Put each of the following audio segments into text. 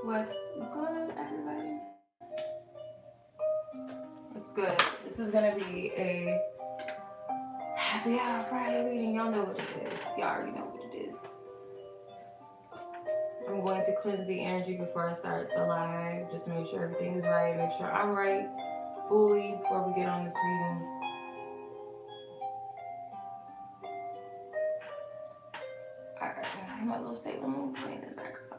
What's good, everybody? What's good? This is gonna be a happy hour Friday reading. Y'all know what it is. Y'all already know what it is. I'm going to cleanse the energy before I start the live, just to make sure everything is right, make sure I'm right fully before we get on this reading. Alright, my little Sailor Moon playing in the background.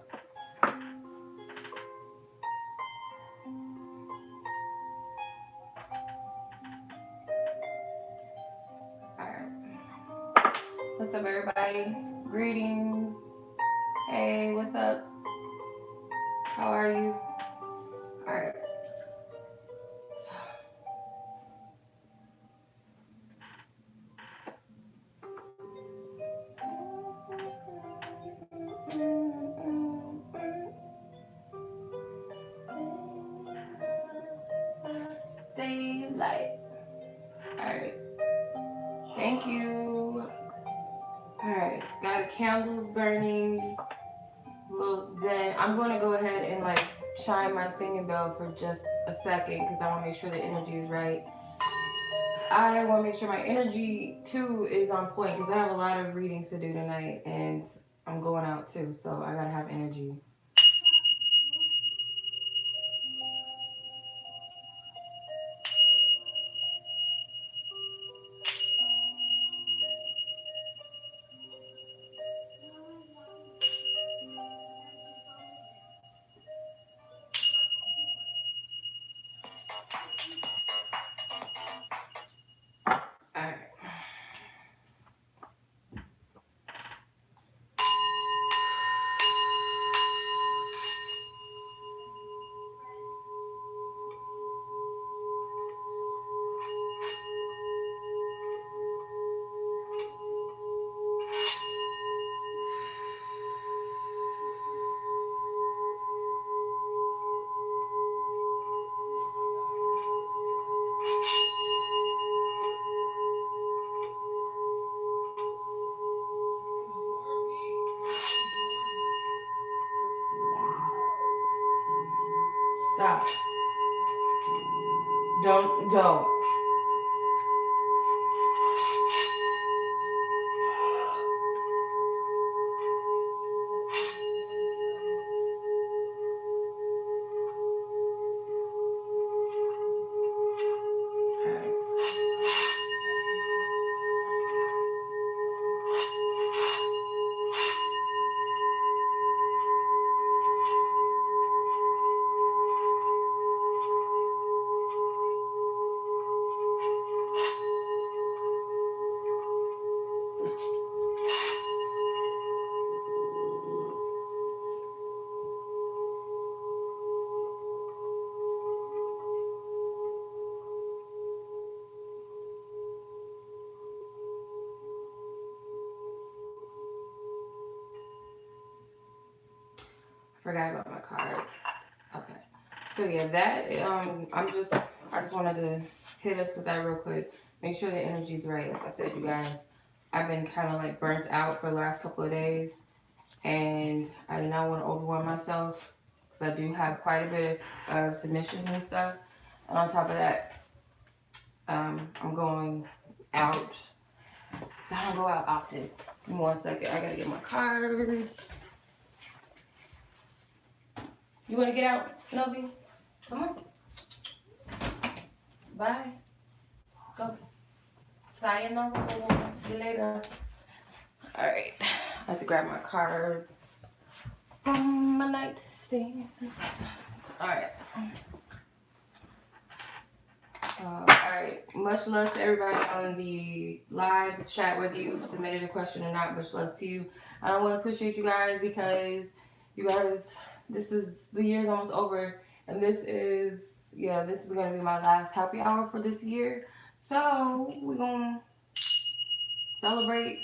Alright. What's up, everybody? Greetings. Hey, what's up? How are you? Alright. Daylight. Alright. Thank you. Alright. Got the candles burning. Little zen. I'm going to go ahead and like chime my singing bell for just a second because I want to make sure the energy is right. I want to make sure my energy too is on point because I have a lot of readings to do tonight and I'm going out too, so I gotta have energy. Alright. Stop. Don't. Forgot about my cards. Okay. So yeah, that I just wanted to hit us with that real quick. Make sure the energy's right. Like I said, you guys, I've been kind of like burnt out for the last couple of days, and I do not want to overwhelm myself because I do have quite a bit of submissions and stuff. And on top of that, I'm going out. I don't go out often. Give me 1 second. I gotta get my cards. You want to get out, Novi? Come on. Bye. Go. Sayonara. See you later. Alright. I have to grab my cards from my nightstand. Alright. Alright. Much love to everybody on the live chat, whether you submitted a question or not. Much love to you. I don't want to appreciate you guys because you guys, the year's almost over, and this is going to be my last happy hour for this year. So we're going to celebrate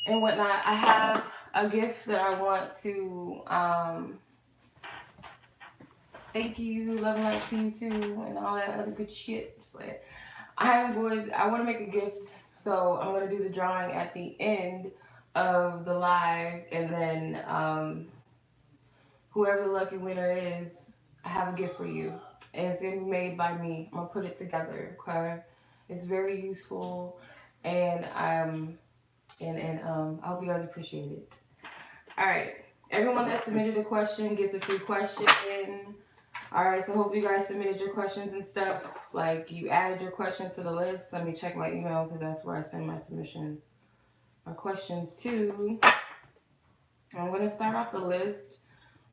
and whatnot. I have a gift that I want to thank you, love and light to you too, and all that other good shit. Just like, I want to make a gift, so I'm going to do the drawing at the end of the live, and then whoever the lucky winner is, I have a gift for you. And it's gonna be made by me. I'm gonna put it together, okay? It's very useful, and I hope you guys appreciate it. All right, everyone that submitted a question gets a free question. All right, so hope you guys submitted your questions and stuff. Like you added your questions to the list. Let me check my email because that's where I send my submissions, my questions to. I'm gonna start off the list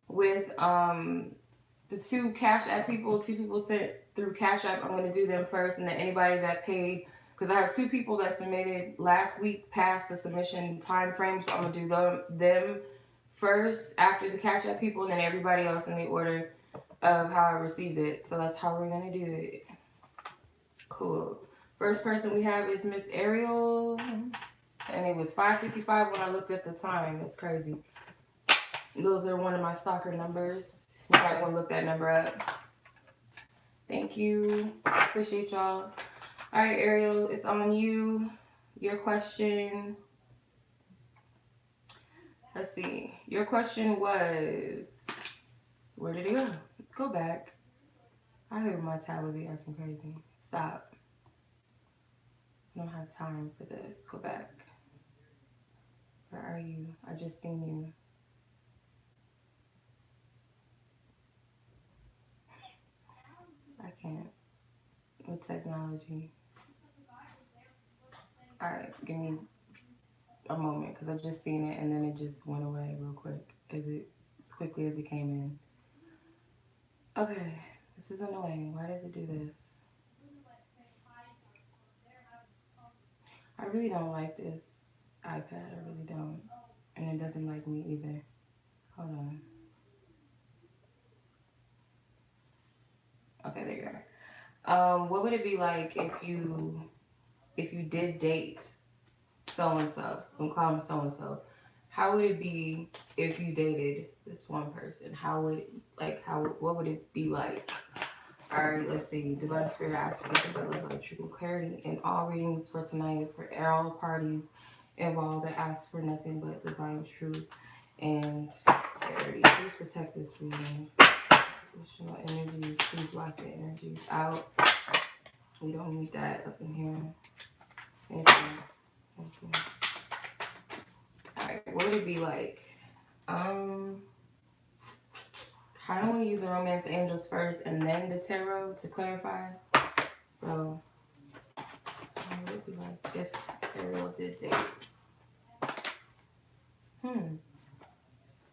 with the two Cash App people. Two people sent through Cash App. I'm gonna do them first, and then anybody that paid, because I have two people that submitted last week past the submission time frame, so I'm gonna do them first after the Cash App people, and then everybody else in the order of how I received it. So that's how we're gonna do it. Cool. First person we have is Miss Ariel, and it was 5:55 when I looked at the time. It's crazy. Those are one of my stalker numbers. You might want to look that number up. Thank you. Appreciate y'all. All right, Ariel, it's on you. Your question. Let's see. Your question was, where did it go? Go back. I heard my tablet be acting crazy. Stop. I don't have time for this. Go back. Where are you? I just seen you. I can't. With technology. Alright, give me a moment because I just seen it and then it just went away real quick. As quickly as it came in. Okay. This is annoying. Why does it do this? I really don't like this iPad. I really don't. And it doesn't like me either. Hold on. Okay, there you are. What would it be like if you did date so and so? I'm calling so and so. How would it be if you dated this one person? What would it be like? Alright, let's see. Divine Spirit asks for nothing but love, truth, and clarity in all readings for tonight for all parties involved that ask for nothing but divine truth and clarity. Please protect this reading. Additional energies, please block the energies out. We don't need that up in here. Thank you. Thank you. Alright, what would it be like? I don't want to use the romance angels first and then the tarot to clarify. So, what would it be like if Ariel did date?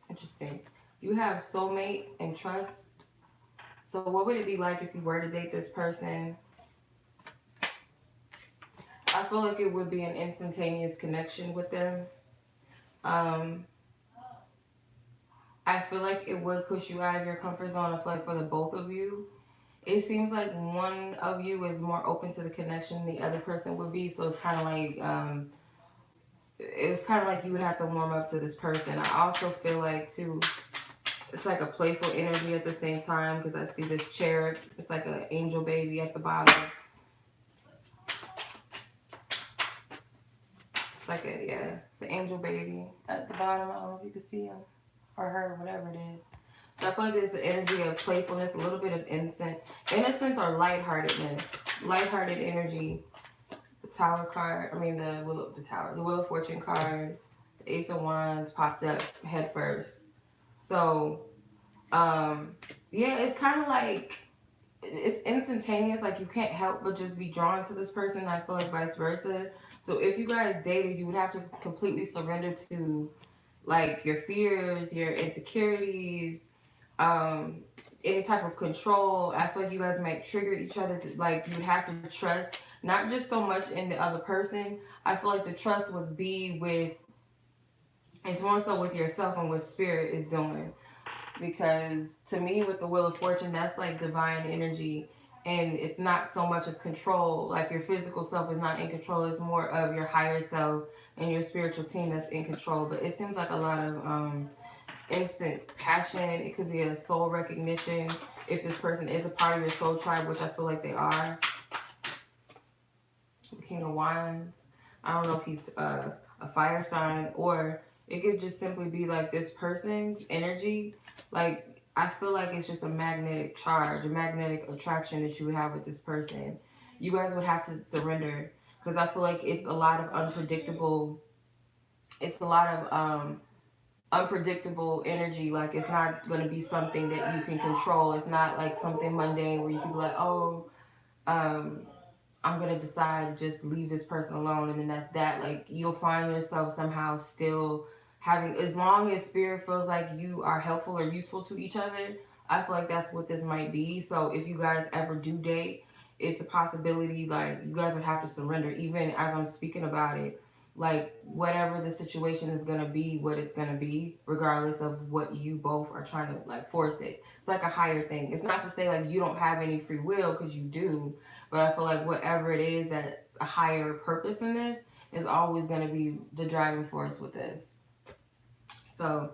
Interesting. You have soulmate and trust. So what would it be like if you were to date this person? I feel like it would be an instantaneous connection with them. I feel like it would push you out of your comfort zone. I feel like for the both of you, it seems like one of you is more open to the connection than the other person would be. So it's kind of like, it was kind of like you would have to warm up to this person. I also feel like too, it's like a playful energy at the same time because I see this cherub. It's like an angel baby at the bottom. It's like it's an angel baby at the bottom. I don't know if you can see him or her, whatever it is. So I feel like there's an energy of playfulness, a little bit of innocence or lightheartedness. Lighthearted energy. The Tower card, the Wheel of Fortune card, the Ace of Wands popped up head first. So, it's kind of like, it's instantaneous, like you can't help but just be drawn to this person. I feel like vice versa. So if you guys dated, you would have to completely surrender to like your fears, your insecurities, any type of control. I feel like you guys might trigger each other to, like, you would have to trust, not just so much in the other person. I feel like the trust would be with, it's more so with yourself and what spirit is doing. Because to me, with the Wheel of Fortune, that's like divine energy. And it's not so much of control. Like your physical self is not in control. It's more of your higher self and your spiritual team that's in control. But it seems like a lot of instant passion. It could be a soul recognition. If this person is a part of your soul tribe, which I feel like they are. The King of Wands. I don't know if he's a fire sign, or it could just simply be like this person's energy Like, I feel like it's just a magnetic charge, a magnetic attraction that you would have with this person. You guys would have to surrender because I feel like it's a lot of unpredictable. It's a lot of unpredictable energy. Like, it's not going to be something that you can control. It's not like something mundane where you can be like, oh, um, I'm gonna decide to just leave this person alone, and then that's that. Like, you'll find yourself somehow still having, as long as spirit feels like you are helpful or useful to each other. I feel like that's what this might be. So if you guys ever do date, it's a possibility. Like, you guys would have to surrender, even as I'm speaking about it. Like, whatever the situation is gonna be, what it's gonna be, regardless of what you both are trying to like force it. It's like a higher thing. It's not to say like you don't have any free will, because you do, but I feel like whatever it is that's a higher purpose in this is always going to be the driving force with this. So,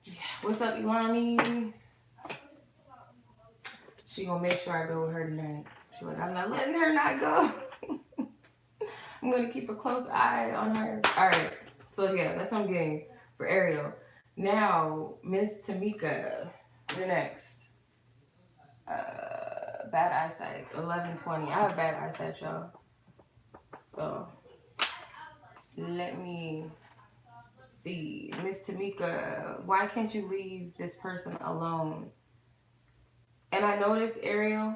yeah. What's up, Ilani? She gonna make sure I go with her tonight. She's like, I'm not letting her not go. I'm gonna keep a close eye on her. All right. So yeah, that's what I'm getting for Ariel. Now, Miss Tamica, you're next. Bad eyesight. 11:20. I have bad eyesight, y'all. So let me see. Miss Tamica, why can't you leave this person alone? And I noticed, Ariel,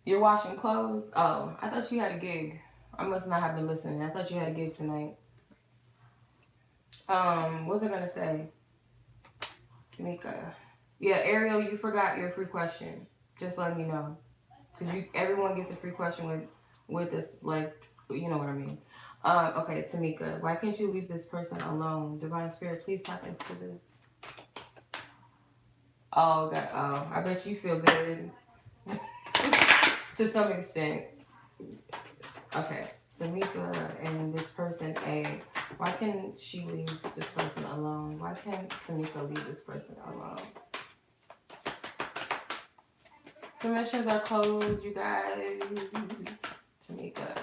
you're washing clothes. Oh, I thought you had a gig. I must not have been listening. I thought you had a gig tonight. What's I gonna say? Tamika. Yeah, Ariel, you forgot your free question. Just let me know. Cause everyone gets a free question with this, like, you know what I mean. Okay, Tamika, why can't you leave this person alone? Divine Spirit, please tap into this. Oh God, oh, I bet you feel good. To some extent. Okay, Tamika and this person A, why can't she leave this person alone? Why can't Tamika leave this person alone? Submissions are closed, you guys. Tamika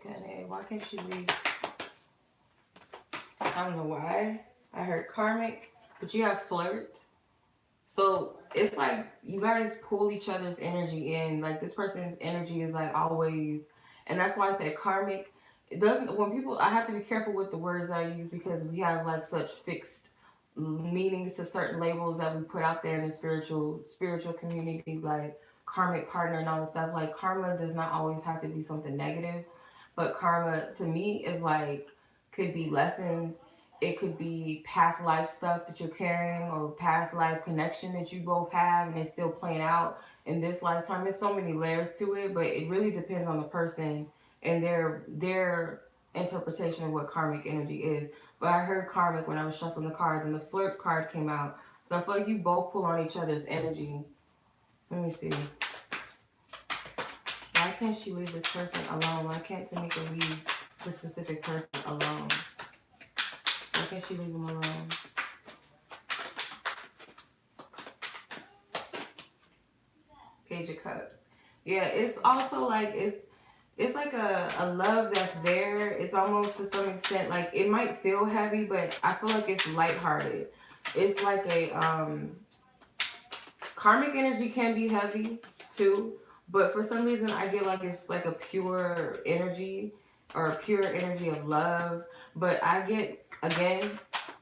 and A, why can't she leave? I don't know why. I heard karmic, but you have flirt. So it's like you guys pull each other's energy in. Like, this person's energy is like always, and that's why I said karmic. It doesn't, when people, I have to be careful with the words that I use because we have like such fixed meanings to certain labels that we put out there in the spiritual community, like karmic partner and all this stuff. Like, karma does not always have to be something negative, but karma to me is like, could be lessons, it could be past life stuff that you're carrying, or past life connection that you both have and it's still playing out in this lifetime. There's so many layers to it, but it really depends on the person and their interpretation of what karmic energy is. But I heard karmic when I was shuffling the cards, and the flirt card came out. So I feel like you both pull on each other's energy. Let me see. Why can't she leave this person alone? Why can't Tamika leave this specific person alone? Why can't she leave him alone? Page of Cups. Yeah, it's also like it's like a love that's there. It's almost to some extent like it might feel heavy, but I feel like it's lighthearted. It's like a karmic energy can be heavy too, but for some reason I get like it's like a pure energy or a pure energy of love. But I get, again,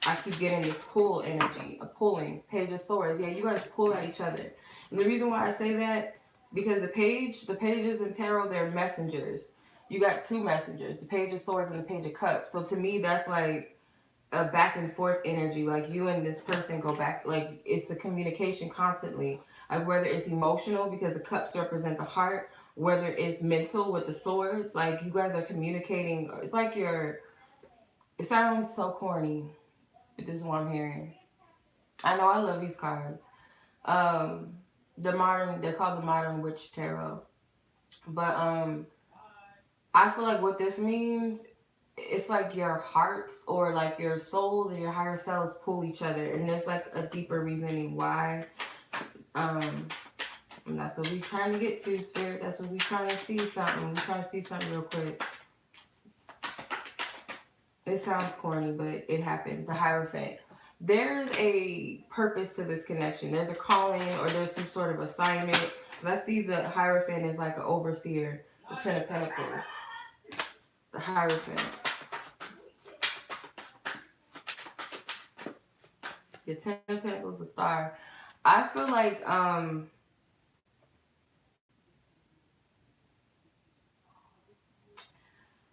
I keep getting this pull energy, a pulling. Page of Swords. Yeah, you guys pull at each other. And the reason why I say that, because the pages in tarot, they're messengers. You got two messengers, the Page of Swords and the Page of Cups. So to me, that's like a back and forth energy. Like, you and this person go back, like it's a communication constantly. Like, whether it's emotional because the cups represent the heart, whether it's mental with the swords, like you guys are communicating. It's like it sounds so corny, but this is what I'm hearing. I know I love these cards. They're called the Modern Witch Tarot. But I feel like what this means, it's like your hearts or like your souls or your higher selves pull each other, and there's like a deeper reasoning why. And that's what we trying to get to, Spirit. That's what we trying to see something. We trying to see something real quick. It sounds corny, but it happens. A hierophant. There's a purpose to this connection. There's a calling or there's some sort of assignment. Let's see the hierophant is like an overseer. The Ten of Pentacles. The hierophant. The Ten of Pentacles, the star. I feel like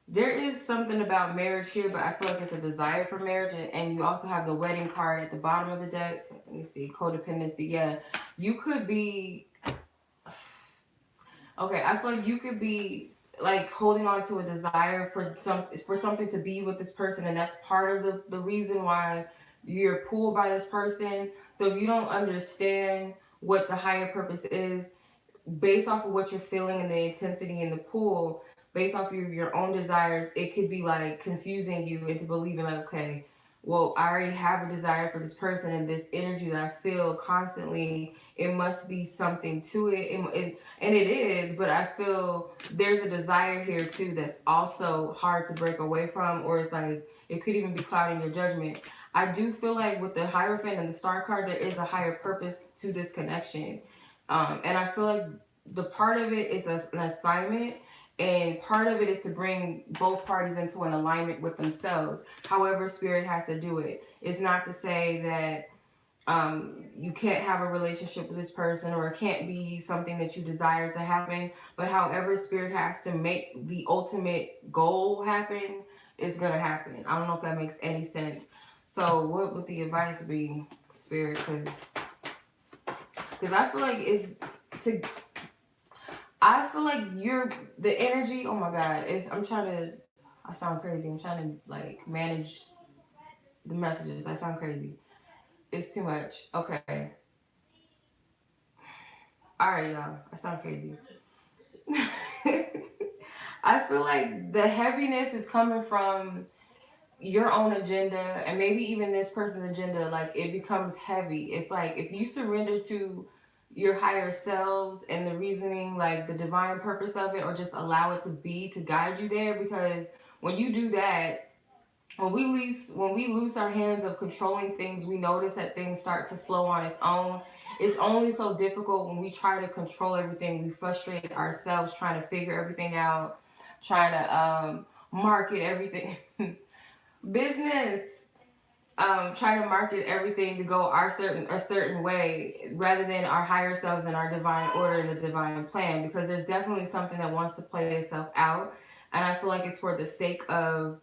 there is something about marriage here, but I feel like it's a desire for marriage. And you also have the wedding card at the bottom of the deck. Let me see. Codependency. Yeah. You could be. Okay, I feel like you could be like holding on to a desire for something to be with this person, and that's part of the reason why you're pulled by this person. So if you don't understand what the higher purpose is, based off of what you're feeling and the intensity in the pool, based off of your own desires, it could be like confusing you into believing like, okay, well, I already have a desire for this person and this energy that I feel constantly, it must be something to it. And it is, but I feel there's a desire here too that's also hard to break away from, or it's like it could even be clouding your judgment. I do feel like with the Hierophant and the Star card, there is a higher purpose to this connection. And I feel like the part of it is an assignment, and part of it is to bring both parties into an alignment with themselves. However, spirit has to do it. It's not to say that you can't have a relationship with this person or it can't be something that you desire to happen. But however, spirit has to make the ultimate goal happen, it's gonna happen. I don't know if that makes any sense. So, what would the advice be, spirit? Because I feel like it's to I feel like you're the energy. Oh my god, it's I'm trying to. I sound crazy. I'm trying to like manage the messages. I sound crazy. It's too much. Okay. All right, y'all. I sound crazy. I feel like the heaviness is coming from your own agenda and maybe even this person's agenda. Like it becomes heavy. It's like if you surrender to your higher selves and the reasoning, like the divine purpose of it, or just allow it to be to guide you there. Because when you do that, when we lose our hands of controlling things, we notice that things start to flow on its own. It's only so difficult when we try to control everything. We frustrate ourselves trying to figure everything out, trying to market everything. Business, try to market everything to go a certain way rather than our higher selves and our divine order and the divine plan, because there's definitely something that wants to play itself out, and I feel like it's for the sake of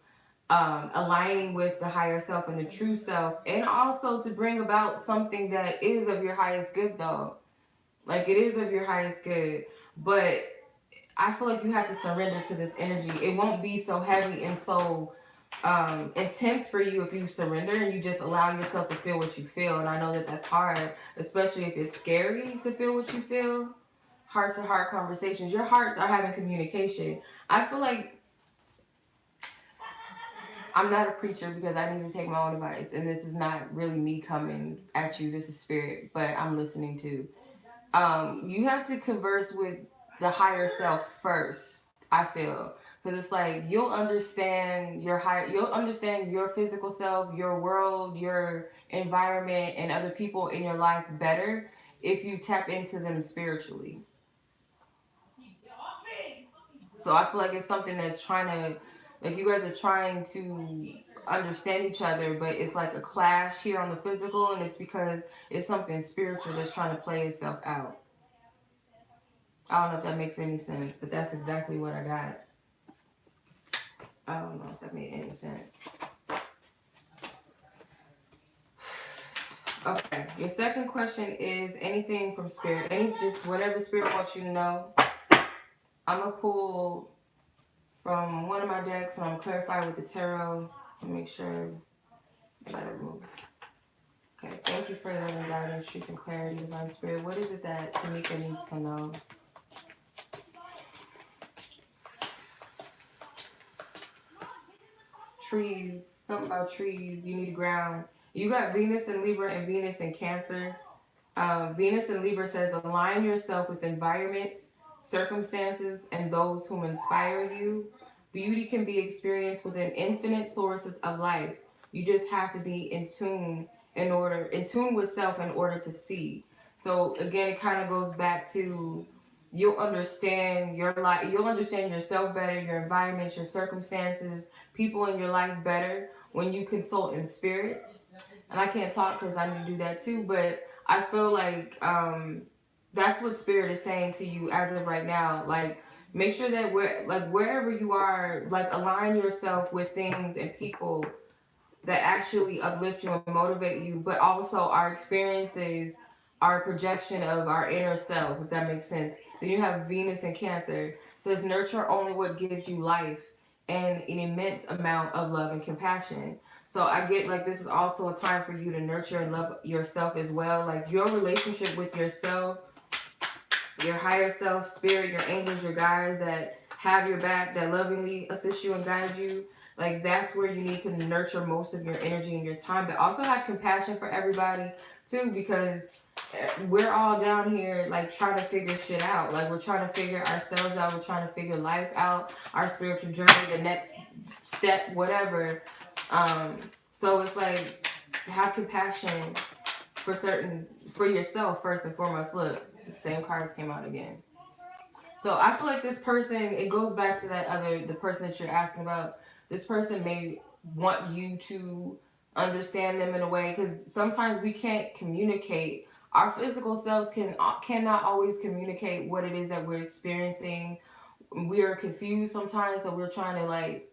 aligning with the higher self and the true self, and also to bring about something that is of your highest good though. Like it is of your highest good, but I feel like you have to surrender to this energy. It won't be so heavy and so intense for you if you surrender and you just allow yourself to feel what you feel. And I know that that's hard, especially if it's scary to feel what you feel. Heart to heart conversations. Your hearts are having communication. I feel like I'm not a preacher because I need to take my own advice. And this is not really me coming at you. This is spirit, but I'm listening to. You have to converse with the higher self first. I feel, because it's like you'll understand your physical self, your world, your environment, and other people in your life better if you tap into them spiritually. So I feel like it's something that's trying to, like you guys are trying to understand each other, but it's like a clash here on the physical, and it's because it's something spiritual that's trying to play itself out. I don't know if that makes any sense, but that's exactly what I got. I don't know if that made any sense. Okay, your second question is anything from spirit, just whatever spirit wants you to know. I'm gonna pull from one of my decks and I'm gonna clarify with the tarot and make sure I let it move. Okay, thank you for the guidance, truth, and clarity, divine spirit. What is it that Tamica needs to know? Trees, something about trees. You need ground. You got Venus in Libra and Venus in Cancer. Venus in Libra says align yourself with environments, circumstances, and those whom inspire you. Beauty can be experienced within infinite sources of life. You just have to be in tune with self in order to see. So again, it kind of goes back to you'll understand your life, you'll understand yourself better, your environment, your circumstances, people in your life better when you consult in spirit. And I can't talk because I need to do that too, but I feel like that's what spirit is saying to you as of right now. Like, make sure that wherever you are, like align yourself with things and people that actually uplift you and motivate you, but also our experiences, our projection of our inner self, if that makes sense. Then you have Venus and Cancer. It says nurture only what gives you life and an immense amount of love and compassion. So I get like this is also a time for you to nurture and love yourself as well. Like your relationship with yourself, your higher self, spirit, your angels, your guides that have your back, that lovingly assist you and guide you. Like that's where you need to nurture most of your energy and your time, but also have compassion for everybody too, because we're all down here like trying to figure shit out. Like we're trying to figure ourselves out. We're trying to figure life out, our spiritual journey, the next step, whatever. Um, so it's like have compassion for yourself first and foremost. Look, the same cards came out again. So I feel like this person, it goes back to the person that you're asking about. This person may want you to understand them in a way because sometimes we can't communicate. Our physical selves cannot always communicate what it is that we're experiencing. We are confused sometimes, so we're trying to like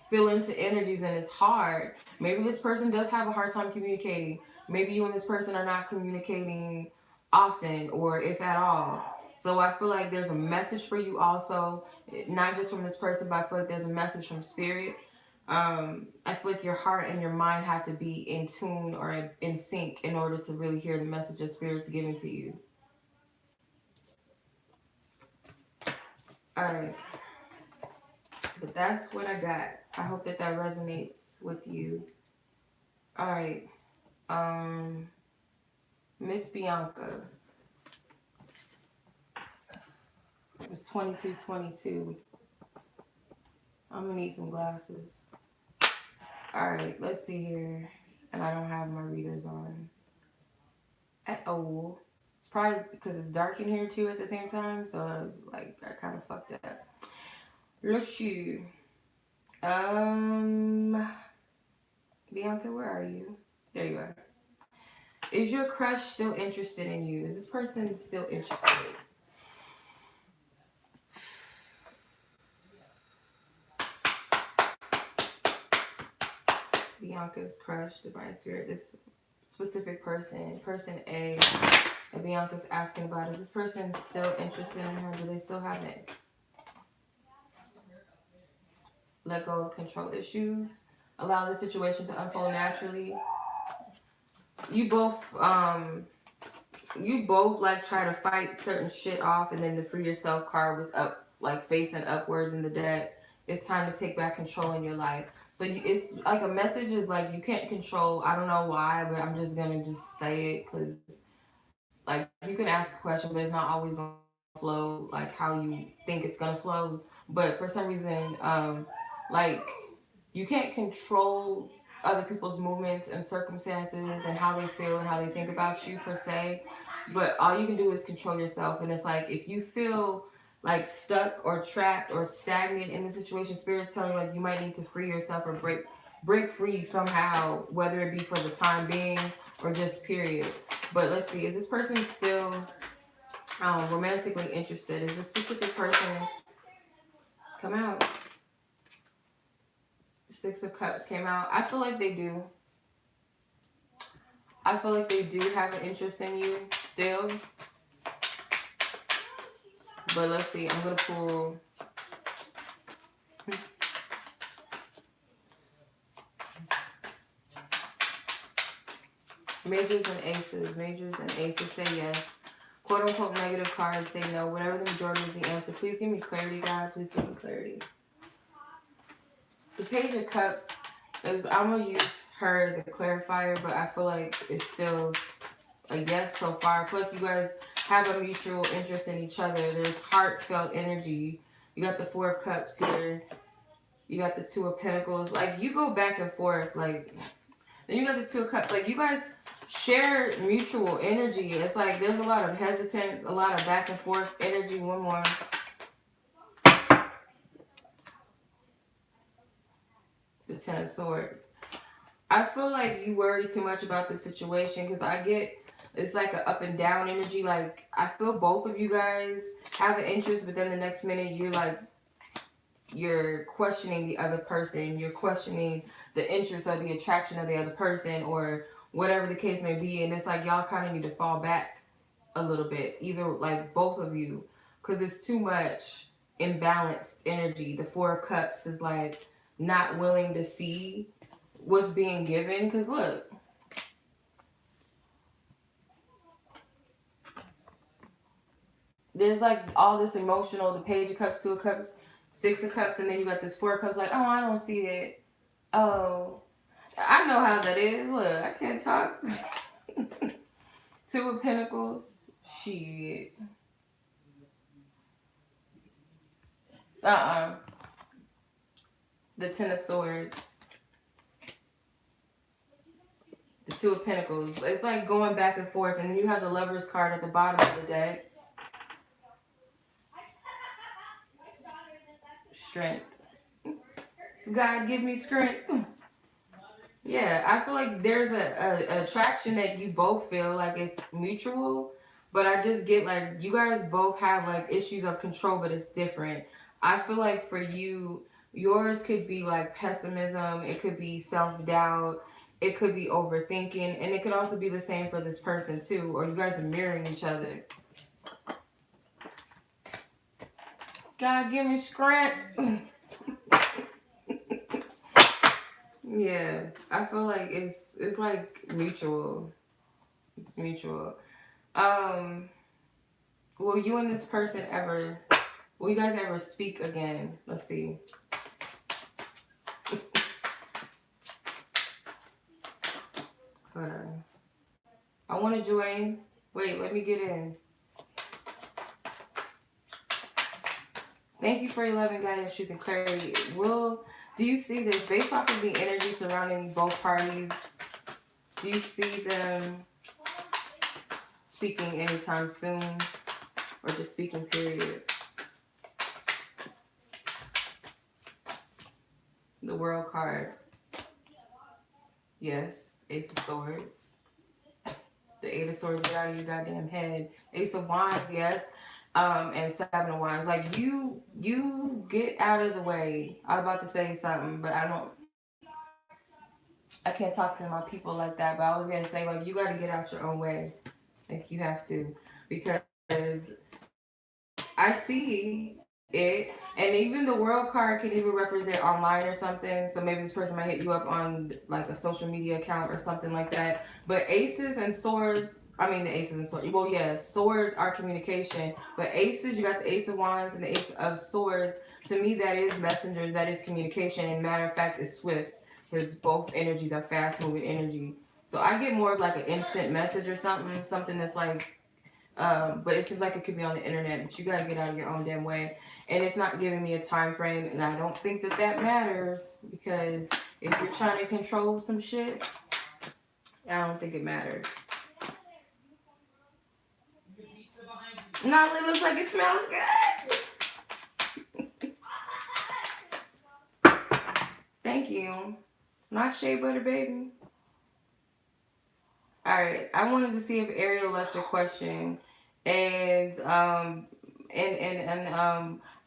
feel into energies and it's hard. Maybe this person does have a hard time communicating. Maybe you and this person are not communicating often or if at all. So I feel like there's a message for you also, not just from this person, but I feel like there's a message from spirit. I feel like your heart and your mind have to be in tune or in sync in order to really hear the message that spirit's giving to you. All right, but that's what I got. I hope that that resonates with you. All right. Um, Miss Bianca. It was 2222. I'm gonna need some glasses. All right, let's see here. And I don't have my readers on. Oh, it's probably because it's dark in here too at the same time. So like I kind of fucked up. Let's see. Um, Bianca, where are you? There you are. Is your crush still interested in you? Is this person still interested? Bianca's crush, divine spirit, this specific person, person A, that Bianca's asking about, is this person still interested in her? Do they still haven't let go of control issues? Allow the situation to unfold naturally. You both, like try to fight certain shit off, and then the free yourself card was up, like facing upwards in the deck. It's time to take back control in your life. So it's like a message is like you can't control. I don't know why, but I'm just gonna just say it because like you can ask a question, but it's not always gonna flow like how you think it's gonna flow. But for some reason, like you can't control other people's movements and circumstances and how they feel and how they think about you per se. But all you can do is control yourself. And it's like if you feel like stuck or trapped or stagnant in the situation, spirit's telling you like you might need to free yourself or break free somehow, whether it be for the time being or just period. But let's see, is this person still romantically interested? Is this specific person come out? Six of Cups came out. I feel like they do. I feel like they do have an interest in you still. But let's see. I'm going to pull. Majors and aces. Majors and aces say yes. Quote unquote negative cards say no. Whatever the majority is the answer. Please give me clarity, God. Please give me clarity. The Page of Cups is, I'm going to use her as a clarifier, but I feel like it's still a yes so far. I feel like you guys have a mutual interest in each other. There's heartfelt energy. You got the Four of Cups here. You got the Two of Pentacles. Like, you go back and forth. Like, then you got the Two of Cups. Like, you guys share mutual energy. It's like there's a lot of hesitance, a lot of back and forth energy. One more. The Ten of Swords. I feel like you worry too much about the situation because I get it's like an up and down energy. Like, I feel both of you guys have an interest, but then the next minute you're like, you're questioning the other person. You're questioning the interest or the attraction of the other person or whatever the case may be. And it's like y'all kind of need to fall back a little bit. Either like both of you because it's too much imbalanced energy. The Four of Cups is like not willing to see what's being given because look, there's like all this emotional, the Page of Cups, Two of Cups, Six of Cups, and then you got this Four of Cups like, oh, I don't see it. Oh, I know how that is. Look, I can't talk. Two of Pentacles. Shit. The Ten of Swords. The Two of Pentacles. It's like going back and forth, and then you have the Lover's card at the bottom of the deck. Strength. God, give me strength. Yeah, I feel like there's a attraction that you both feel like it's mutual, but I just get like you guys both have like issues of control, but it's different. I feel like for you, yours could be like pessimism, it could be self-doubt, it could be overthinking, and it could also be the same for this person too, or you guys are mirroring each other. God, give me strength. Yeah, I feel like it's like mutual. It's mutual. Will you and this person ever? Will you guys ever speak again? Let's see. Hold on. I want to join. Wait, let me get in. Thank you for your love and guidance, truth and clarity. Do you see this based off of the energy surrounding both parties? Do you see them speaking anytime soon, or just speaking period? The World card. Yes. Ace of Swords. The Eight of Swords, get out of your goddamn head. Ace of Wands, yes. And Seven of Wands. Like, you get out of the way. I was about to say something, but I can't talk to my people like that. But I was gonna say, like, you gotta get out your own way. Like, you have to. Because I see it, and even the World card can even represent online or something. So maybe this person might hit you up on like a social media account or something like that. But aces and swords, I mean the aces and swords. Well, yeah, swords are communication, but aces, you got the Ace of Wands and the Ace of Swords. To me, that is messengers, that is communication, and matter of fact, it's swift because both energies are fast moving energy. So I get more of like an instant message or something that's like. But it seems like it could be on the internet, but you gotta get out of your own damn way. And it's not giving me a time frame, and I don't think that matters because if you're trying to control some shit, I don't think it matters. No, it looks like it smells good. Thank you. Not shea butter, baby. All right, I wanted to see if Ariel left a question, and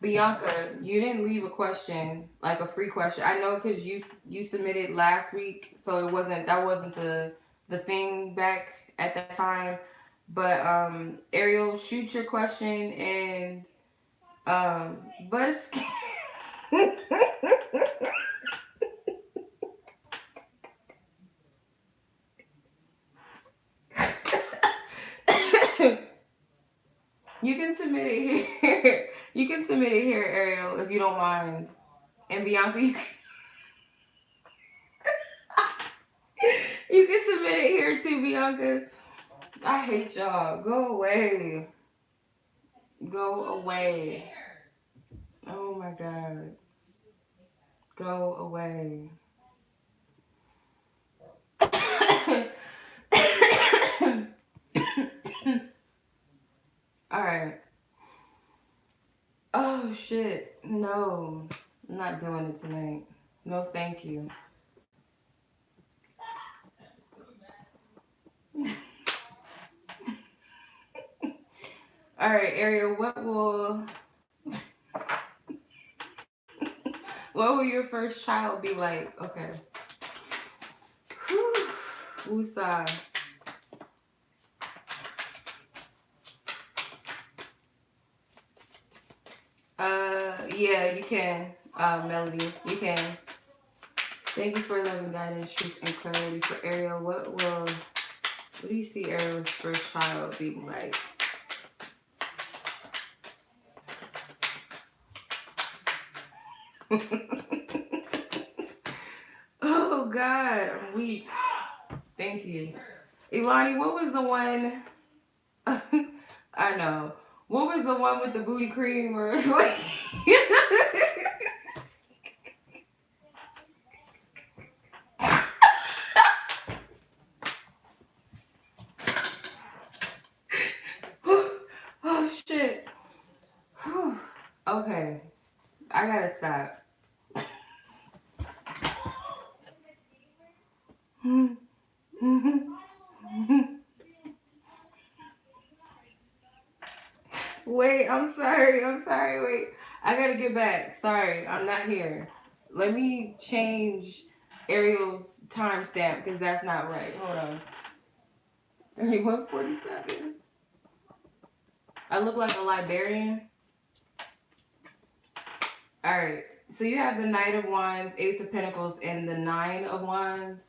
Bianca, you didn't leave a question like a free question. I know because you submitted last week, so that wasn't the thing back at that time. But Ariel, shoot your question and but. You can submit it here. You can submit it here, Ariel, if you don't mind. And Bianca, you can submit it here too, Bianca. I hate y'all. Go away. Go away. Oh my God. Go away. Alright. Oh shit. No. I'm not doing it tonight. No thank you. Alright, Ariel, what will your first child be like? Okay. Whew. Woosah. Yeah, you can. Melody, you can. Thank you for loving guidance, truth, and clarity for Ariel. What do you see Ariel's first child being like? Oh God, I'm weak. Thank you. Ilani, what was the one? I know. What was the one with the booty cream or oh shit. Whew. Okay. I gotta stop. Wait, I'm sorry. Wait. I gotta get back. Sorry, I'm not here. Let me change Ariel's timestamp because that's not right. Hold on. 31:47. I look like a librarian. Alright. So you have the Knight of Wands, Ace of Pentacles, and the Nine of Wands.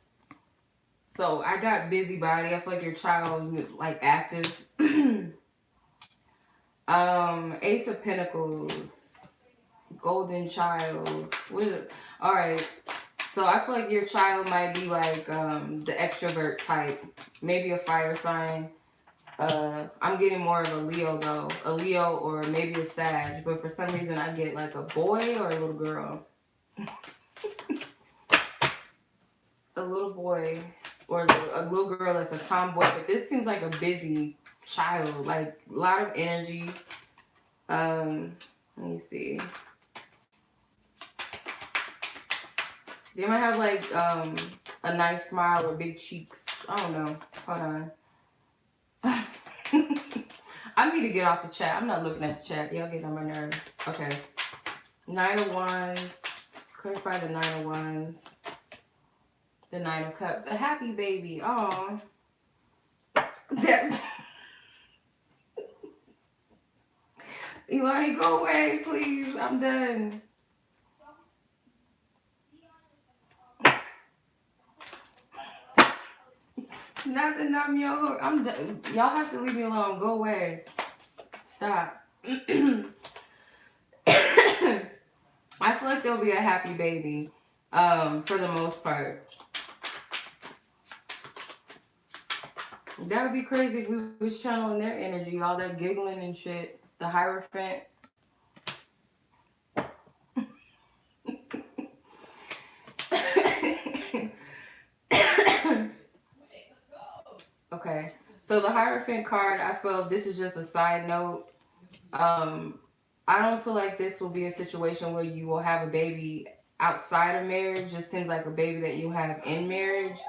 So I got busybody. I feel like your child is like active. Ace of Pentacles, Golden Child. What is it? All right. So I feel like your child might be like the extrovert type, maybe a fire sign. I'm getting more of a Leo though, a Leo or maybe a Sag. But for some reason I get like a boy or a little girl. A little boy or a little girl that's a tomboy. But this seems like a busy child, like a lot of energy. Let me see. They might have like a nice smile or big cheeks. I don't know. Hold on. I need to get off the chat. I'm not looking at the chat. Y'all getting on my nerves. Okay. Nine of Wands. Clarify the Nine of Wands. The Nine of Cups. A happy baby. Aw. Eli, go away, please. I'm done. Not the Namyo. I'm done. Y'all have to leave me alone. Go away. Stop. I feel like there'll be a happy baby. For the most part. That would be crazy if we was channeling their energy, all that giggling and shit. The Hierophant. Okay. So the Hierophant card, I feel this is just a side note. I don't feel like this will be a situation where you will have a baby outside of marriage. Just seems like a baby that you have in marriage.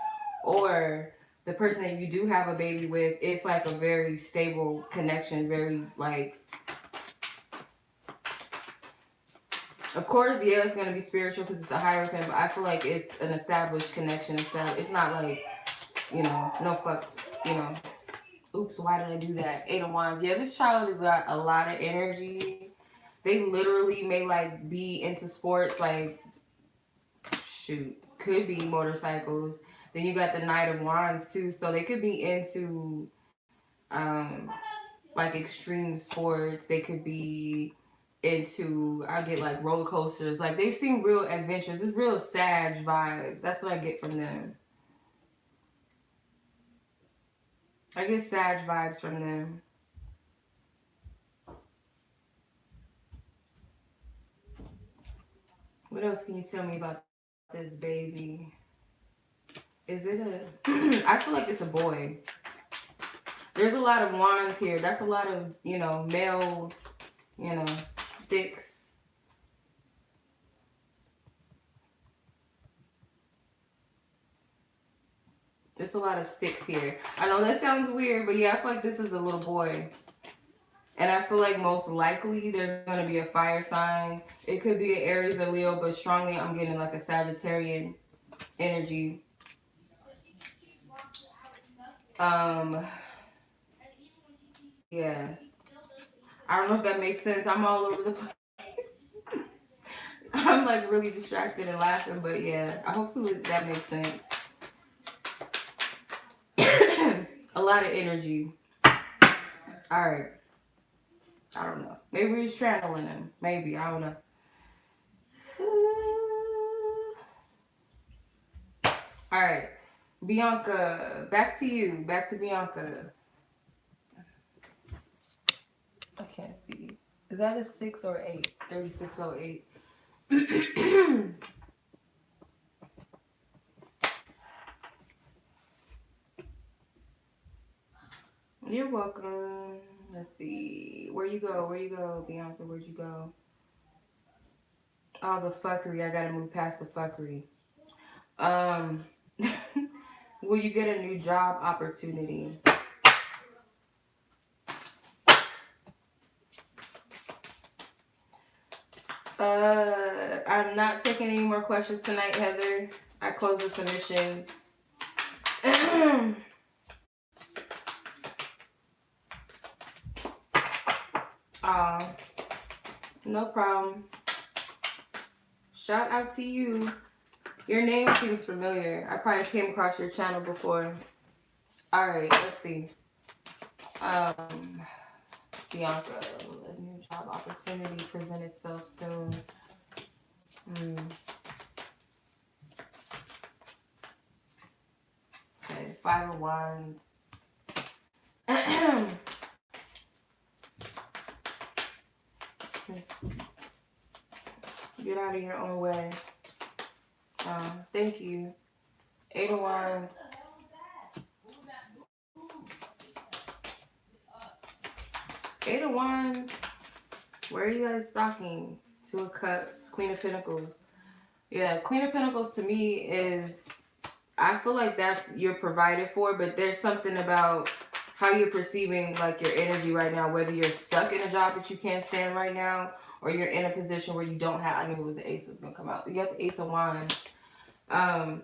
Or the person that you do have a baby with, it's like a very stable connection, very like, of course, yeah, it's going to be spiritual because it's a Hierophant, but I feel like it's an established connection. It's not like, no fuck, oops, why did I do that? Eight of Wands. Yeah, this child has got a lot of energy. They literally may like be into sports, like, shoot, could be motorcycles. Then you got the Knight of Wands too, so they could be into like extreme sports. They could be into, I get like roller coasters. Like they seem real adventurous. It's real Sag vibes. That's what I get from them. I get Sag vibes from them. What else can you tell me about this baby? Is it a... I feel like it's a boy. There's a lot of wands here. That's a lot of, male, you know, sticks. There's a lot of sticks here. I know that sounds weird, but yeah, I feel like this is a little boy. And I feel like most likely there's going to be a fire sign. It could be an Aries or Leo, but strongly I'm getting like a Sagittarian energy. Yeah. I don't know if that makes sense. I'm all over the place. I'm like really distracted and laughing, but yeah, hopefully that makes sense. A lot of energy. Alright. I don't know. Maybe we're channeling him. Maybe. I don't know. Alright. Bianca, back to you. Back to Bianca. I can't see. Is that a 6 or 8? 3608. You're welcome. Let's see. Where you go? Where you go, Bianca? Where'd you go? Oh, the fuckery. I gotta move past the fuckery. Will you get a new job opportunity? I'm not taking any more questions tonight, Heather. I close the submissions. No problem. Shout out to you. Your name seems familiar. I probably came across your channel before. Alright, let's see. Bianca, a new job opportunity present itself soon. Okay, 5 of Wands. Get out of your own way. Thank you. 8 of Wands. Eight of Wands. Where are you guys stalking? 2 of Cups. Queen of Pentacles. Yeah, Queen of Pentacles to me is... I feel like you're provided for, but there's something about how you're perceiving like your energy right now, whether you're stuck in a job that you can't stand right now, or you're in a position where you don't have... I knew it was the Ace that was going to come out. You got the Ace of Wands. I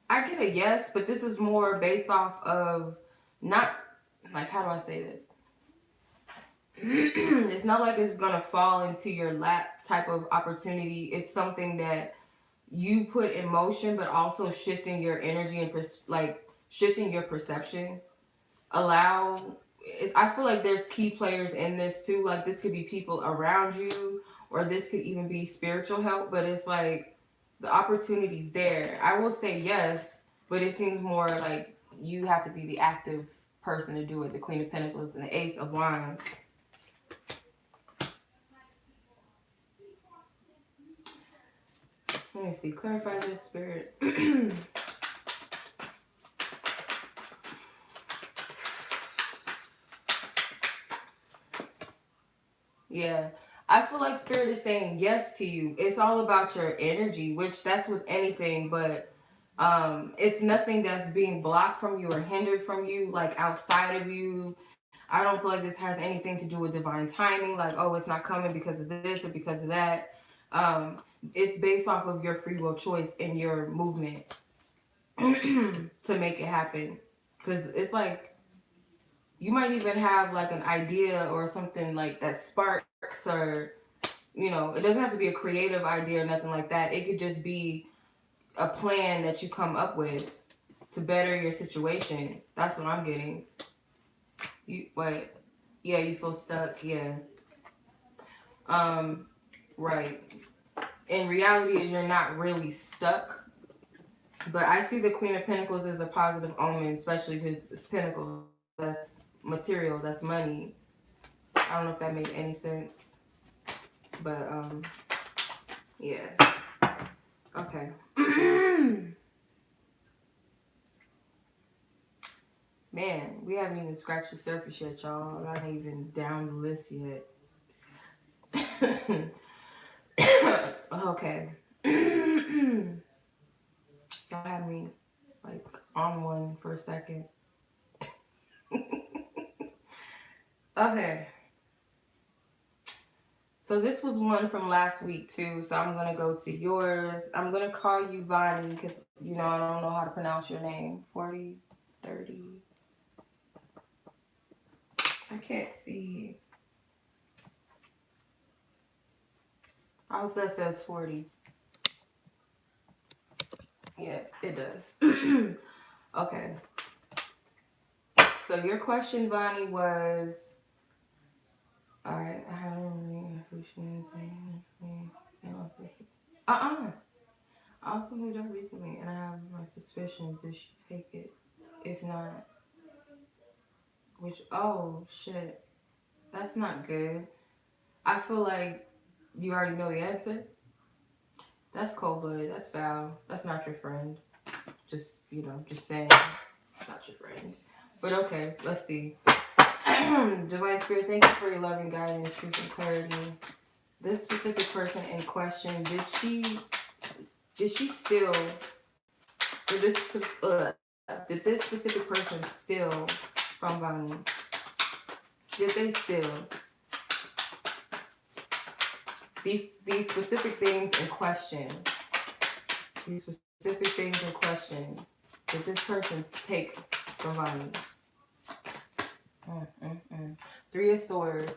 get a yes, but this is more based off of not... Like, how do I say this? It's not like it's going to fall into your lap type of opportunity. It's something that you put in motion, but also shifting your energy and shifting your perception. I feel like there's key players in this too. Like, this could be people around you, or this could even be spiritual help, but it's like the opportunity's there. I will say yes, but it seems more like you have to be the active person to do it. The Queen of Pentacles and the Ace of Wands. Let me see. Clarify this, Spirit. Yeah. I feel like Spirit is saying yes to you. It's all about your energy, which that's with anything, but it's nothing that's being blocked from you or hindered from you, like outside of you. I don't feel like this has anything to do with divine timing, like, oh, it's not coming because of this or because of that. It's based off of your free will choice and your movement to make it happen. Because it's like, you might even have like an idea or something like that sparks, or, it doesn't have to be a creative idea or nothing like that. It could just be a plan that you come up with to better your situation. That's what I'm getting. Yeah, you feel stuck. Yeah. Right. In reality, you're not really stuck. But I see the Queen of Pentacles as a positive omen, especially because it's Pentacles. That's material. That's money. I don't know if that made any sense. But, yeah. Okay. Man, we haven't even scratched the surface yet, y'all. I ain't even down the list yet. Okay. Y'all had me like on one for a second. Okay. So this was one from last week too. So I'm gonna go to yours. I'm gonna call you Vani because you know I don't know how to pronounce your name. 40, 30. I can't see. I hope that says 40. Yeah, it does. Okay. So your question, Bonnie, was alright, I don't know who she is. I also moved up recently and I have my suspicions if she take it. If not, which oh shit. That's not good. I feel like you already know the answer. That's cold blooded, that's foul. That's not your friend. Just just saying. Not your friend. But okay, let's see. Divine Spirit, thank you for your loving guidance, truth, and clarity. This specific person in question, did she steal? Did this specific person steal from Bonnie? Did they steal? These specific things in question. These specific things in question. Did this person take from Bonnie? Three of Swords.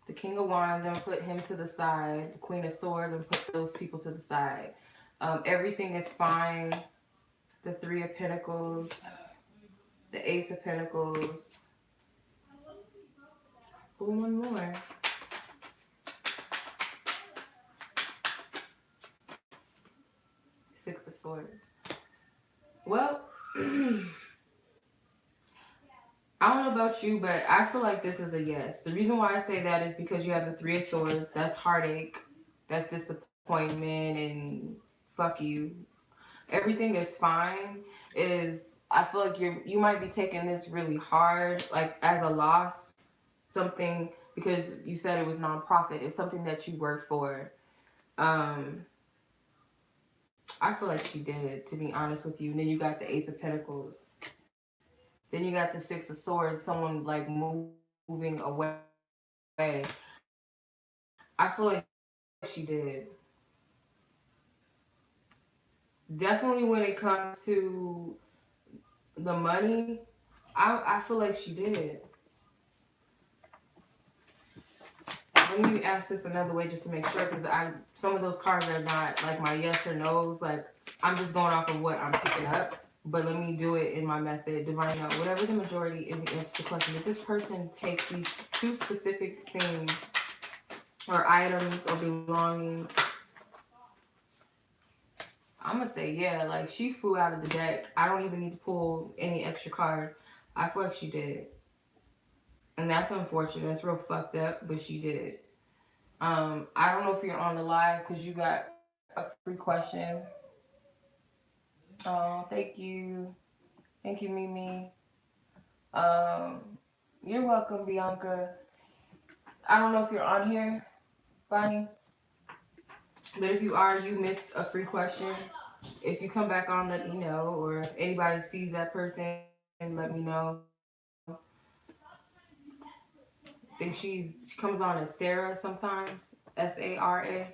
The King of Wands, and put him to the side. The Queen of Swords, and put those people to the side. Everything is fine. The Three of Pentacles. The Ace of Pentacles. Ooh, one more. Six of Swords. Well, I don't know about you, but I feel like this is a yes. The reason why I say that is because you have the Three of Swords. That's heartache. That's disappointment and fuck you. Everything is fine. I feel like you might be taking this really hard, like as a loss. Something because you said it was nonprofit. It's something that you work for. I feel like she did, to be honest with you. And then you got the Ace of Pentacles. Then you got the Six of Swords, someone like moving away. I feel like she did. Definitely when it comes to the money, I feel like she did. Let me ask this another way just to make sure, because some of those cards are not like my yes or no's. Like I'm just going off of what I'm picking up. But let me do it in my method. Divine know. Whatever the majority is the answer to the question. Did this person take these two specific things or items or belongings? I'm going to say yeah. Like she flew out of the deck. I don't even need to pull any extra cards. I feel like she did. And that's unfortunate. That's real fucked up, but she did. I don't know if you're on the live because you got a free question. Oh, thank you. Thank you, Mimi. You're welcome, Bianca. I don't know if you're on here, Bonnie, but if you are, you missed a free question. If you come back on, let me know, or if anybody sees that person, let me know. I think she comes on as Sarah sometimes, Sara.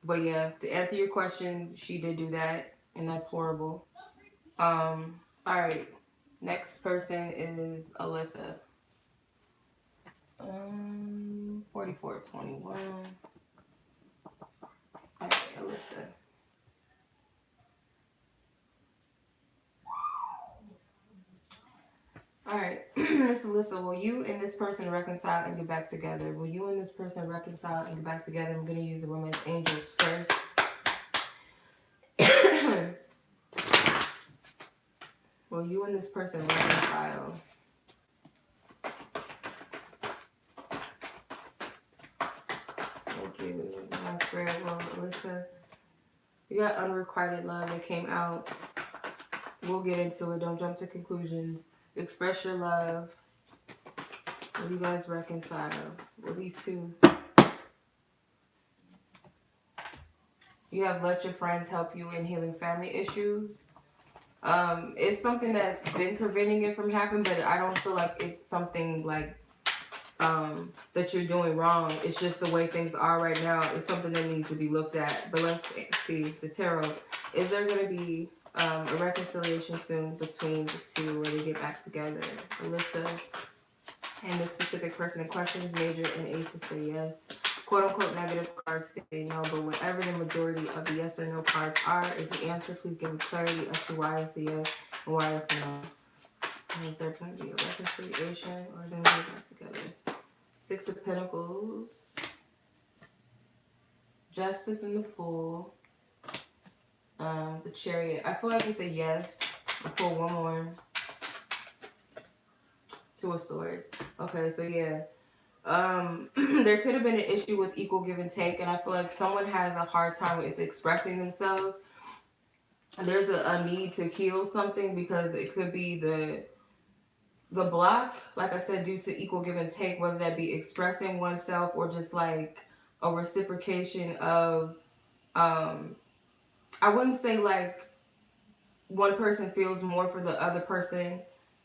But yeah, to answer your question, she did do that, and that's horrible. All right, next person is Alyssa. 4421. All right, Alyssa. All right, Miss Alyssa, will you and this person reconcile and get back together? Will you and this person reconcile and get back together? I'm gonna use the romance angels first. Will you and this person reconcile? Thank you. That's very well, Alyssa. You got unrequited love that came out. We'll get into it. Don't jump to conclusions. Express your love. Will you guys reconcile? Well, these two. You have let your friends help you in healing family issues. It's something that's been preventing it from happening, but I don't feel like it's something like that you're doing wrong. It's just the way things are right now. It's something that needs to be looked at. But let's see the tarot. Is there going to be a reconciliation soon between the two where they get back together? Alyssa and the specific person in question is major and ace to say yes. Quote unquote negative cards say no, but whatever the majority of the yes or no cards are is the answer. Please give me clarity as to why it's a yes and why it's a no. Is there going to be a reconciliation or then we get back together? Six of Pentacles, Justice and the Fool, the Chariot. I feel like it's a yes. I'll pull one more. Two of Swords. Okay, so yeah. There could have been an issue with equal give and take, and I feel like someone has a hard time with expressing themselves. There's a need to heal something because it could be the block, like I said, due to equal give and take, whether that be expressing oneself or just like a reciprocation of, I wouldn't say like one person feels more for the other person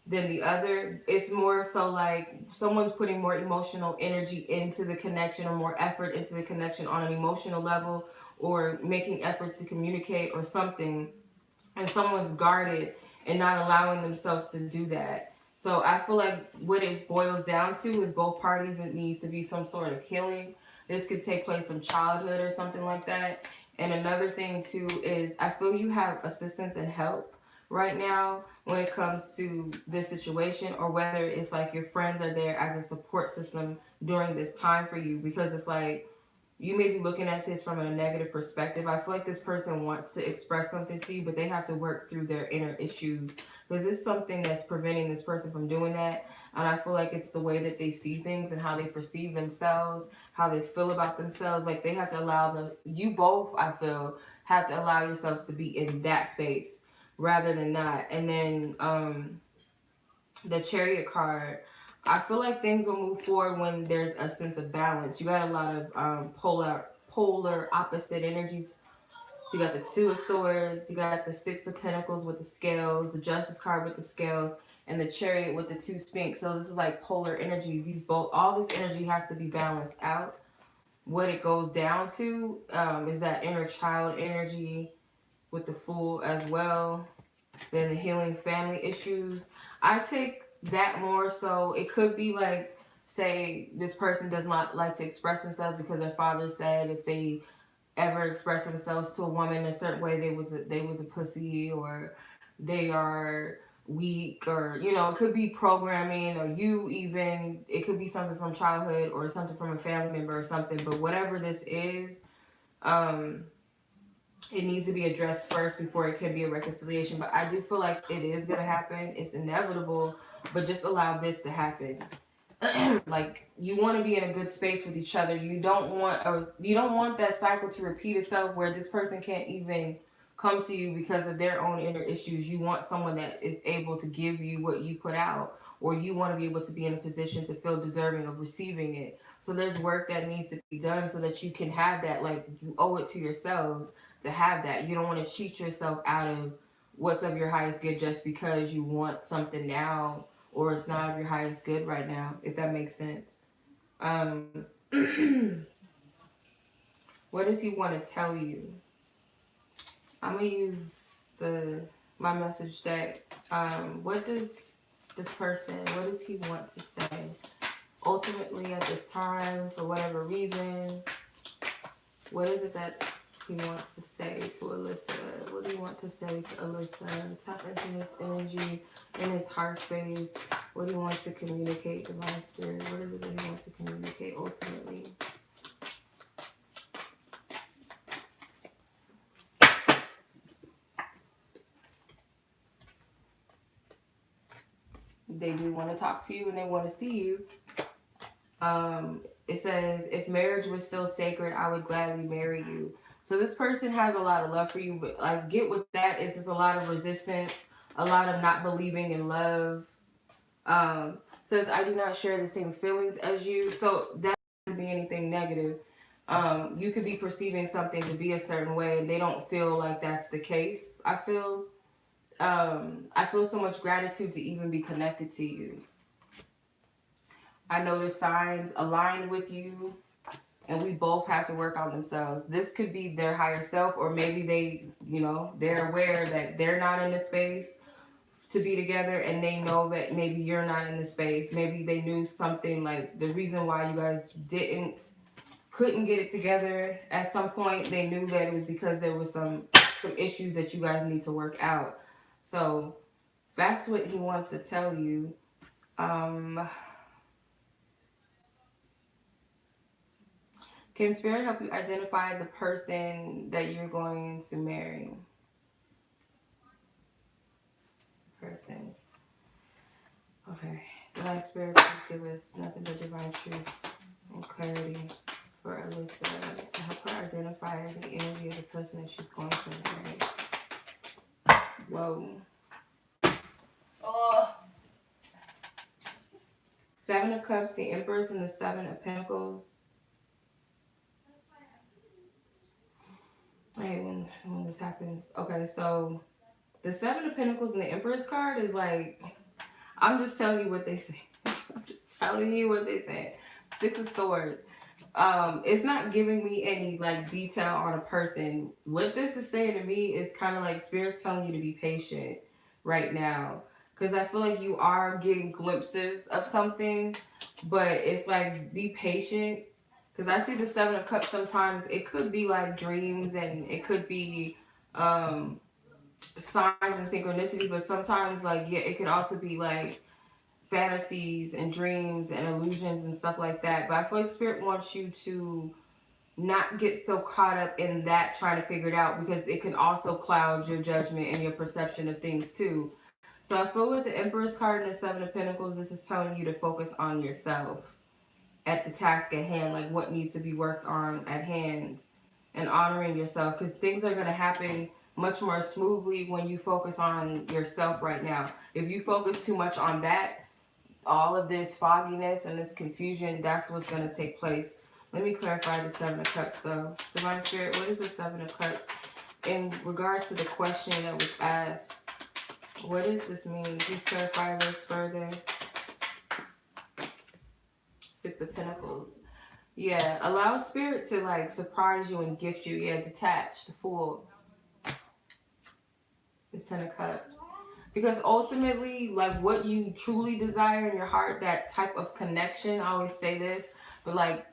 than the other. It's more so like someone's putting more emotional energy into the connection or more effort into the connection on an emotional level or making efforts to communicate or something, and someone's guarded and not allowing themselves to do that. So I feel like what it boils down to is both parties, it needs to be some sort of healing. This could take place from childhood or something like that. And another thing too is I feel you have assistance and help right now when it comes to this situation, or whether it's like your friends are there as a support system during this time for you, because it's like you may be looking at this from a negative perspective. I feel like this person wants to express something to you, but they have to work through their inner issues, because it's something that's preventing this person from doing that. And I feel like it's the way that they see things and how they perceive themselves, how they feel about themselves. Like they have to allow them, you both, I feel, have to allow yourselves to be in that space rather than not. And then the Chariot card, I feel like things will move forward when there's a sense of balance. You got a lot of polar opposite energies. So you got the Two of Swords, you got the Six of Pentacles with the scales, the Justice card with the scales, and the Chariot with the two Sphinx. So this is like polar energies. These both, all this energy has to be balanced out. What it goes down to is that inner child energy with the Fool as well. Then the healing family issues. I take that more so. It could be like, say, this person does not like to express themselves because their father said if they ever express themselves to a woman in a certain way, they was a pussy, or they are weak, or it could be programming, or it could be something from childhood or something from a family member or something. But whatever this is, it needs to be addressed first before it can be a reconciliation. But I do feel like it is going to happen. It's inevitable, but just allow this to happen. Like, you want to be in a good space with each other. You don't want that cycle to repeat itself where this person can't even come to you because of their own inner issues. You want someone that is able to give you what you put out, or you want to be able to be in a position to feel deserving of receiving it. So there's work that needs to be done so that you can have that. Like, you owe it to yourselves to have that. You don't want to cheat yourself out of what's of your highest good just because you want something now, or it's not of your highest good right now, if that makes sense. What does he want to tell you? I'm gonna use my message deck. What does this person, what does he want to say? Ultimately, at this time, for whatever reason, what is it that he wants to say to Alyssa? What do you want to say to Alyssa? Tap into his energy in his heart space. What do you want to communicate, Divine Spirit? What is it that he wants to communicate ultimately? They do want to talk to you and they want to see you. It says, if marriage was still sacred, I would gladly marry you. So this person has a lot of love for you, but like get with that is just a lot of resistance, a lot of not believing in love. Says I do not share the same feelings as you. So that doesn't be anything negative. You could be perceiving something to be a certain way and they don't feel like that's the case. I feel so much gratitude to even be connected to you. I notice signs aligned with you, and we both have to work on themselves. This could be their higher self, or maybe they, they're aware that they're not in the space to be together, and they know that maybe you're not in the space. Maybe they knew something like the reason why you guys couldn't get it together at some point. They knew that it was because there was some issues that you guys need to work out. So that's what he wants to tell you. Um, can Spirit help you identify the person that you're going to marry? Person. Okay. Divine Spirit, please give us nothing but divine truth and clarity for Alyssa. Help her identify the energy of the person that she's going to marry. Whoa. Oh. Seven of Cups, the Empress, and the Seven of Pentacles. I hate when this happens. Okay, so the Seven of Pentacles and the Empress card is like, I'm just telling you what they say. I'm just telling you what they say. Six of Swords. It's not giving me any like detail on a person. What this is saying to me is kind of like Spirit's telling you to be patient right now. Because I feel like you are getting glimpses of something, but it's like be patient. Because I see the Seven of Cups sometimes. It could be like dreams and it could be signs and synchronicity, but sometimes like yeah, it could also be like fantasies and dreams and illusions and stuff like that. But I feel like Spirit wants you to not get so caught up in that trying to figure it out, because it can also cloud your judgment and your perception of things too. So I feel with the Emperor's card and the Seven of Pentacles, this is telling you to focus on yourself at the task at hand, like what needs to be worked on at hand, and honoring yourself, because things are going to happen much more smoothly when you focus on yourself right now. If you focus too much on that, all of this fogginess and this confusion, that's what's going to take place. Let me clarify the Seven of Cups though. Divine Spirit, what is the Seven of Cups in regards to the question that was asked? What does this mean? Please clarify this further. Six of Pentacles. Yeah, allow Spirit to like surprise you and gift you. Yeah, detach, the Fool. The Ten of Cups. Because ultimately, like what you truly desire in your heart, that type of connection, I always say this, but like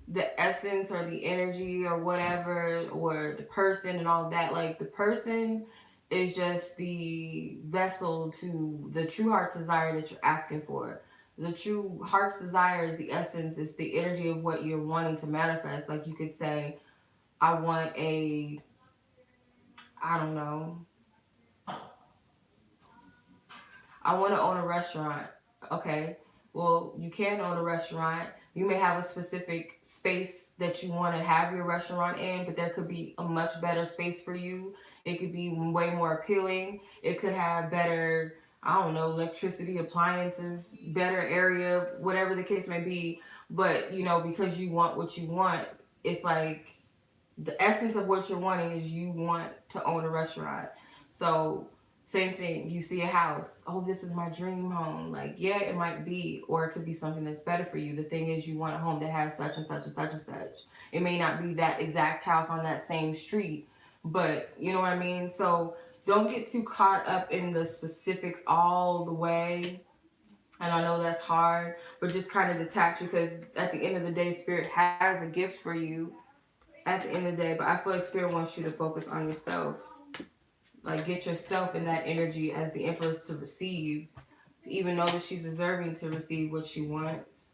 the essence or the energy or whatever, or the person and all that, like the person is just the vessel to the true heart's desire that you're asking for. The true heart's desire is the essence, it's the energy of what you're wanting to manifest. Like you could say, I want I don't know, I want to own a restaurant. Okay. Well, you can own a restaurant. You may have a specific space that you want to have your restaurant in, but there could be a much better space for you. It could be way more appealing. It could have better, I don't know, electricity, appliances, better area, whatever the case may be. But, because you want what you want, it's like the essence of what you're wanting is you want to own a restaurant. So same thing, you see a house, oh, this is my dream home. Like, yeah, it might be, or it could be something that's better for you. The thing is, you want a home that has such and such and such and such. It may not be that exact house on that same street, but you know what I mean? So don't get too caught up in the specifics all the way. And I know that's hard, but just kind of detach, because at the end of the day, Spirit has a gift for you at the end of the day. But I feel like Spirit wants you to focus on yourself. Like, get yourself in that energy as the Empress to receive, to even know that she's deserving to receive what she wants.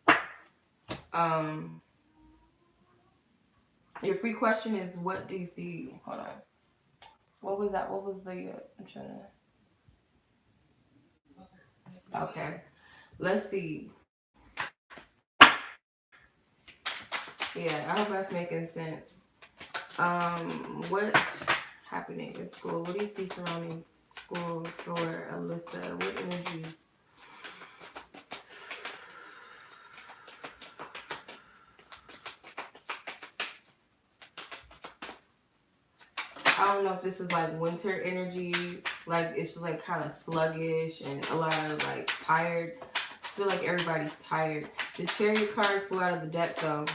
Um, your free question is, what do you see? Hold on. What was that? What was the? I'm trying to. Okay. Let's see. Yeah, I hope that's making sense. What's happening in school? What do you see surrounding school for Alyssa? What energy? I don't know if this is like winter energy, like it's just like kind of sluggish and a lot of like tired. I feel like everybody's tired. The Chariot card flew out of the deck though.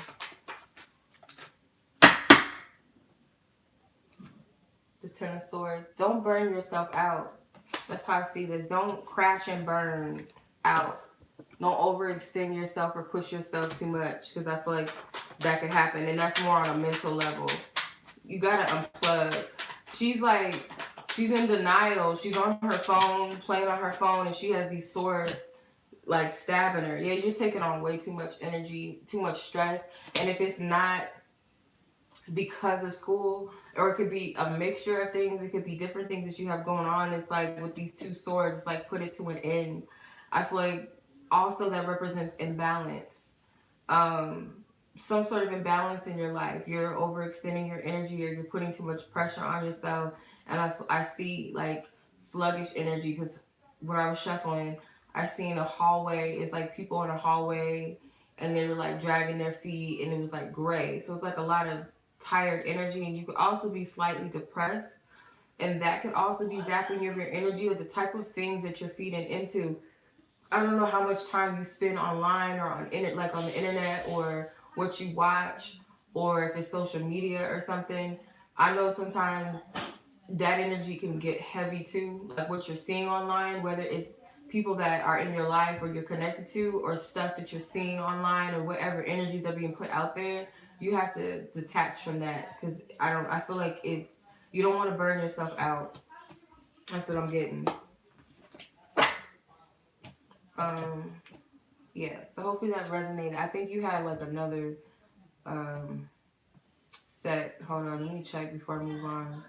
The Ten of Swords. Don't burn yourself out. That's how I see this. Don't crash and burn out. Don't overextend yourself or push yourself too much, because I feel like that could happen, and that's more on a mental level. You gotta unplug. She's in denial. She's on her phone, playing on her phone, and she has these swords like stabbing her. Yeah, you're taking on way too much energy, too much stress. And if it's not because of school, or it could be a mixture of things, it could be different things that you have going on. It's like with these two swords, it's like put it to an end. I feel like also that represents imbalance. Some sort of imbalance in your life. You're overextending your energy, or you're putting too much pressure on yourself. And I see like sluggish energy, because when I was shuffling, I seen a hallway. It's like people in a hallway, and they were like dragging their feet, and it was like gray. So it's like a lot of tired energy, and you could also be slightly depressed, and that could also be zapping your energy, or the type of things that you're feeding into. I don't know how much time you spend online or on like on the internet, or what you watch, or if it's social media or something. I know sometimes that energy can get heavy too, like what you're seeing online, whether it's people that are in your life or you're connected to, or stuff that you're seeing online, or whatever energies are being put out there. You have to detach from that, because I feel like you don't want to burn yourself out. That's what I'm getting. Um, yeah. So hopefully that resonated. I think you had like another um set. Hold on, let me check before I move on.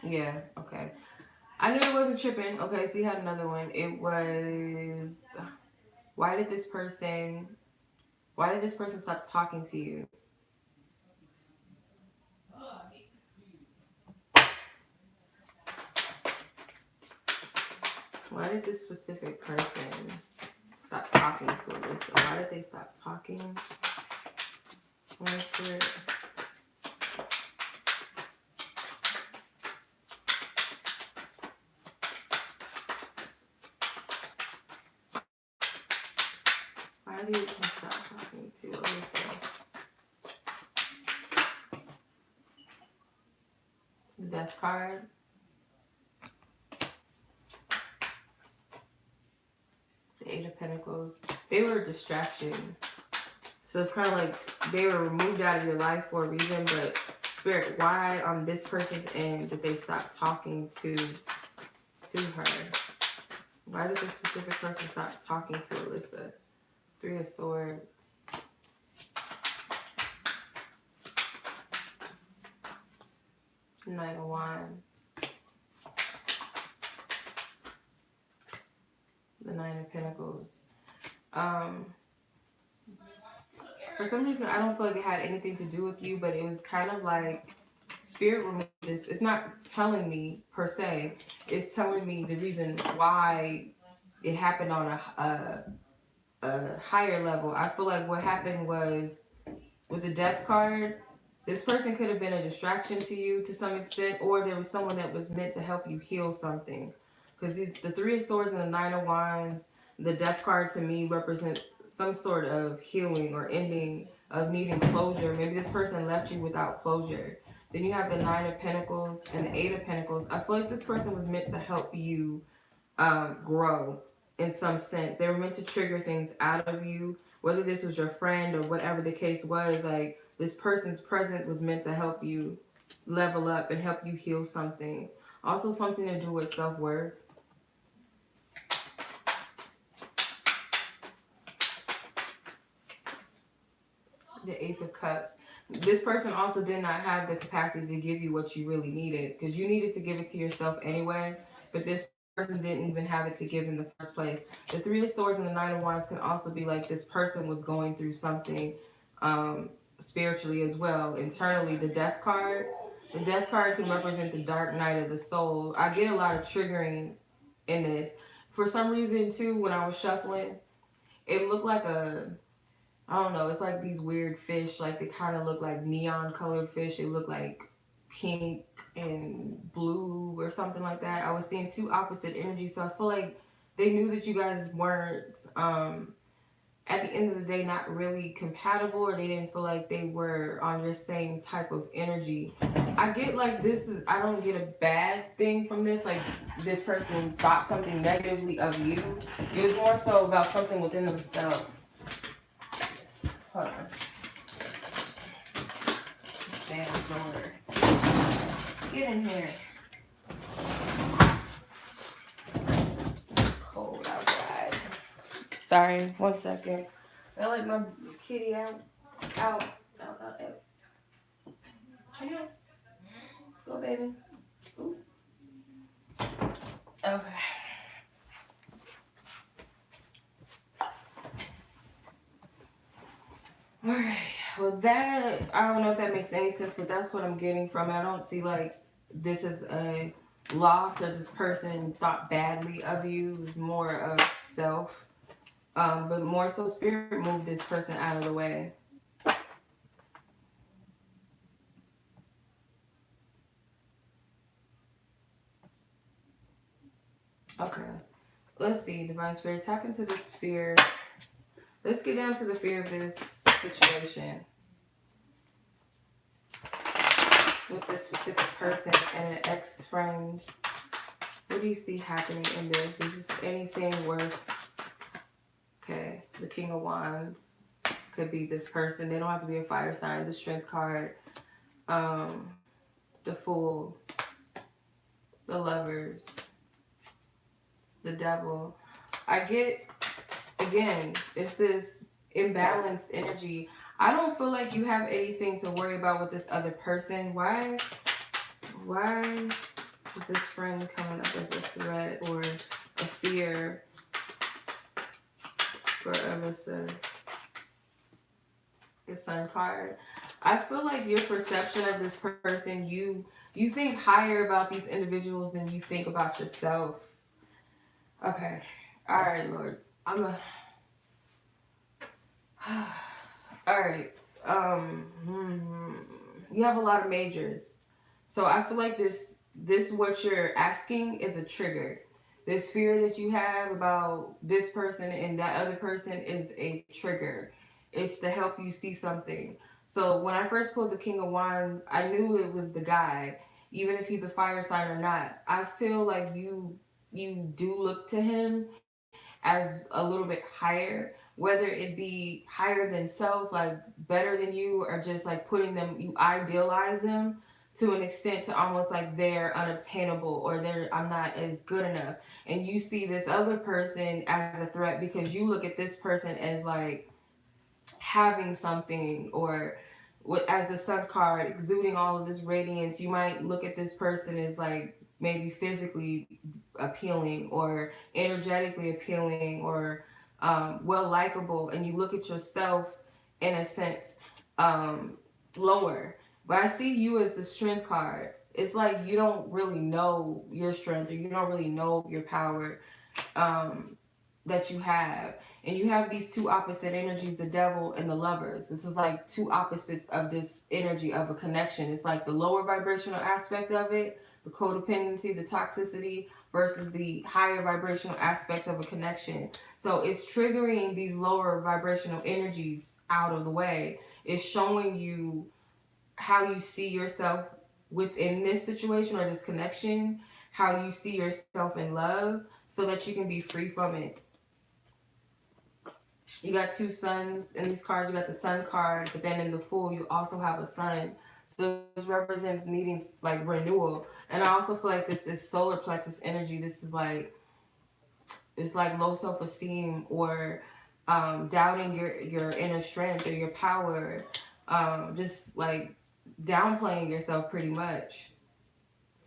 Yeah. Okay. I knew it wasn't tripping. Okay, so you had another one. It was, why did this person why did this person stop talking to you? Why did this specific person stop talking to Alyssa? Why did they stop talking? Spirit. Why did they stop talking to Alyssa? The Death card. The Eight of Pentacles. They were a distraction. So it's kind of like they were removed out of your life for a reason, but Spirit, why on this person's end did they stop talking to her? Why did this specific person stop talking to Alyssa? Three of Swords. Knight of Wands. The Nine of Pentacles. For some reason, I don't feel like it had anything to do with you, but it was kind of like Spirit removed this. It's not telling me per se. It's telling me the reason why it happened on a higher level. I feel like what happened was with the Death card, this person could have been a distraction to you to some extent, or there was someone that was meant to help you heal something. Because the Three of Swords and the Nine of Wands, the Death card to me represents some sort of healing or ending of needing closure. Maybe this person left you without closure. Then you have the Nine of Pentacles and the Eight of Pentacles. I feel like this person was meant to help you grow in some sense. They were meant to trigger things out of you, whether this was your friend or whatever the case was. Like, this person's presence was meant to help you level up and help you heal something. Also something to do with self-worth. The Ace of Cups. This person also did not have the capacity to give you what you really needed, because you needed to give it to yourself anyway. But this person didn't even have it to give in the first place. The Three of Swords and the Nine of Wands can also be like this person was going through something spiritually as well. Internally, the Death card. The Death card can represent the dark night of the soul. I get a lot of triggering in this. For some reason, too, when I was shuffling, it looked like I don't know, it's like these weird fish, like they kind of look like neon colored fish. They look like pink and blue or something like that. I was seeing two opposite energies, so I feel like they knew that you guys weren't, at the end of the day, not really compatible, or they didn't feel like they were on your same type of energy. I get like I don't get a bad thing from this, like this person thought something negatively of you. It was more so about something within themselves. Hold on. Damn door. Get in here. Cold outside. Sorry, 1 second. I let my kitty out. Come here. Go, baby. Ooh. Okay. Alright, well that, I don't know if that makes any sense, but that's what I'm getting from it. I don't see like this is a loss or this person thought badly of you. It was more of self. But more so spirit moved this person out of the way. Okay, let's see, Divine Spirit, tap into this fear. Let's get down to the fear of this situation with this specific person and an ex-friend. What do you see happening in this? Is this anything worth... Okay, the King of Wands could be this person. They don't have to be a fire sign. The Strength card, the Fool, the Lovers, the Devil. I get, again, it's this imbalanced energy. I don't feel like you have anything to worry about with this other person. Why is this friend coming up as a threat or a fear for Alyssa? The Sun card. I feel like your perception of this person, you think higher about these individuals than you think about yourself. Okay. All right, Lord. All right. You have a lot of majors. So I feel like this what you're asking is a trigger. This fear that you have about this person and that other person is a trigger. It's to help you see something. So when I first pulled the King of Wands, I knew it was the guy, even if he's a fire sign or not. I feel like you do look to him as a little bit higher, whether it be higher than self, like better than you, or just like putting them, you idealize them to an extent to almost like they're unobtainable or I'm not as good enough. And you see this other person as a threat because you look at this person as like having something, or as the Sun card, exuding all of this radiance. You might look at this person as like maybe physically appealing or energetically appealing or well likable, and you look at yourself in a sense lower. But I see you as the Strength card. It's like you don't really know your strength, or you don't really know your power that you have. And you have these two opposite energies, the Devil and the Lovers. This is like two opposites of this energy of a connection. It's like the lower vibrational aspect of it, the codependency, the toxicity, versus the higher vibrational aspects of a connection. So it's triggering these lower vibrational energies out of the way. It's showing you how you see yourself within this situation or this connection, how you see yourself in love, so that you can be free from it. You got two suns in these cards. You got the Sun card, but then in the Fool, you also have a sun. So this represents needing like renewal. And I also feel like this is solar plexus energy. This is like, it's like low self-esteem, or doubting your inner strength or your power, just like downplaying yourself pretty much.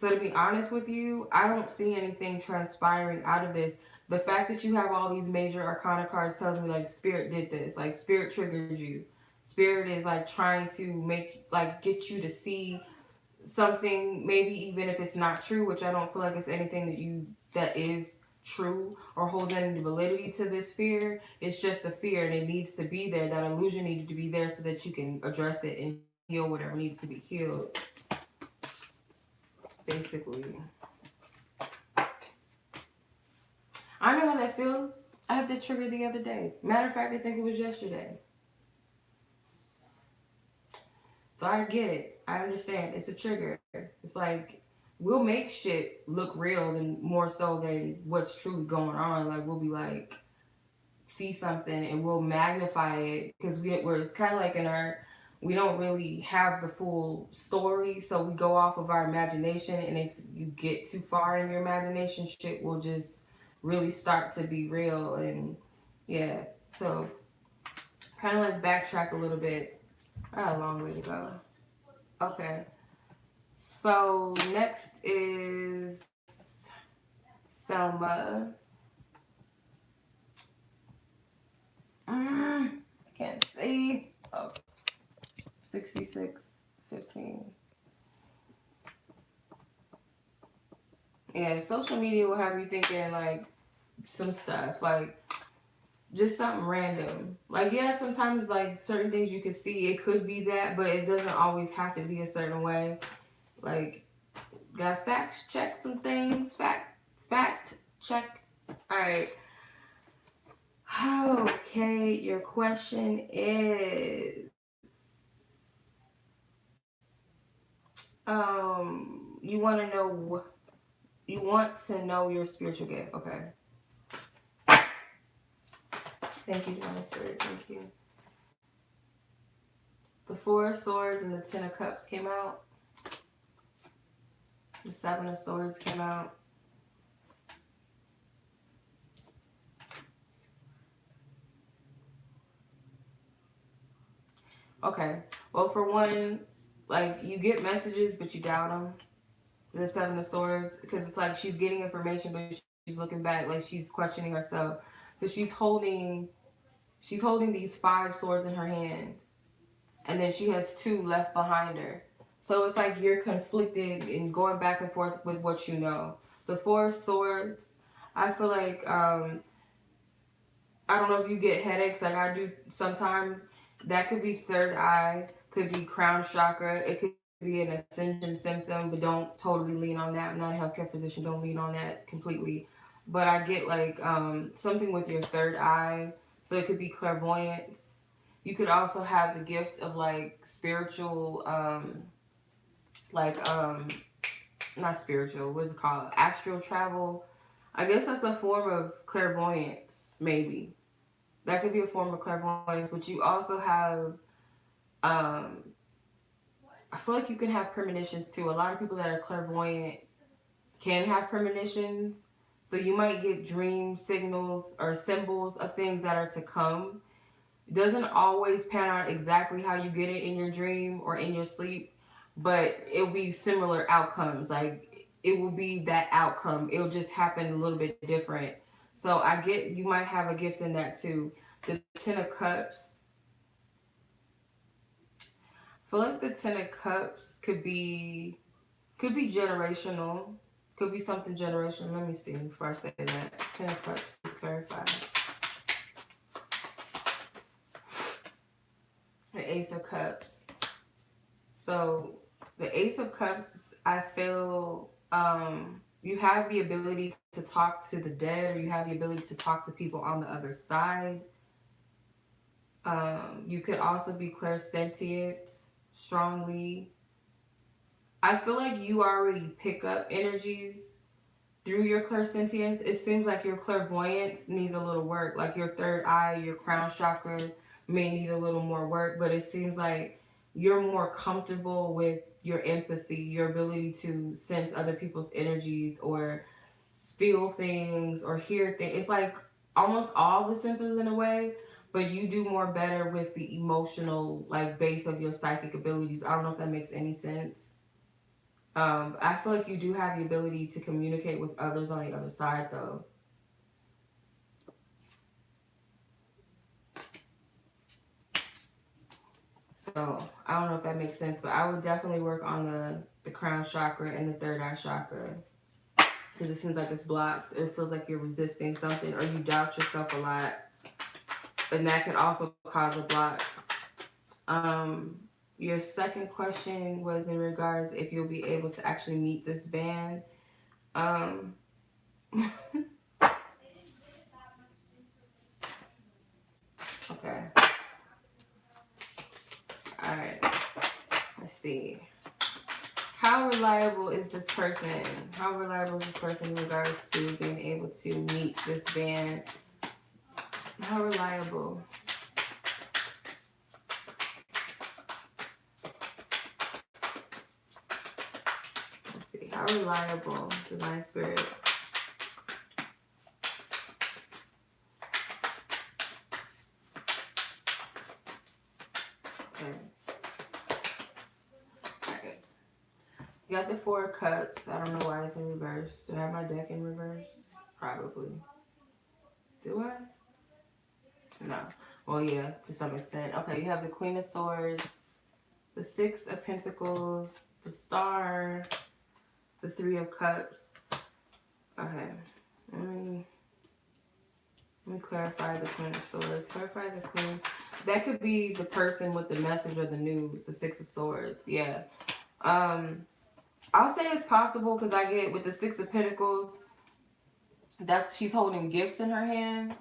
So to be honest with you, I don't see anything transpiring out of this. The fact that you have all these major arcana cards tells me like spirit did this, like spirit triggered you. Spirit is like trying to make like get you to see something, maybe even if it's not true, which I don't feel like it's anything that is true or holds any validity to this fear. It's just a fear and it needs to be there. That illusion needed to be there so that you can address it and heal whatever needs to be healed. Basically. I know how that feels. I had that trigger the other day. Matter of fact, I think it was yesterday. So I get it. I understand. It's a trigger. It's like we'll make shit look real and more so than what's truly going on. Like we'll be like see something and we'll magnify it because we're it's kind of like in our we don't really have the full story, so we go off of our imagination. And if you get too far in your imagination, shit will just really start to be real. And yeah, so kind of like backtrack a little bit. I got a long way to go. Okay. So next is Selma. Can't see. Oh, 6615. Yeah, social media will have you thinking like some stuff. Like just something random. Like yeah, sometimes like certain things you can see it could be that, but it doesn't always have to be a certain way. Like gotta fact check some things. Fact check. Alright. Okay, your question is you wanna know you want to know your spiritual gift, okay. Thank you, Divine Spirit, thank you. The Four of Swords and the Ten of Cups came out. The Seven of Swords came out. Okay. Well, for one, like you get messages, but you doubt them. The Seven of Swords, because it's like she's getting information, but she's looking back, like she's questioning herself, because she's holding these five swords in her hand, and then she has two left behind her. So it's like you're conflicted and going back and forth with what you know. The Four of Swords, I feel like I don't know if you get headaches like I do sometimes. That could be third eye, could be crown chakra. It could be an ascension symptom, but don't totally lean on that. I'm not a healthcare physician. Don't lean on that completely. But I get like something with your third eye. So it could be clairvoyance. You could also have the gift of like spiritual, like not spiritual. What's it called? Astral travel. I guess that's a form of clairvoyance, maybe. That could be a form of clairvoyance, but you also have, um, I feel like you can have premonitions too. A lot of people that are clairvoyant can have premonitions. So you might get dream signals or symbols of things that are to come. It doesn't always pan out exactly how you get it in your dream or in your sleep, but it'll be similar outcomes. Like it will be that outcome. It'll just happen a little bit different. So I get you might have a gift in that too. The Ten of Cups. I feel like the Ten of Cups could be generational. Could be something generational. Let me see before I say that. Ten of Cups. Please clarify. The Ace of Cups. So the Ace of Cups, I feel you have the ability to talk to the dead, or you have the ability to talk to people on the other side. You could also be clairsentient strongly. I feel like you already pick up energies through your clairsentience. It seems like your clairvoyance needs a little work. Like your third eye, your crown chakra may need a little more work, but it seems like you're more comfortable with your empathy, your ability to sense other people's energies or feel things or hear things. It's like almost all the senses in a way, but you do more better with the emotional like base of your psychic abilities. I don't know if that makes any sense. I feel like you do have the ability to communicate with others on the other side, though. So I don't know if that makes sense, but I would definitely work on the crown chakra and the third eye chakra because it seems like it's blocked. It feels like you're resisting something or you doubt yourself a lot, and that could also cause a block. Um, your second question was in regards if you'll be able to actually meet this band. Um, okay. All right. Let's see. How reliable is this person? How reliable is this person in regards to being able to meet this band? How reliable? Let's see. How reliable, Divine Spirit? Okay. Alright. You got the Four of Cups. I don't know why it's in reverse. Do I have my deck in reverse? Probably. Do I? No. Well, yeah, to some extent. Okay, you have the Queen of Swords, the Six of Pentacles, the Star, the Three of Cups. Okay. Let me clarify the Queen of Swords. Clarify the Queen. That could be the person with the message or the news, the Six of Swords. Yeah. I'll say it's possible because I get with the Six of Pentacles, she's holding gifts in her hand.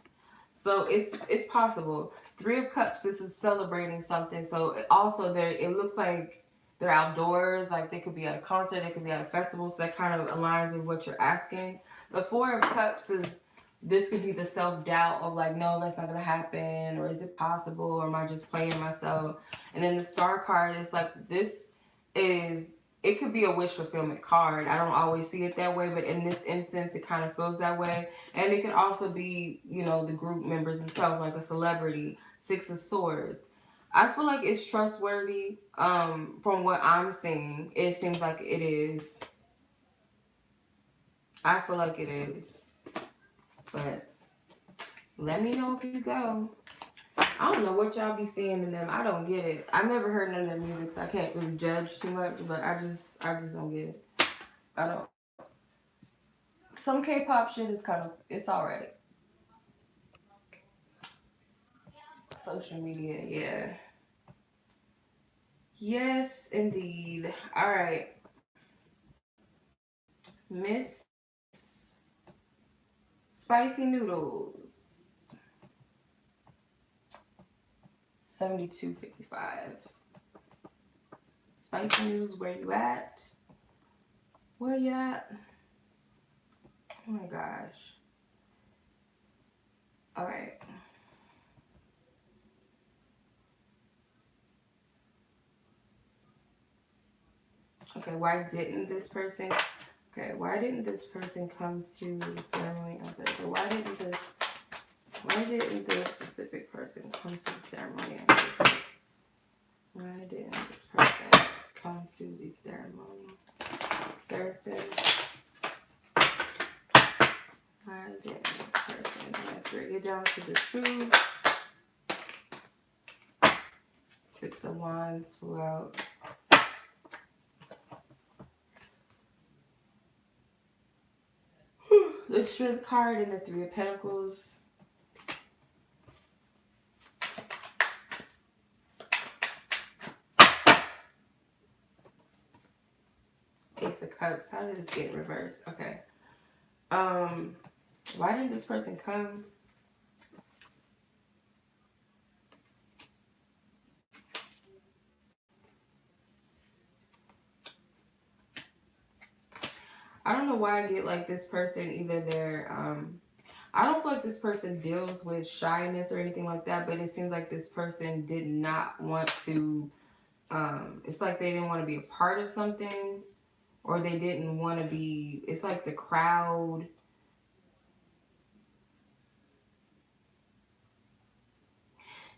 So it's possible. Three of Cups, this is celebrating something. So also it looks like they're outdoors, like they could be at a concert, they could be at a festival, so that kind of aligns with what you're asking. The Four of Cups is this could be the self-doubt of like, no, that's not gonna happen, or is it possible, or am I just playing myself? And then the Star card is like this is it could be a wish fulfillment card. I don't always see it that way, but in this instance it kind of feels that way. And it can also be, the group members themselves, like a celebrity. Six of Swords. I feel like it's trustworthy. From what I'm seeing, it seems like it is. I feel like it is. But let me know if you go. I don't know what y'all be seeing in them. I don't get it. I've never heard none of their music, so I can't really judge too much. But I just don't get it. I don't. Some K-pop shit is it's alright. Social media, yeah. Yes, indeed. All right. Miss Spicy Noodles. 7255. Spicy Noodles, where you at? Where you at? Oh my gosh. All right. Okay, why didn't this person come to the ceremony on Thursday? Why didn't this specific person come to the ceremony on Thursday? Why didn't this person come to the ceremony Thursday? Why didn't this person? Let's bring it down to the truth. Six of Wands flew out. The Strength card and the Three of Pentacles. Ace of Cups. How did this get reversed? Okay. Why didn't this person come? I don't know why I get like this person, either I don't feel like this person deals with shyness or anything like that, but it seems like this person did not want to, it's like they didn't want to be a part of something, or they didn't want to be, it's like the crowd.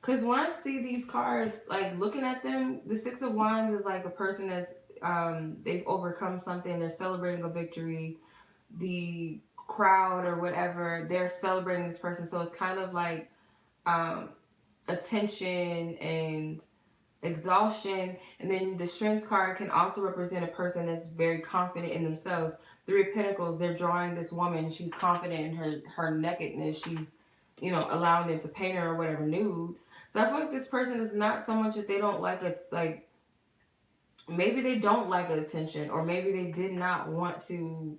Because when I see these cards, like looking at them, the Six of Wands is like a person that's they've overcome something. They're celebrating a victory. The crowd or whatever, they're celebrating this person. So it's kind of like um, attention and exhaustion. And then the strength card can also represent a person that's very confident in themselves. Three of Pentacles, they're drawing this woman. She's confident in her nakedness. She's, allowing them to paint her or whatever nude. So I feel like this person is not so much that they don't like it. Like, maybe they don't like attention, or maybe they did not want to.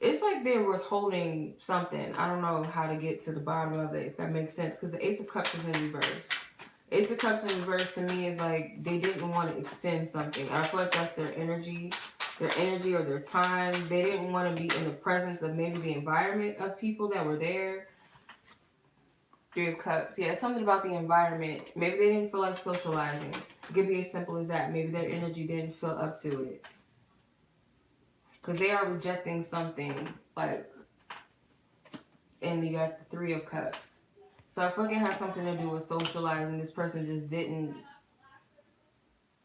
It's like they're withholding something. I don't know how to get to the bottom of it, if that makes sense, because the Ace of Cups is in reverse. Ace of Cups in reverse to me is like they didn't want to extend something. I feel like that's their energy or their time. They didn't want to be in the presence of maybe the environment of people that were there. Three of Cups. Yeah, it's something about the environment. Maybe they didn't feel like socializing. It could be as simple as that. Maybe their energy didn't feel up to it. Because they are rejecting something, like, and you got the Three of Cups. So I feel like it has something to do with socializing. This person just didn't,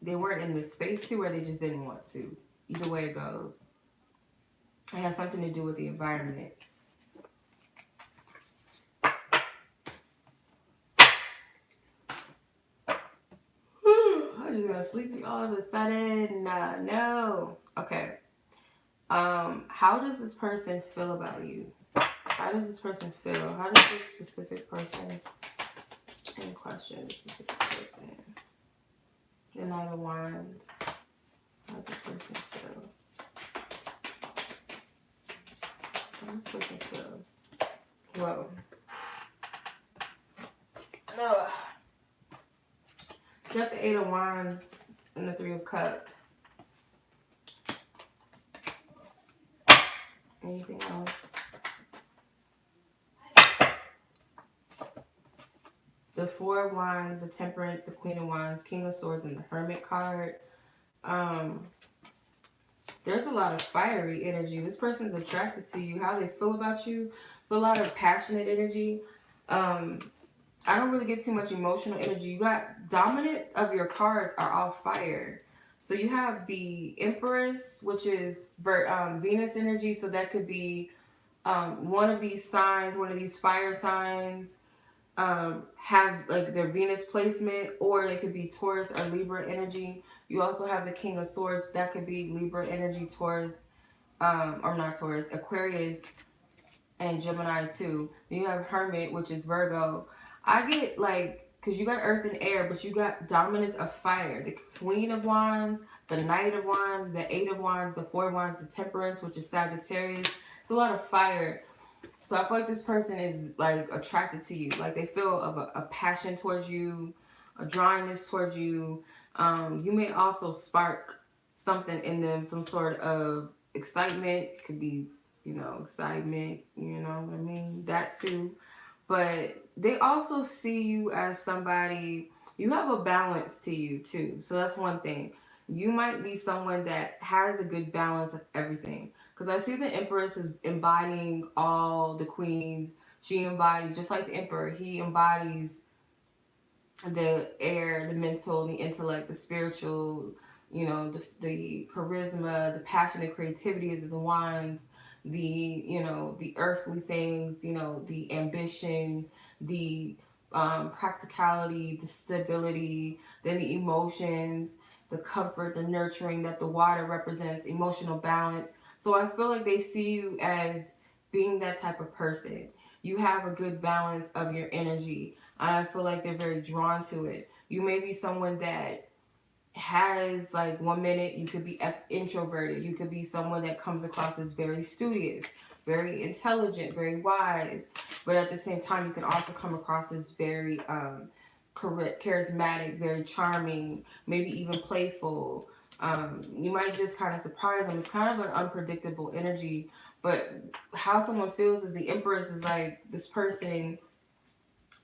they weren't in the space to, or they just didn't want to. Either way it goes. It has something to do with the environment. I just got sleepy all of a sudden. No. Okay. How does this person feel about you? How does this person feel? How does this specific person in question, this specific person? The Knight of Wands. How does this person feel? How does this person feel? Whoa. Ugh. You got the Eight of Wands and the Three of Cups. Anything else? The Four of Wands, the Temperance, the Queen of Wands, King of Swords, and the Hermit card. There's a lot of fiery energy. This person's attracted to you. How they feel about you. It's a lot of passionate energy. I don't really get too much emotional energy. You got dominant of your cards are all fire. So you have the Empress, which is Venus energy. So that could be one of these signs, one of these fire signs. Have like their Venus placement, or it could be Taurus or Libra energy. You also have the King of Swords, that could be Libra energy, Taurus, or not Taurus, Aquarius, and Gemini too. Then you have Hermit, which is Virgo. I get like, because you got Earth and Air, but you got dominance of fire. The Queen of Wands, the Knight of Wands, the Eight of Wands, the Four of Wands, the Temperance, which is Sagittarius. It's a lot of fire. So I feel like this person is like attracted to you. Like they feel of a passion towards you, a drawingness towards you. You may also spark something in them, some sort of excitement. It could be, excitement, you know what I mean? That too. But they also see you as somebody, you have a balance to you too. So that's one thing. You might be someone that has a good balance of everything. Because I see the Empress is embodying all the queens. She embodies, just like the Emperor, he embodies the air, the mental, the intellect, the spiritual, the charisma, the passion, the creativity of the wands, the earthly things, the ambition, the practicality, the stability, then the emotions, the comfort, the nurturing that the water represents, emotional balance. So I feel like they see you as being that type of person. You have a good balance of your energy. And I feel like they're very drawn to it. You may be someone that has like 1 minute you could be introverted. You could be someone that comes across as very studious, very intelligent, very wise. But at the same time, you can also come across as very charismatic, very charming, maybe even playful. You might just kind of surprise them. It's kind of an unpredictable energy. But how someone feels as the Empress is like this person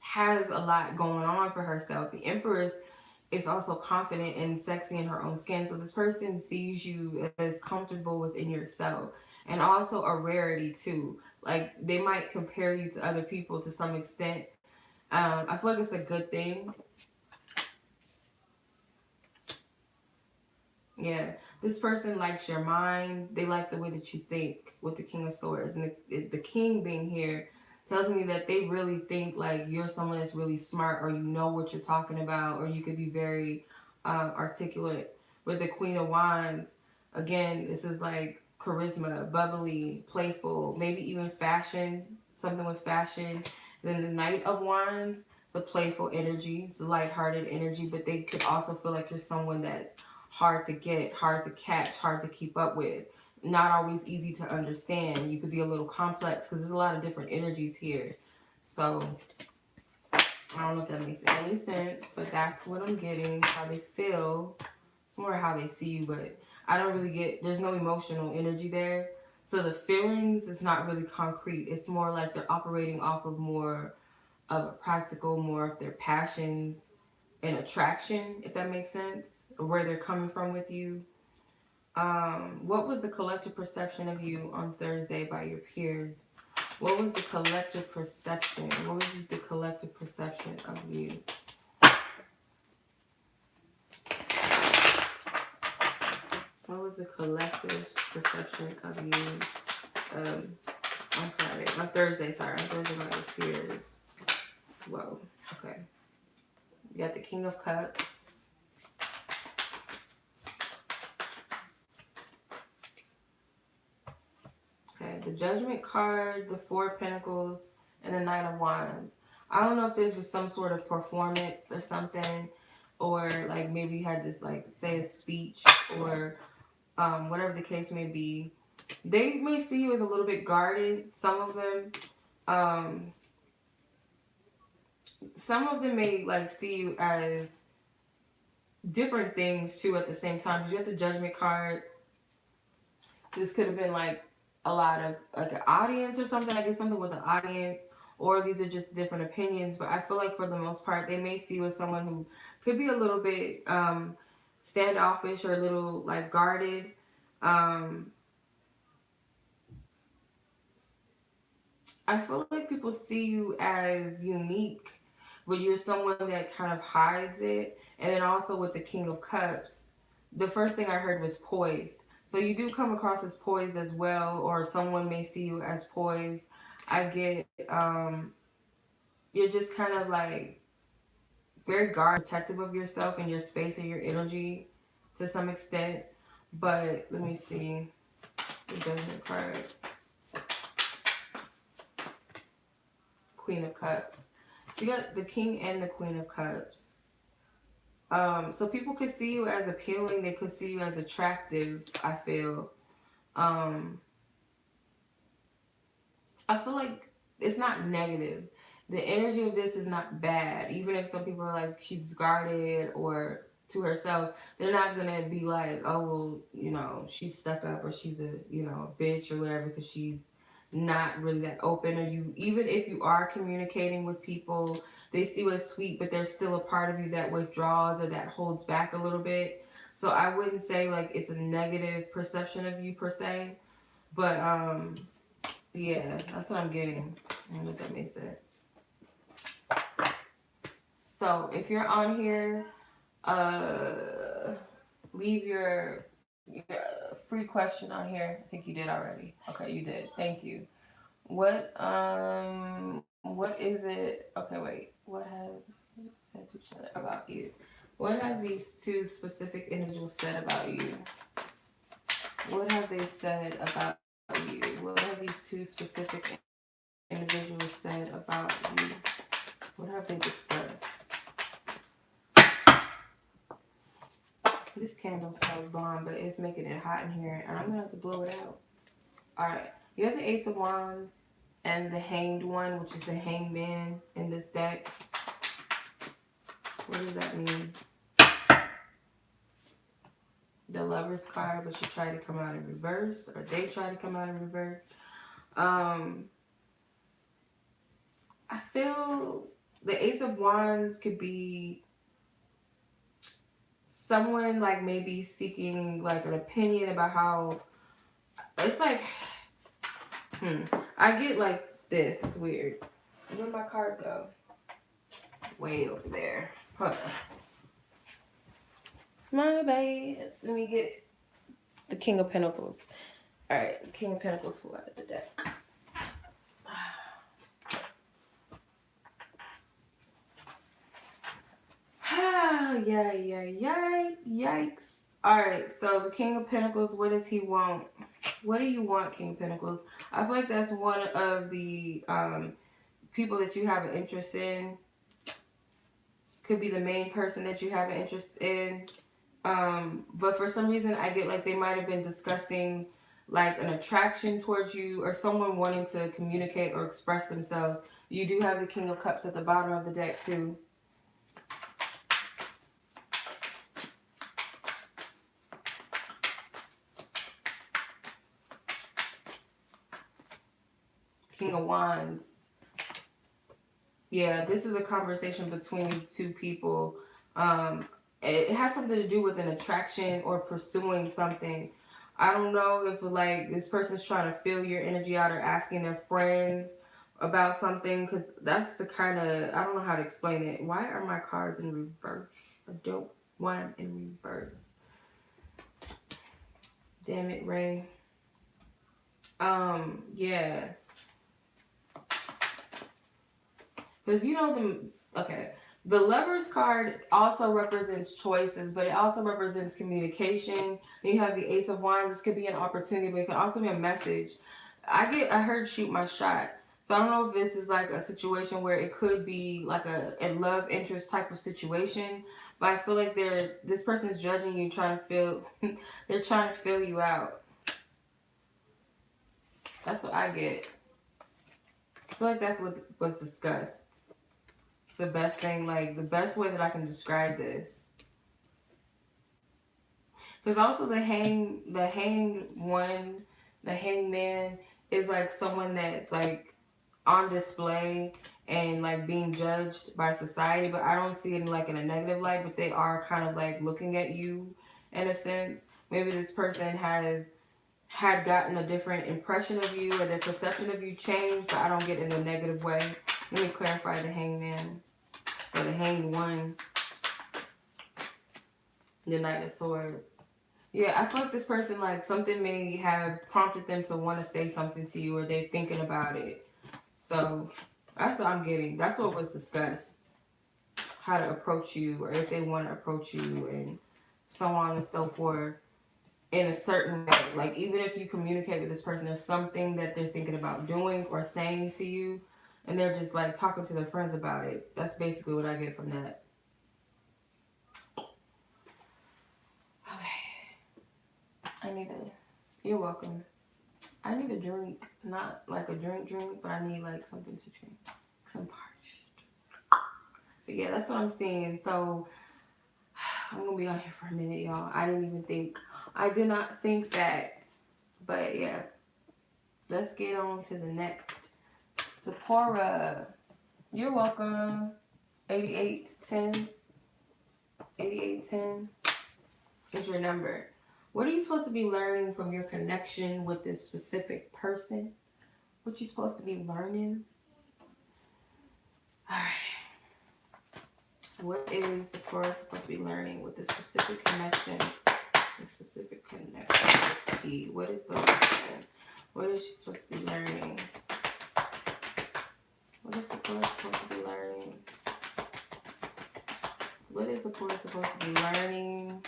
has a lot going on for herself. The Empress is also confident and sexy in her own skin. So this person sees you as comfortable within yourself, and also a rarity too. Like they might compare you to other people to some extent. I feel like it's a good thing. Yeah, this person likes your mind. They like the way that you think with the King of Swords. And the King being here tells me that they really think like you're someone that's really smart, or you know what you're talking about, or you could be very articulate. With the Queen of Wands, again, this is like charisma, bubbly, playful, maybe even fashion, something with fashion. Then the Knight of Wands, it's a playful energy, it's a lighthearted energy, but they could also feel like you're someone that's hard to get, hard to catch, hard to keep up with. Not always easy to understand. You could be a little complex because there's a lot of different energies here. So I don't know if that makes any sense, but that's what I'm getting. How they feel. It's more how they see you, but I don't really get. There's no emotional energy there. So the feelings is not really concrete. It's more like they're operating off of more of a practical, more of their passions and attraction, if that makes sense, or where they're coming from with you. What was the collective perception of you on Thursday by your peers? What was the collective perception? What was the collective perception of you? What was the collective perception of you on Friday? On Thursday, sorry. On Thursday by your peers. Whoa. Okay. You got the King of Cups. Okay, the Judgment card, the Four of Pentacles, and the Knight of Wands. I don't know if this was some sort of performance or something, or like maybe you had this like say a speech or whatever the case may be. They may see you as a little bit guarded. Um, some of them may like see you as different things too at the same time. Because you have the Judgment card. This could have been like a lot of like an audience or something. I guess something with an audience, or these are just different opinions. But I feel like for the most part, they may see you as someone who could be a little bit standoffish or a little like guarded. Um, I feel like people see you as unique, but you're someone that kind of hides it. And then also with the King of Cups, the first thing I heard was poised. So you do come across as poised as well, or someone may see you as poised. I get, you're just kind of like very guard protective of yourself and your space and your energy to some extent. But let me see the Judgment card, Queen of Cups. So you got the King and the Queen of Cups. So people could see you as appealing. They could see you as attractive. I feel. Um, I feel like it's not negative. The energy of this is not bad. Even if some people are like she's guarded or to herself, they're not gonna be like, oh well, you know, she's stuck up or she's a bitch or whatever because she's not really that open. Or you, even if you are communicating with people, they see you as sweet, but there's still a part of you that withdraws or that holds back a little bit. So I wouldn't say like it's a negative perception of you per se, but yeah, that's what I'm getting. I don't know if that makes sense. So if you're on here, leave your free question on here. I think you did already. Okay, you did. Thank you. What is it? Okay, wait. What has said to each other about you? What have these two specific individuals said about you? What have they said about you? What have these two specific individuals said about you? What have they discussed? This candle smells bomb, but it's making it hot in here, and I'm gonna have to blow it out. Alright, you have the Ace of Wands and the Hanged One, which is the Hanged Man in this deck. What does that mean? The Lover's card, but you try to come out in reverse, or they try to come out in reverse. I feel the Ace of Wands could be someone like maybe seeking like an opinion about how it's like I get like this. It's weird. Where'd my card go? Way over there. Hold on. My bad. Let me get the King of Pentacles. Alright, King of Pentacles flew out of the deck. Yikes. Alright, so the King of Pentacles, what does he want? What do you want, King of Pentacles? I feel like that's one of the people that you have an interest in. Could be the main person that you have an interest in. But for some reason, I get like they might have been discussing like an attraction towards you or someone wanting to communicate or express themselves. You do have the King of Cups at the bottom of the deck too. King of Wands. Yeah, this is a conversation between two people. It has something to do with an attraction or pursuing something. I don't know if like this person's trying to feel your energy out or asking their friends about something, because that's the kind of, I don't know how to explain it. Why are my cards in reverse? I don't want them in reverse. Damn it, Ray. Yeah. Because you know the Lover's card also represents choices, but it also represents communication. You have the Ace of Wands. This could be an opportunity, but it can also be a message. I heard shoot my shot. So I don't know if this is like a situation where it could be like a love interest type of situation, but I feel like this person is judging you, trying to feel they're trying to feel you out. That's what I get. I feel like that's what was discussed. The best thing, like the best way that I can describe this. Because also the hangman is like someone that's like on display and like being judged by society, but I don't see it like in a negative light, but they are kind of like looking at you in a sense. Maybe this person had gotten a different impression of you or their perception of you changed, but I don't get it in a negative way. Let me clarify the hangman. Or the Hanged One. The Knight of Swords. Yeah, I feel like this person, like, something may have prompted them to want to say something to you or they're thinking about it. So, that's what I'm getting. That's what was discussed. How to approach you or if they want to approach you and so on and so forth in a certain way. Like, even if you communicate with this person, there's something that they're thinking about doing or saying to you. And they're just like talking to their friends about it. That's basically what I get from that. Okay. You're welcome. I need a drink. Not like a drink, but I need like something to drink. Some parched. But yeah, that's what I'm seeing. So I'm going to be on here for a minute, y'all. I did not think that. But yeah. Let's get on to the next. Sephora. You're welcome. 8810. 8810 is your number. What are you supposed to be learning from your connection with this specific person? What you supposed to be learning? Alright. What is Sephora supposed to be learning with this specific connection? This specific connection with T. What is the lesson? What is she supposed to be learning? What is Sephora supposed to be learning? What is Sephora supposed to be learning?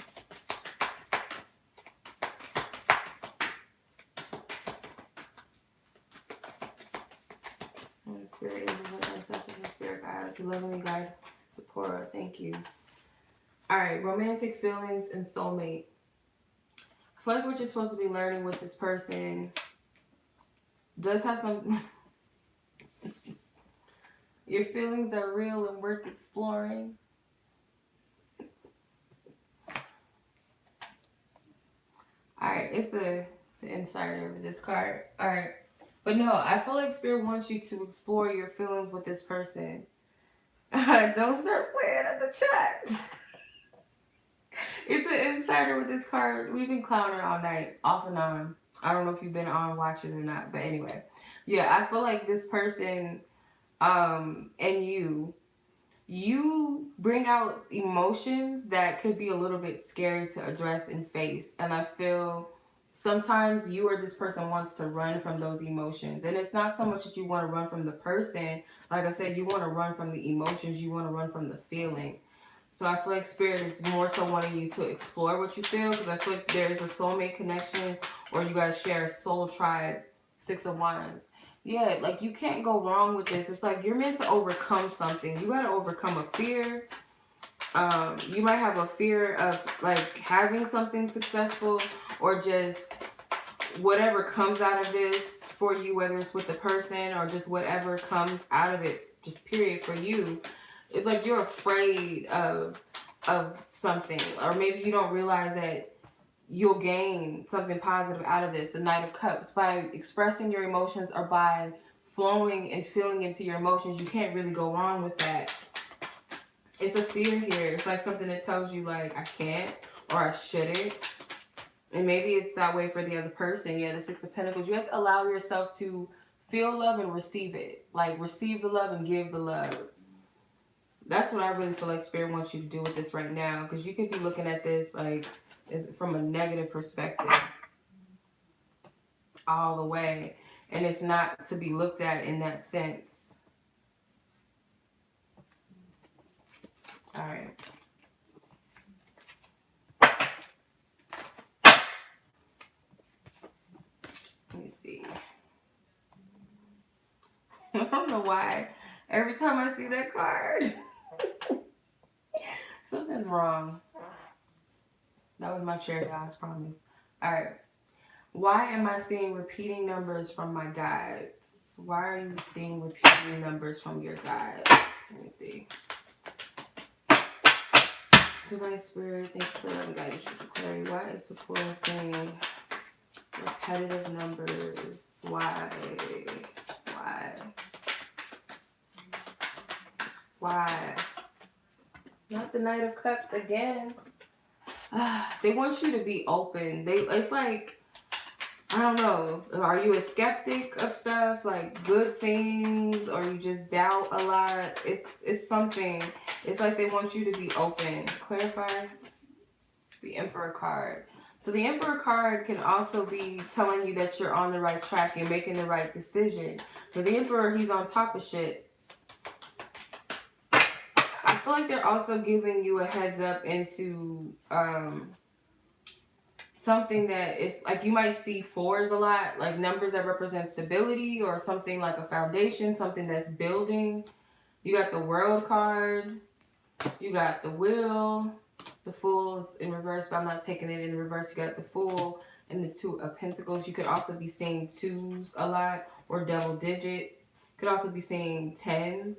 And spirit angels and ancestors and spirit guides who lovingly guide Sephora. Thank you. Alright, romantic feelings and soulmate. I feel like what you're supposed to be learning with this person does have some... Your feelings are real and worth exploring. Alright, it's an insider of this card. Alright. But no, I feel like Spirit wants you to explore your feelings with this person. Don't start playing at the chat. It's an insider with this card. We've been clowning all night, off and on. I don't know if you've been on watching or not, but anyway. Yeah, I feel like this person, and you you bring out emotions that could be a little bit scary to address and face. And I feel sometimes you or this person wants to run from those emotions. And it's not so much that you want to run from the person. Like I said, you want to run from the emotions, you want to run from the feeling. So I feel like spirit is more so wanting you to explore what you feel, because I feel like there is a soulmate connection, or you guys share a soul tribe. 6 of Wands. Yeah, like you can't go wrong with this. It's like you're meant to overcome something. You got to overcome a fear. You might have a fear of like having something successful, or just whatever comes out of this for you, whether it's with the person or just whatever comes out of it, just period for you. It's like you're afraid of something, or maybe you don't realize that you'll gain something positive out of this. The Knight of Cups, by expressing your emotions or by flowing and feeling into your emotions, you can't really go wrong with that. It's a fear here. It's like something that tells you like I can't or I shouldn't. And maybe it's that way for the other person. Yeah, the 6 of Pentacles. You have to allow yourself to feel love and receive it. Like receive the love and give the love. That's what I really feel like Spirit wants you to do with this right now. Because you could be looking at this like from a negative perspective all the way. And it's not to be looked at in that sense. Alright. Let me see. I don't know why. Every time I see that card, something's wrong. That was my chair, guys, promise. Alright. Why am I seeing repeating numbers from my guides? Why are you seeing repeating numbers from your guides? Let me see. Divine Spirit, thank you for letting guidance for clarity. Why is Sephora saying repetitive numbers? Why? Why? Why? Not the Knight of Cups again. They want you to be open. It's like, I don't know. Are you a skeptic of stuff like good things, or you just doubt a lot? It's something. It's like they want you to be open. Clarify the Emperor card. So the Emperor card can also be telling you that you're on the right track, you're making the right decision. Because the Emperor, he's on top of shit. I feel like they're also giving you a heads up into something that is like, you might see fours a lot, like numbers that represent stability or something like a foundation, something that's building. You got the World card, you got the Wheel, the Fool's in reverse, but I'm not taking it in reverse. You got the Fool and the 2 of Pentacles. You could also be seeing 2s a lot, or double digits. Could also be seeing 10s.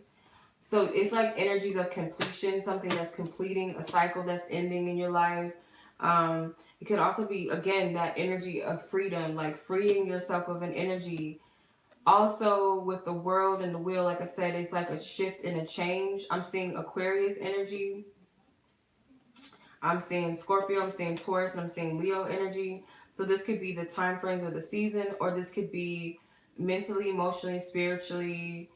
So it's like energies of completion, something that's completing, a cycle that's ending in your life. It could also be, again, that energy of freedom, like freeing yourself of an energy. Also, with the World and the Wheel, like I said, it's like a shift and a change. I'm seeing Aquarius energy. I'm seeing Scorpio, I'm seeing Taurus, and I'm seeing Leo energy. So this could be the time frames of the season, or this could be mentally, emotionally, spiritually,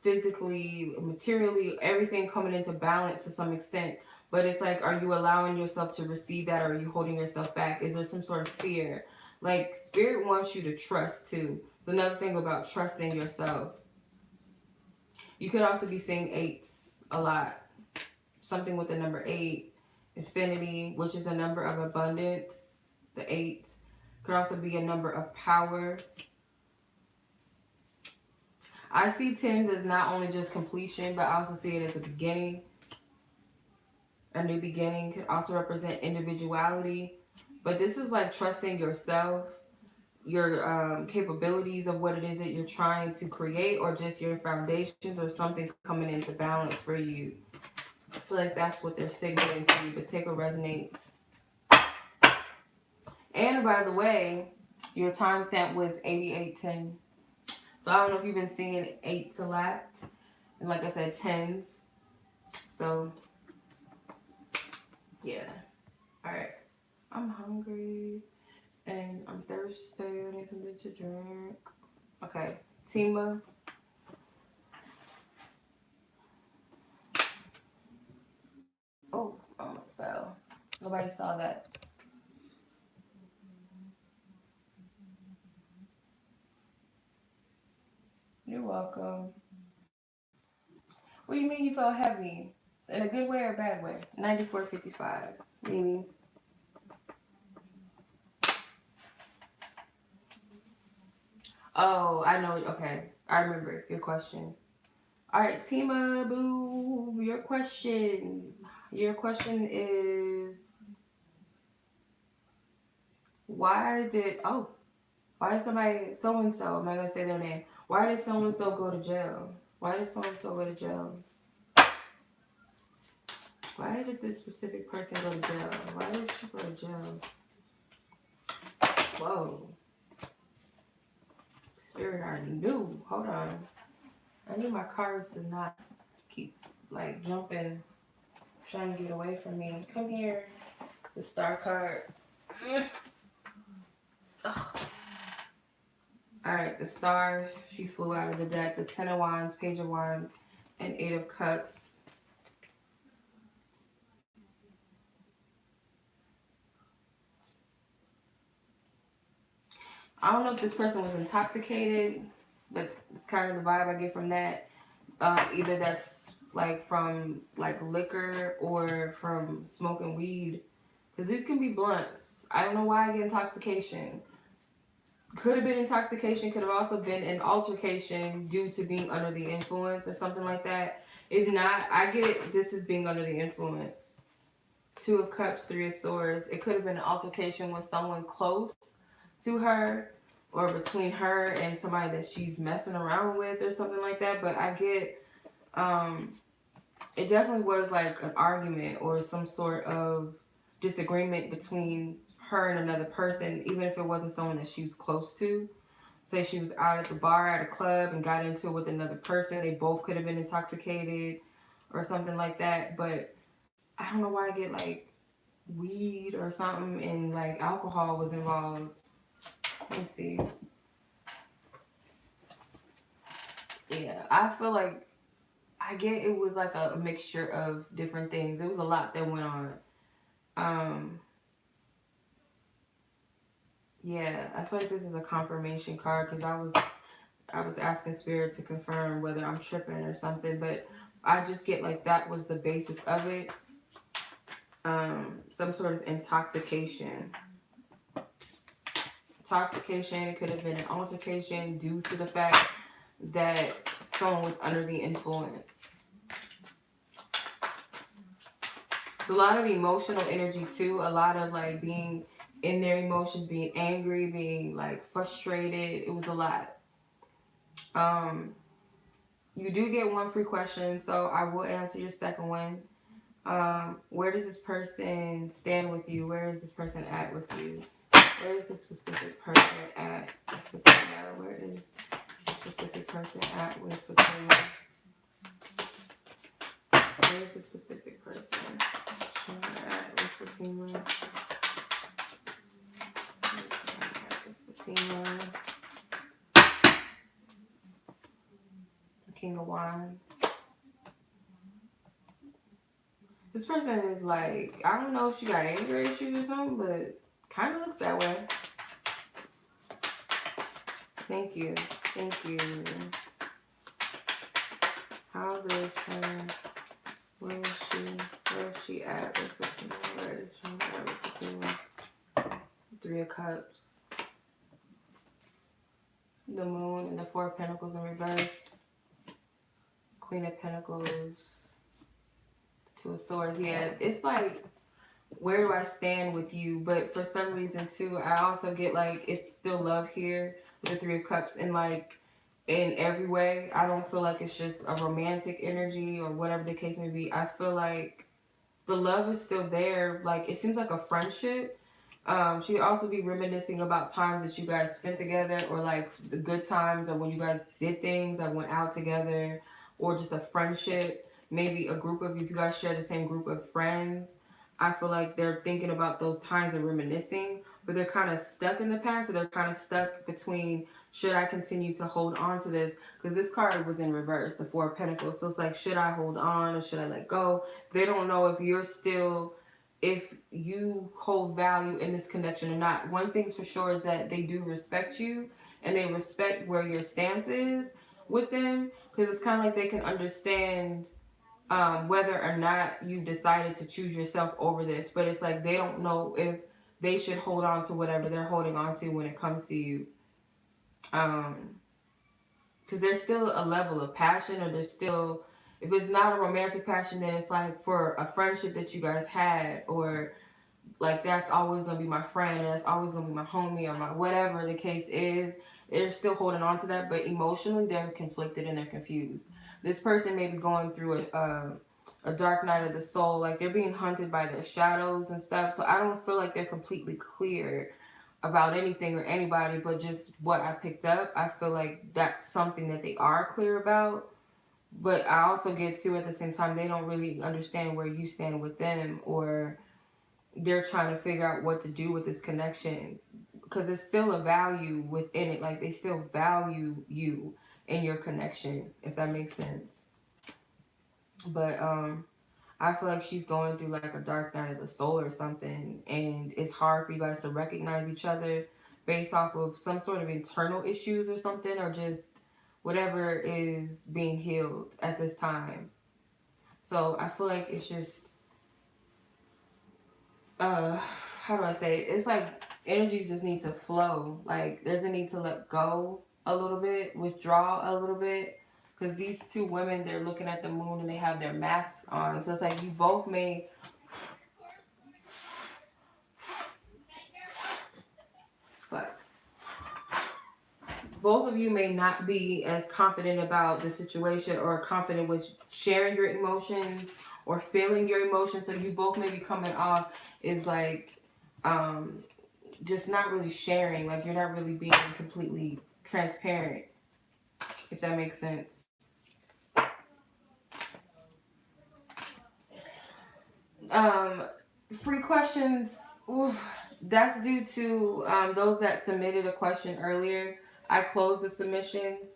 physically, materially, everything coming into balance to some extent. But it's like, are you allowing yourself to receive that, or are you holding yourself back? Is there some sort of fear? Like, Spirit wants you to trust too. It's another thing about trusting yourself. You could also be seeing 8s a lot. Something with the number 8. Infinity, which is the number of abundance. The 8 could also be a number of power. I see 10s as not only just completion, but I also see it as a beginning. A new beginning. Could also represent individuality. But this is like trusting yourself, your capabilities of what it is that you're trying to create, or just your foundations, or something coming into balance for you. I feel like that's what they're signaling to you, but take what resonates. And by the way, your timestamp was 8810. So I don't know if you've been seeing 8s a lot. And like I said, 10s. So, yeah. Alright. I'm hungry. And I'm thirsty. I need something to drink. Okay. Tima. Oh, I almost fell. Nobody saw that. You're welcome. What do you mean you felt heavy? In a good way or a bad way? 94.55. Meaning. Oh, I know. Okay. I remember your question. All right, Tima Boo, your questions. Your question is why did somebody, so and so, I'm not going to say their name, why did so and so go to jail? Why did so and so go to jail? Why did this specific person go to jail? Why did she go to jail? Whoa. Spirit already knew. Hold on. I need my cards to not keep like jumping, trying to get away from me. Come here. The star card. Ugh. Alright, the star, she flew out of the deck. The 10 of Wands, Page of Wands, and 8 of Cups. I don't know if this person was intoxicated, but it's kind of the vibe I get from that. Either that's like from like liquor or from smoking weed. Because these can be blunts. I don't know why I get intoxication. Could have been intoxication, could have also been an altercation due to being under the influence or something like that. If not, I get this is being under the influence. 2 of Cups, 3 of Swords. It could have been an altercation with someone close to her or between her and somebody that she's messing around with or something like that. But I get, it definitely was like an argument or some sort of disagreement between her and another person, even if it wasn't someone that she was close to. Say she was out at the bar at a club and got into it with another person. They both could have been intoxicated or something like that. But I don't know why I get like weed or something and like alcohol was involved. Let me see. Yeah, I feel like I get it was like a mixture of different things. It was a lot that went on. Yeah, I feel like this is a confirmation card because I was asking spirit to confirm whether I'm tripping or something, but I just get like that was the basis of it. Some sort of intoxication. Intoxication could have been an altercation due to the fact that someone was under the influence. A lot of emotional energy too. A lot of like being in their emotions, being angry, being like frustrated. It was a lot. You do get 1 free question, so I will answer your second one. Where does this person stand with you? Where is this person at with you? Where is this specific person at with Fatima? Where is this specific person at with Fatima? Where is this specific person at with Fatima? Fatima. King of Wands. This person is like, I don't know if she got anger issues or something, but kind of looks that way. Thank you. Thank you. How does her, where is she at with Fatima? Where is she at with Fatima? 3 of Cups. The Moon and the 4 of Pentacles in reverse. Queen of Pentacles. 2 of Swords. Yeah, it's like, where do I stand with you? But for some reason too, I also get like it's still love here with the 3 of Cups, and like in every way, I don't feel like it's just a romantic energy or whatever the case may be. I feel like the love is still there. Like it seems like a friendship. She could also be reminiscing about times that you guys spent together, or like the good times, or when you guys did things, like went out together, or just a friendship. Maybe a group of you, if you guys share the same group of friends. I feel like they're thinking about those times and reminiscing, but they're kind of stuck in the past, or they're kind of stuck between, should I continue to hold on to this? Because this card was in reverse, the Four of Pentacles. So it's like, should I hold on or should I let go? They don't know if you're still, if you hold value in this connection or not. One thing's for sure is that they do respect you, and they respect where your stance is with them, because it's kind of like they can understand whether or not you decided to choose yourself over this, but it's like they don't know if they should hold on to whatever they're holding on to when it comes to you. Because there's still a level of passion, or there's still, if it's not a romantic passion, then it's like for a friendship that you guys had, or like that's always gonna be my friend, or that's always gonna be my homie, or my whatever the case is. They're still holding on to that, but emotionally they're conflicted and they're confused. This person may be going through a dark night of the soul, like they're being hunted by their shadows and stuff. So I don't feel like they're completely clear about anything or anybody, but just what I picked up, I feel like that's something that they are clear about. But I also get to, at the same time, they don't really understand where you stand with them, or they're trying to figure out what to do with this connection, because it's still a value within it. Like they still value you in your connection, if that makes sense. But I feel like she's going through like a dark night of the soul or something, and it's hard for you guys to recognize each other based off of some sort of internal issues or something, or just whatever is being healed at this time. So I feel like it's just how do I say it? It's like energies just need to flow. Like there's a need to let go a little bit, withdraw a little bit, because these two women, they're looking at the moon and they have their masks on. So it's like you both may, fuck, both of you may not be as confident about the situation, or confident with sharing your emotions or feeling your emotions. So you both may be coming off is like just not really sharing. Like you're not really being completely transparent, if that makes sense. Um, Free questions. Oof, that's due to those that submitted a question earlier. I closed the submissions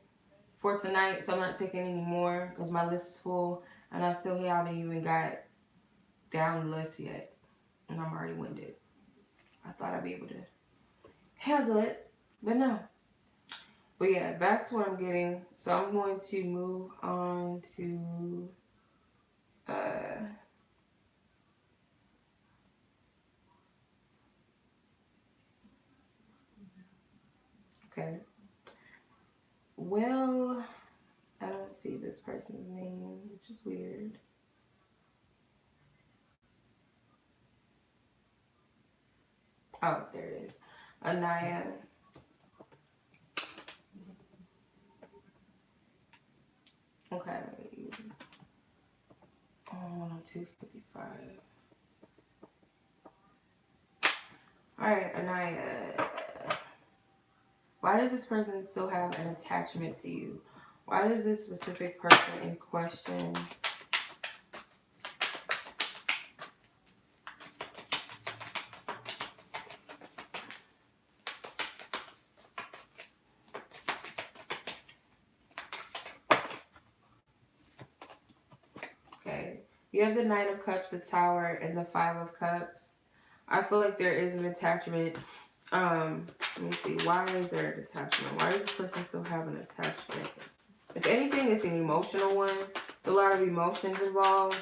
for tonight, so I'm not taking any more because my list is full, and I still haven't even got down the list yet, and I'm already winded. I thought I'd be able to handle it, but no. But yeah, that's what I'm getting. So I'm going to move on to okay. Well, I don't see this person's name, which is weird. Oh, there it is. Anya. Okay. 255. Alright, Anya. Why does this person still have an attachment to you? Why does this specific person in question okay. You have the Knight of Cups, the Tower, and the Five of Cups. I feel like there is an attachment. Let me see. Why is there an attachment? Why does this person still have an attachment? If anything, it's an emotional one. There's a lot of emotions involved.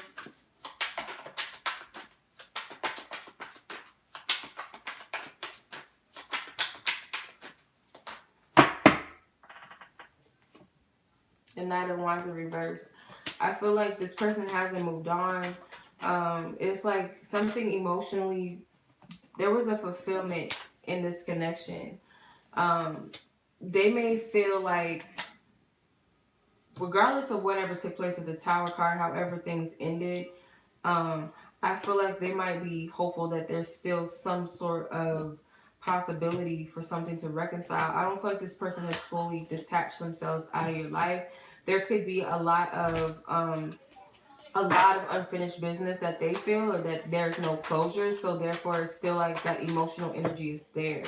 The Knight of Wands in reverse. I feel like this person hasn't moved on. It's like something emotionally, there was a fulfillment in this connection. They may feel like, regardless of whatever took place with the Tower card, however things ended, I feel like they might be hopeful that there's still some sort of possibility for something to reconcile. I don't feel like this person has fully detached themselves out of your life. There could be a lot of a lot of unfinished business that they feel, or that there's no closure. So therefore, it's still like that emotional energy is there.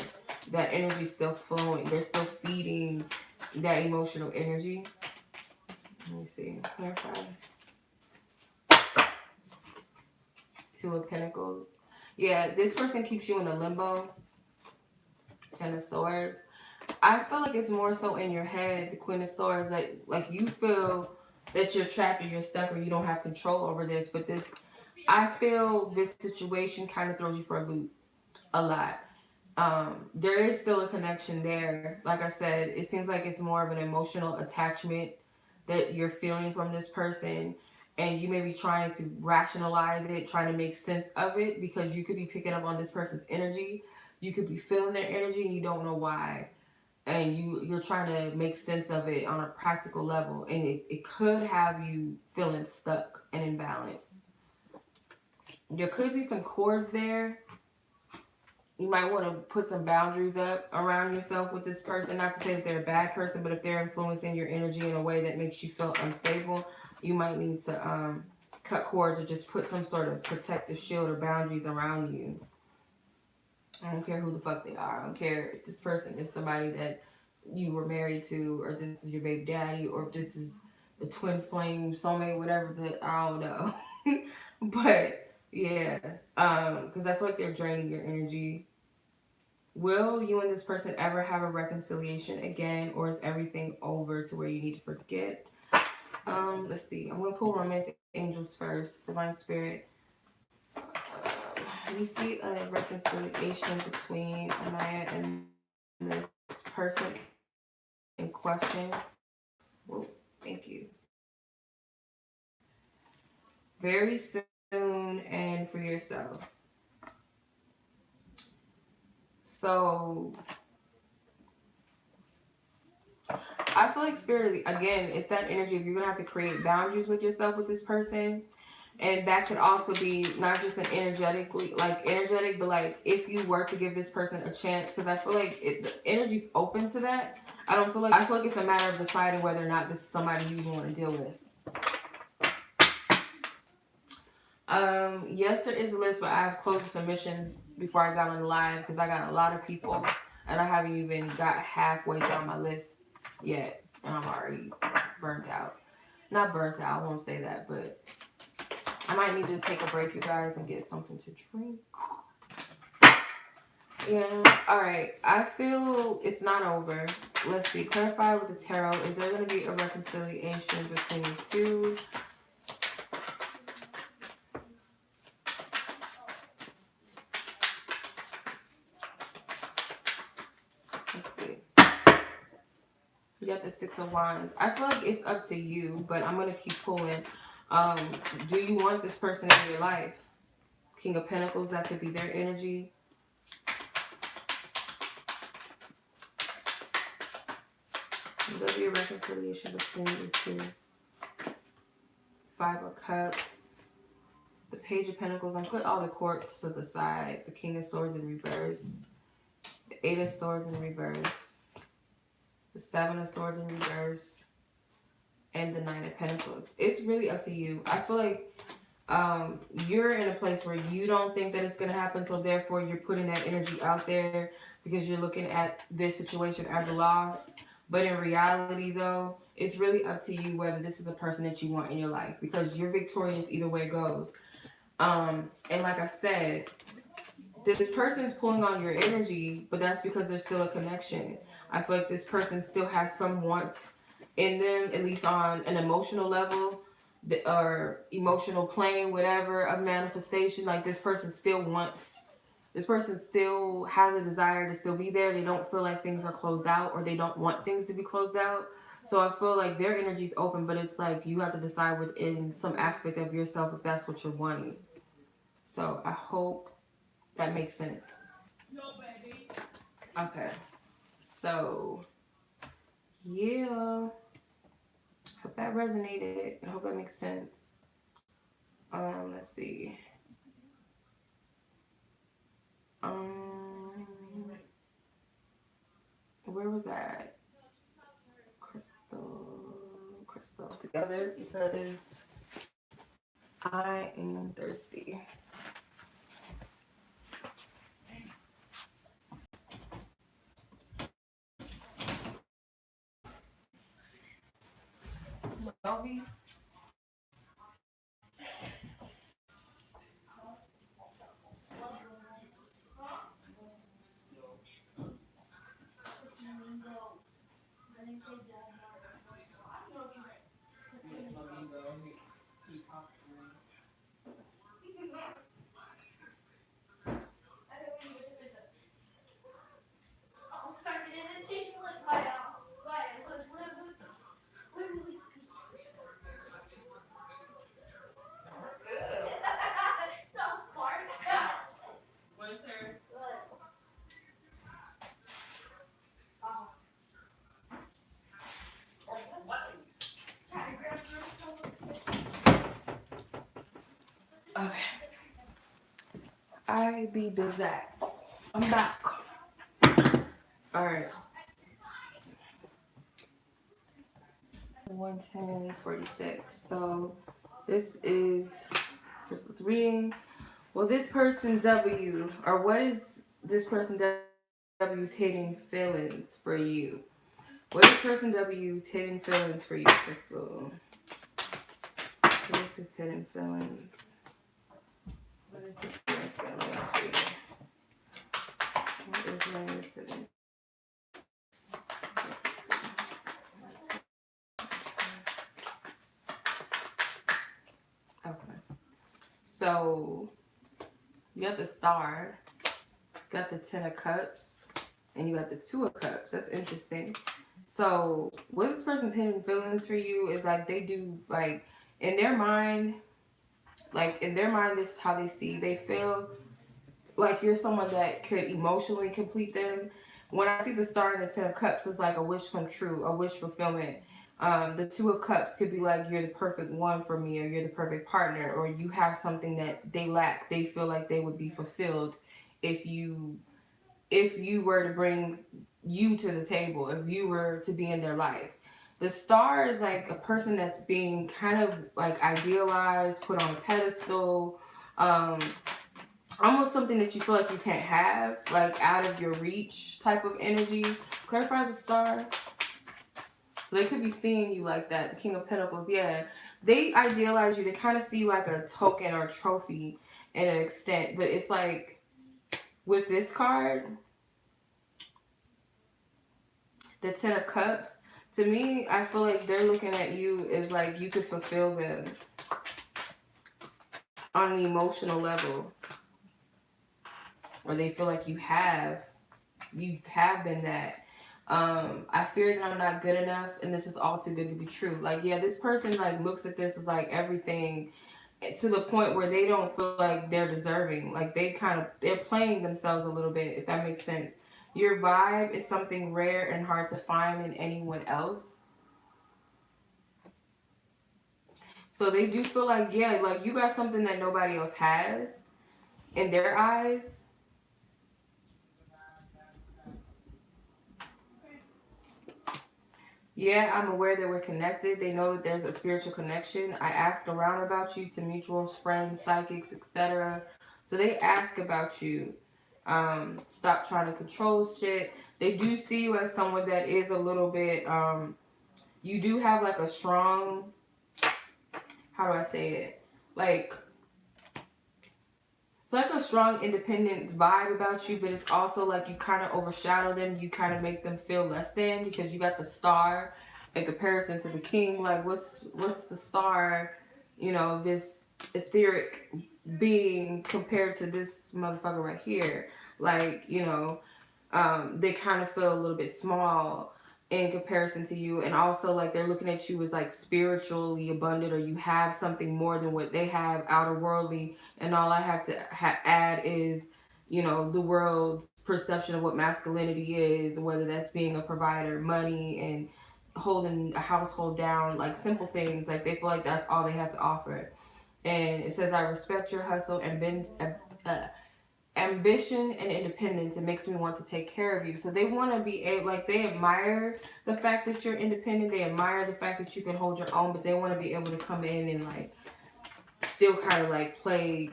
That energy is still flowing. They're still feeding that emotional energy. Let me see. Clarify. Two of Pentacles. Yeah, this person keeps you in a limbo. Ten of Swords. I feel like it's more so in your head, the Queen of Swords, like you feel that you're trapped or you're stuck or you don't have control over this, but this, I feel this situation kind of throws you for a loop a lot. There is still a connection there. Like I said, it seems like it's more of an emotional attachment that you're feeling from this person, and you may be trying to rationalize it, trying to make sense of it, because you could be picking up on this person's energy. You could be feeling their energy and you don't know why, and you're trying to make sense of it on a practical level, and it could have you feeling stuck and imbalanced. There could be some cords there. You might want to put some boundaries up around yourself with this person. Not to say that they're a bad person, but if they're influencing your energy in a way that makes you feel unstable, you might need to cut cords or just put some sort of protective shield or boundaries around you. I don't care who the fuck they are. I don't care if this person is somebody that you were married to, or this is your baby daddy, or if this is the twin flame soulmate, whatever. That I don't know. But yeah, because I feel like they're draining your energy. Will you and this person ever have a reconciliation again, or is everything over to where you need to forget? Let's see. I'm gonna pull romantic angels first. Divine Spirit. We see a reconciliation between Anya and this person in question. Well, thank you. Very soon and for yourself. So I feel like spirit, again, it's that energy of you're gonna have to create boundaries with yourself with this person. And that could also be not just an energetic, but like if you were to give this person a chance, because I feel like the energy's open to that. I feel like it's a matter of deciding whether or not this is somebody you even want to deal with. Yes, there is a list, but I have closed the submissions before I got on the live because I got a lot of people, and I haven't even got halfway down my list yet, and I'm already burnt out. Not burnt out, I won't say that, but I might need to take a break, you guys, and get something to drink. Yeah, alright. I feel it's not over. Let's see. Clarify with the tarot. Is there going to be a reconciliation between you two? Let's see. You got the Six of Wands. I feel like it's up to you, but I'm going to keep pulling. Do you want this person in your life? King of Pentacles, that could be their energy. Will there be a reconciliation between these two? Five of Cups. The Page of Pentacles. I'm putting all the courts to the side. The King of Swords in reverse. The Eight of Swords in reverse. The Seven of Swords in reverse. And the Nine of Pentacles. It's really up to you. I feel like you're in a place where you don't think that it's going to happen, so therefore you're putting that energy out there because you're looking at this situation as a loss. But in reality, though, it's really up to you whether this is a person that you want in your life, because you're victorious either way it goes. And like I said, this person is pulling on your energy, but that's because there's still a connection. I feel like this person still has some wants in them, at least on an emotional level or emotional plane, whatever, of manifestation. Like this person still has a desire to still be there. They don't feel like things are closed out, or they don't want things to be closed out. So I feel like their energy's open, but it's like you have to decide within some aspect of yourself if that's what you're wanting. So I hope that makes sense. Okay. So yeah. Hope that resonated. I hope that makes sense. Let's see. Um, where was that? Crystal together, because I am thirsty. Don't be. Okay. I be Bizak. I'm back. Alright. 110:46. So this is Crystal's reading. Well, this person W, or what is this person W's hidden feelings for you? What is person W's hidden feelings for you, Crystal? What is his hidden feelings? What is his hidden feelings for you? What is his hidden? Okay. So you got the Star, got the Ten of Cups, and you got the Two of Cups. That's interesting. So what this person's hidden feelings for you is like they do like in their mind, this is how they see. They feel like you're someone that could emotionally complete them. When I see the Star and the Ten of Cups, it's like a wish come true, a wish fulfillment. The Two of Cups could be like you're the perfect one for me, or you're the perfect partner, or you have something that they lack. They feel like they would be fulfilled if you were to bring you to the table, if you were to be in their life. The Star is like a person that's being kind of like idealized, put on a pedestal, um, almost something that you feel like you can't have, like out of your reach type of energy. Clarify the Star. So they could be seeing you like that. The King of Pentacles, yeah. They idealize you. They kind of see you like a token or a trophy in an extent. But it's like with this card, the Ten of Cups, to me, I feel like they're looking at you as like you could fulfill them on an emotional level. Or they feel like you have been that. I fear that I'm not good enough, and this is all too good to be true. Like, yeah, this person like looks at this as like everything to the point where they don't feel like they're deserving. Like they're playing themselves a little bit, if that makes sense. Your vibe is something rare and hard to find in anyone else. So they do feel like, yeah, like you got something that nobody else has in their eyes. Yeah, I'm aware that we're connected. They know that there's a spiritual connection. I asked around about you to mutual friends, psychics, etc. So they ask about you. Stop trying to control shit. They do see you as someone that is a little bit, you do have like a strong, how do I say it? Like, it's like a strong independent vibe about you, but it's also like you kind of overshadow them. You kind of make them feel less than because you got the Star in comparison to the King. Like, what's the Star? You know, this etheric being compared to this motherfucker right here. Like, they kind of feel a little bit small in comparison to you, and also like they're looking at you as like spiritually abundant, or you have something more than what they have, outer worldly, and all I have to add is the world's perception of what masculinity is, whether that's being a provider, money, and holding a household down, like simple things. Like they feel like that's all they have to offer. And it says, I respect your hustle and ambition and independence. It makes me want to take care of you. So they want to be able, like, they admire the fact that you're independent. They admire the fact that you can hold your own, but they want to be able to come in and like still kind of like play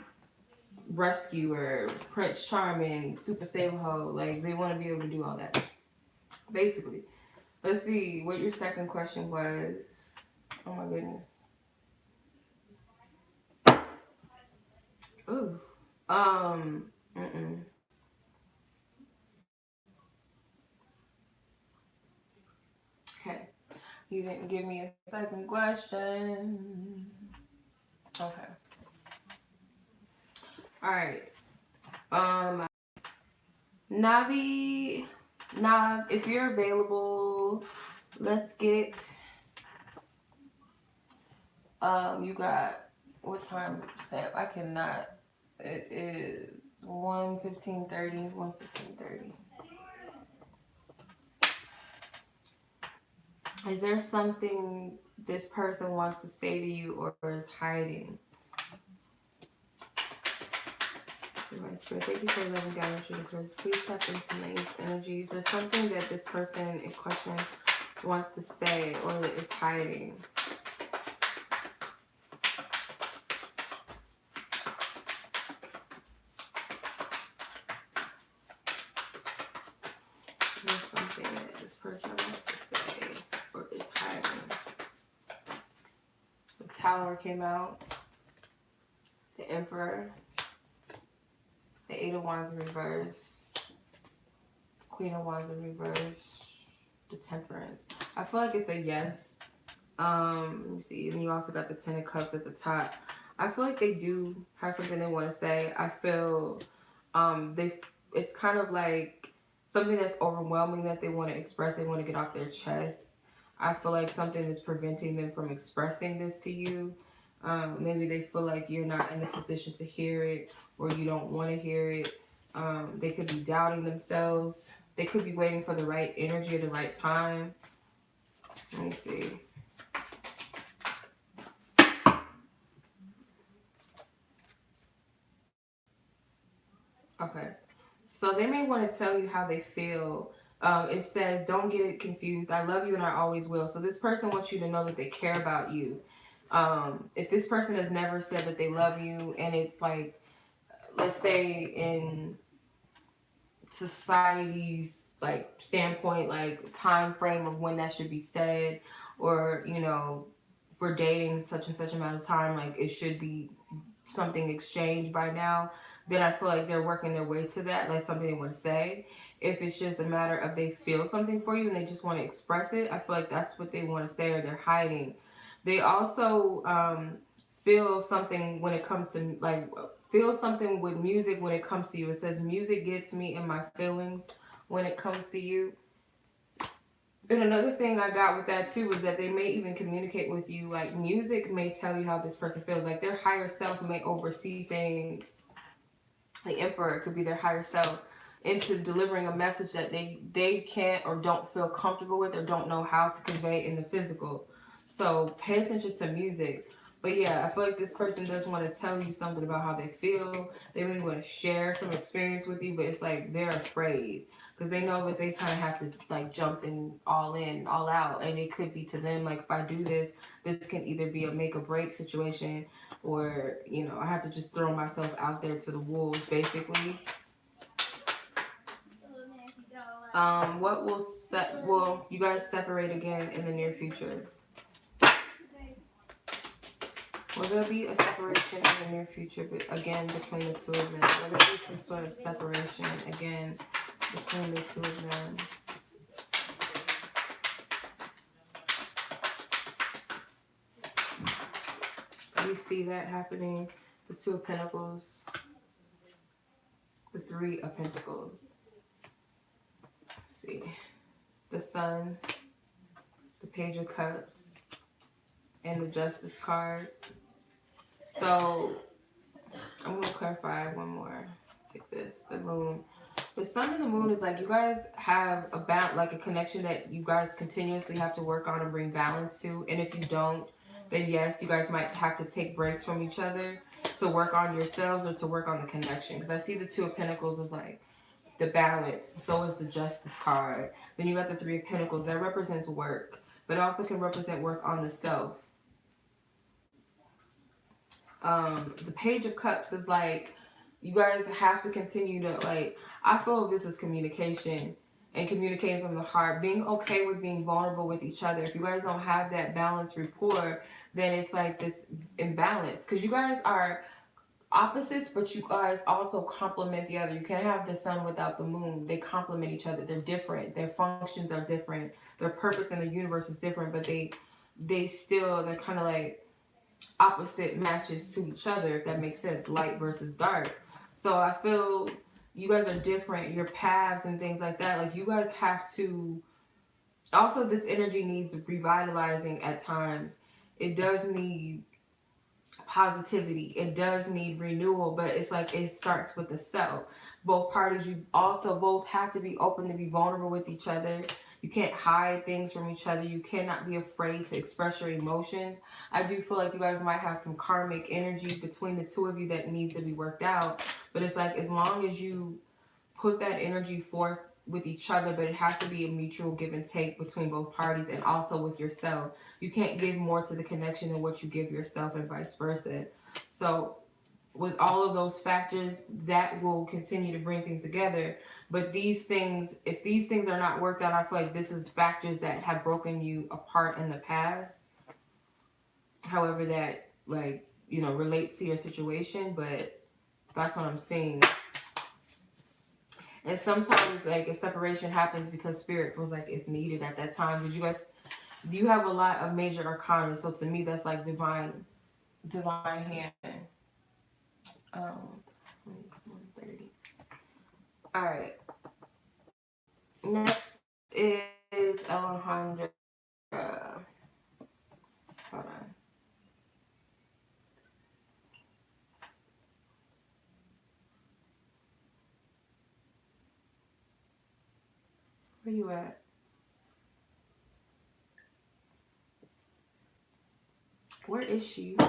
rescuer, Prince Charming, Super Saiyan Ho. Like they want to be able to do all that. Basically. Let's see what your second question was. Oh my goodness. Ooh. Mm-mm. Okay. You didn't give me a second question. Okay. All right. Navi, Nav, if you're available, let's get. You got what time, Sam? I cannot. It is 1:15:30. 1:15:30. Is there something this person wants to say to you or is hiding? So thank you for loving galaxy because please tap into nice energies. There's something that this person in question wants to say or that is hiding. There's something that this person wants to say or is hiding. The Tower came out. The Emperor. The Eight of Wands in reverse. The Queen of Wands in reverse. The Temperance. I feel like it's a yes. Let me see. And you also got the Ten of Cups at the top. I feel like they do have something they want to say. I feel it's kind of like something that's overwhelming that they want to express. They want to get off their chest. I feel like something is preventing them from expressing this to you. Maybe they feel like you're not in a position to hear it or you don't want to hear it. They could be doubting themselves. They could be waiting for the right energy at the right time. Let me see. Okay. So they may want to tell you how they feel. It says, don't get it confused. I love you and I always will. So this person wants you to know that they care about you. If this person has never said that they love you and it's like, let's say in society's like standpoint, like time frame of when that should be said, or for dating such and such amount of time, like it should be something exchanged by now, then I feel like they're working their way to that, like something they want to say. If it's just a matter of they feel something for you and they just want to express it, I feel like that's what they want to say or they're hiding. They also feel something when it comes to like feel something with music when it comes to you. It says music gets me in my feelings when it comes to you. And another thing I got with that too is that they may even communicate with you. Like music may tell you how this person feels. Like their higher self may oversee things. The Emperor could be their higher self into delivering a message that they can't or don't feel comfortable with or don't know how to convey in the physical. So pay attention to music. But yeah, I feel like this person does want to tell you something about how they feel. They really want to share some experience with you, but it's like they're afraid because they know that they kind of have to like jump in, all out. And it could be to them like, if I do this, this can either be a make or break situation, or I have to just throw myself out there to the wolves, basically. What will you guys separate again in the near future? Will there be a separation in the near future, but again between the two of them? Will there be some sort of separation again between the two of them? We see that happening. The Two of Pentacles, the Three of Pentacles. Let's see. The Sun, the Page of Cups, and the Justice card. So I'm going to clarify one more. Take this. The Moon. The Sun and the Moon is like you guys have a connection that you guys continuously have to work on and bring balance to. And if you don't, then yes, you guys might have to take breaks from each other to work on yourselves or to work on the connection. Because I see the Two of Pentacles as like the balance. So is the Justice card. Then you got the Three of Pentacles. That represents work. But it also can represent work on the self. The Page of Cups is like, you guys have to continue to, like, I feel this is communication and communicating from the heart, being okay with being vulnerable with each other. If you guys don't have that balanced rapport, then it's like this imbalance, because you guys are opposites, but you guys also complement the other. You can't have the sun without the moon. They complement each other. They're different. Their functions are different. Their purpose in the universe is different, but they're kind of like opposite matches to each other, if that makes sense. Light versus dark. So I feel you guys are different. Your paths and things like that. Like, you guys have to. Also, this energy needs revitalizing at times. It does need positivity. It does need renewal, but it's like it starts with the self. Both parties, you also both have to be open to be vulnerable with each other. You can't hide things from each other. You cannot be afraid to express your emotions. I do feel like you guys might have some karmic energy between the two of you that needs to be worked out, but it's like, as long as you put that energy forth with each other, but it has to be a mutual give and take between both parties, and also with yourself. You can't give more to the connection than what you give yourself, and vice versa. So with all of those factors, that will continue to bring things together. But these things, if these things are not worked out, I feel like this is factors that have broken you apart in the past. However, that, like, relates to your situation, but that's what I'm seeing. And sometimes, like, a separation happens because spirit feels like it's needed at that time. But you have a lot of major arcana, so to me, that's like divine hand. 130. All right. Next is Alejandra. Hold on. Where you at? Where is she? I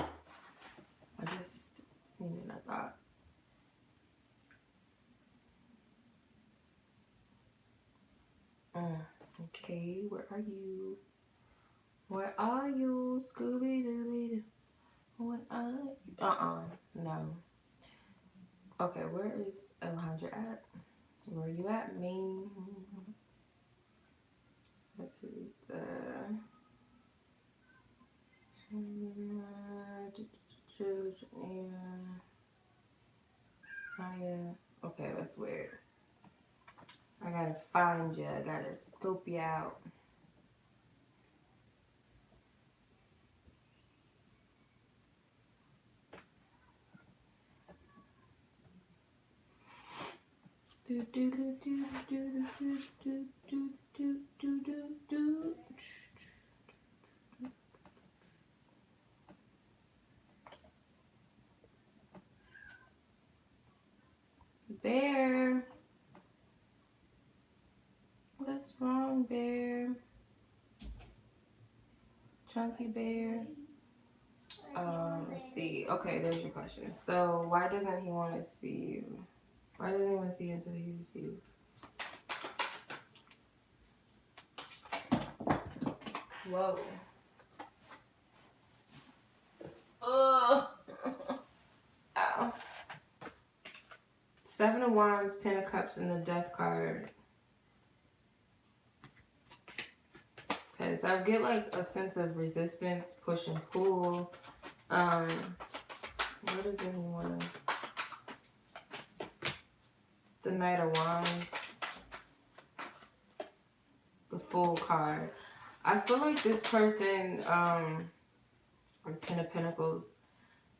just seen it, I thought. Okay, where are you? Where are you, Scooby-Dooby-Doo? Where are you? No. Okay, where is Alejandra at? Where are you at, me? Theresa. Anya. Okay, that's weird. I gotta find you. I gotta scope you out. Bear. What's wrong, Bear? Chunky Bear. Let's see. Okay, there's your question. So, why doesn't he want to see you? Why doesn't he want to see you until he sees you? Whoa. Ugh. Ow. Seven of Wands, Ten of Cups, and the Death card. Okay, so I get like a sense of resistance, push and pull. What does anyone want to... The Knight of Wands. The Fool card. I feel like this person, Ten of Pentacles,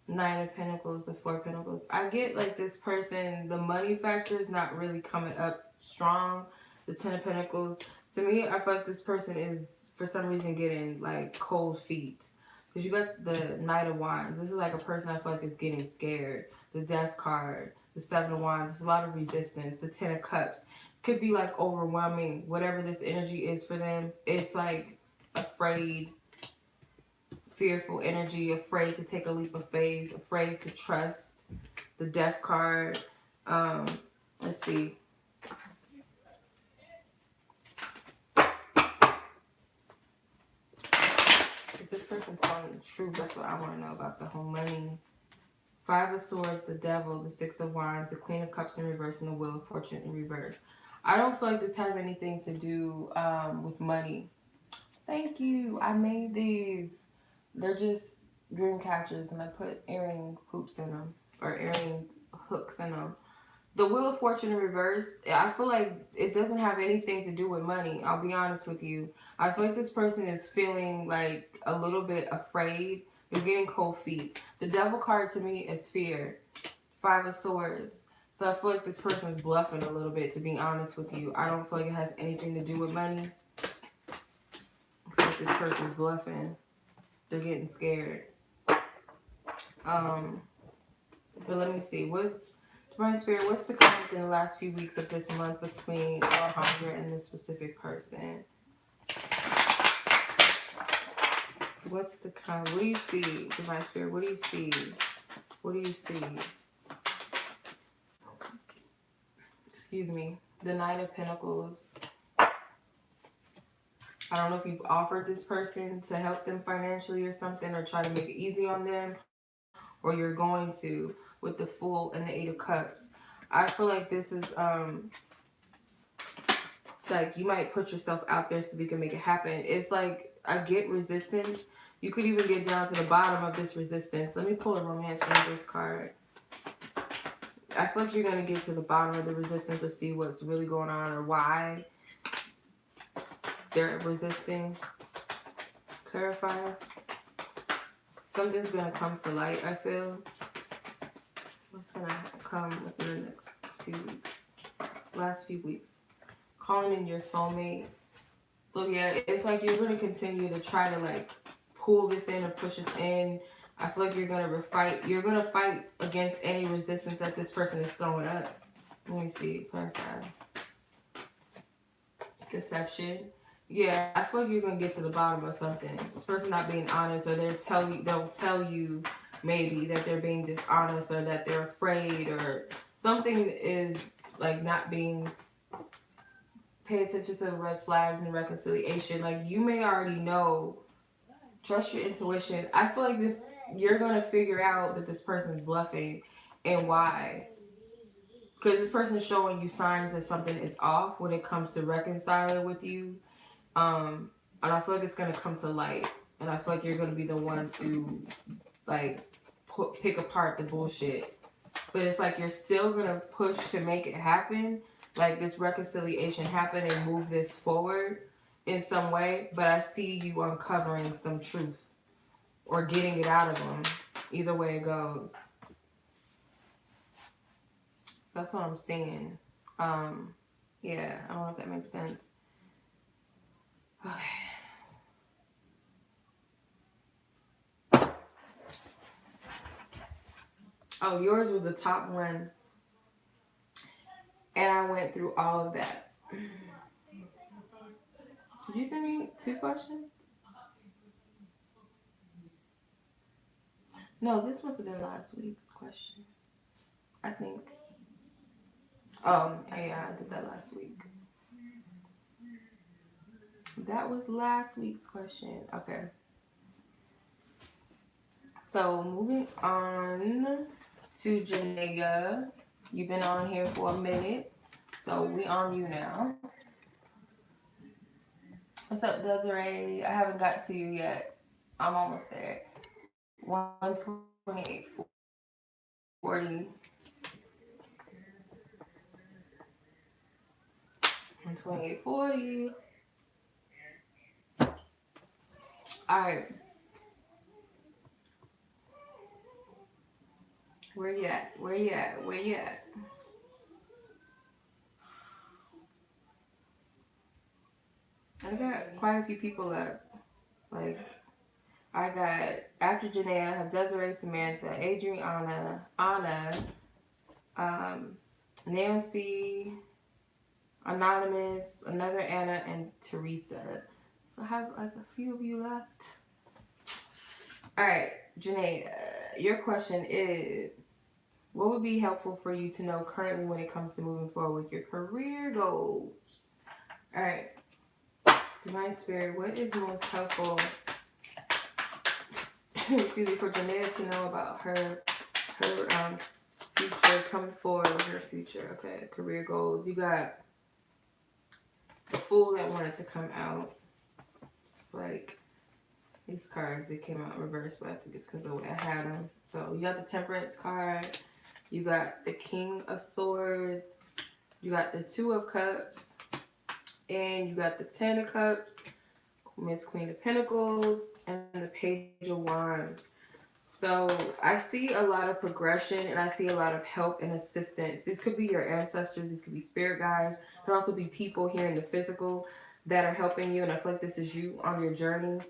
Nine of Pentacles, the Four of Pentacles. I get like this person, the money factor is not really coming up strong. The Ten of Pentacles. To me, I feel like this person is, for some reason, getting like cold feet. Because you got the Knight of Wands. This is like a person I feel like is getting scared. The Death card. The Seven of Wands. There's a lot of resistance. The Ten of Cups. Could be like overwhelming. Whatever this energy is for them. It's like afraid, fearful energy. Afraid to take a leap of faith. Afraid to trust. The Death card. Let's see. Is this person telling the truth? That's what I want to know about the whole money. Five of Swords, the Devil, the Six of Wands, the Queen of Cups in reverse, and the Wheel of Fortune in reverse. I don't feel like this has anything to do with money. Thank you. I made these. They're just dream catchers, and I put earring hoops in them, or earring hooks in them. The Wheel of Fortune in reverse, I feel like it doesn't have anything to do with money. I'll be honest with you. I feel like this person is feeling like a little bit afraid. They're getting cold feet. The Devil card to me is fear. Five of Swords. So I feel like this person's bluffing a little bit, to be honest with you. I don't feel like it has anything to do with money. I feel like this person's bluffing. They're getting scared. But let me see. Divine Spirit, what's to come within the last few weeks of this month between Alejandra and this specific person? What's to come? What do you see, Divine Spirit? What do you see? What do you see? Excuse me. The Nine of Pentacles. I don't know if you've offered this person to help them financially or something, or try to make it easy on them, or you're going to, with the Fool and the Eight of Cups. I feel like this is like you might put yourself out there so you can make it happen. It's like I get resistance. You could even get down to the bottom of this resistance. Let me pull a Romance Angels card. I feel like you're going to get to the bottom of the resistance to see what's really going on, or why they're resisting. Clarifier. Something's going to come to light, I feel. What's going to come within the next few weeks? Last few weeks. Calling in your soulmate. So yeah, it's like you're going to continue to try to like pull this in or push this in. I feel like you're going to fight. You're going to fight against any resistance that this person is throwing up. Let me see. Clarify. Deception. Yeah, I feel like you're going to get to the bottom of something. This person not being honest, or they'll tell you maybe that they're being dishonest, or that they're afraid, or something is like not being. Pay attention to the red flags and reconciliation. Like you may already know. Trust your intuition. I feel like this. You're going to figure out that this person's bluffing and why. Because this person is showing you signs that something is off when it comes to reconciling with you. And I feel like it's going to come to light. And I feel like you're going to be the one to, like, pick apart the bullshit. But it's like you're still going to push to make it happen. Like, this reconciliation happen and move this forward in some way. But I see you uncovering some truth. Or getting it out of them. Either way it goes. So that's what I'm seeing. Yeah, I don't know if that makes sense. Okay. Oh, yours was the top one. And I went through all of that. Did you send me 2 questions? No, this must have been last week's question. I think. Yeah, I did that last week. That was last week's question. Okay. So, moving on to Janya. You've been on here for a minute. So, we on you now. What's up, Dezarae? I haven't got to you yet. I'm almost there. 128, 40. 128, 40. Alright. Where you at? Where you at? Where you at? I got quite a few people left. Like, I got, after Janae, I have Dezarae, Samantha, Adriana, Anna, Nancy, Anonymous, another Anna, and Theresa. So I have like a few of you left. Alright, Janae, your question is, what would be helpful for you to know currently when it comes to moving forward with your career goals? Alright, Divine Spirit, what is most helpful excuse me, for Janae to know about her Her future coming forward with her future. Okay, career goals. You got the Fool that wanted to come out. Like these cards, it came out in reverse, but I think it's because of the way I had them. So you got the Temperance card. You got the King of Swords. You got the Two of Cups. And you got the Ten of Cups, Miss Queen of Pentacles, and the Page of Wands. So I see a lot of progression and I see a lot of help and assistance. These could be your ancestors, these could be spirit guides, could also be people here in the physical that are helping you. And I feel like this is you on your journey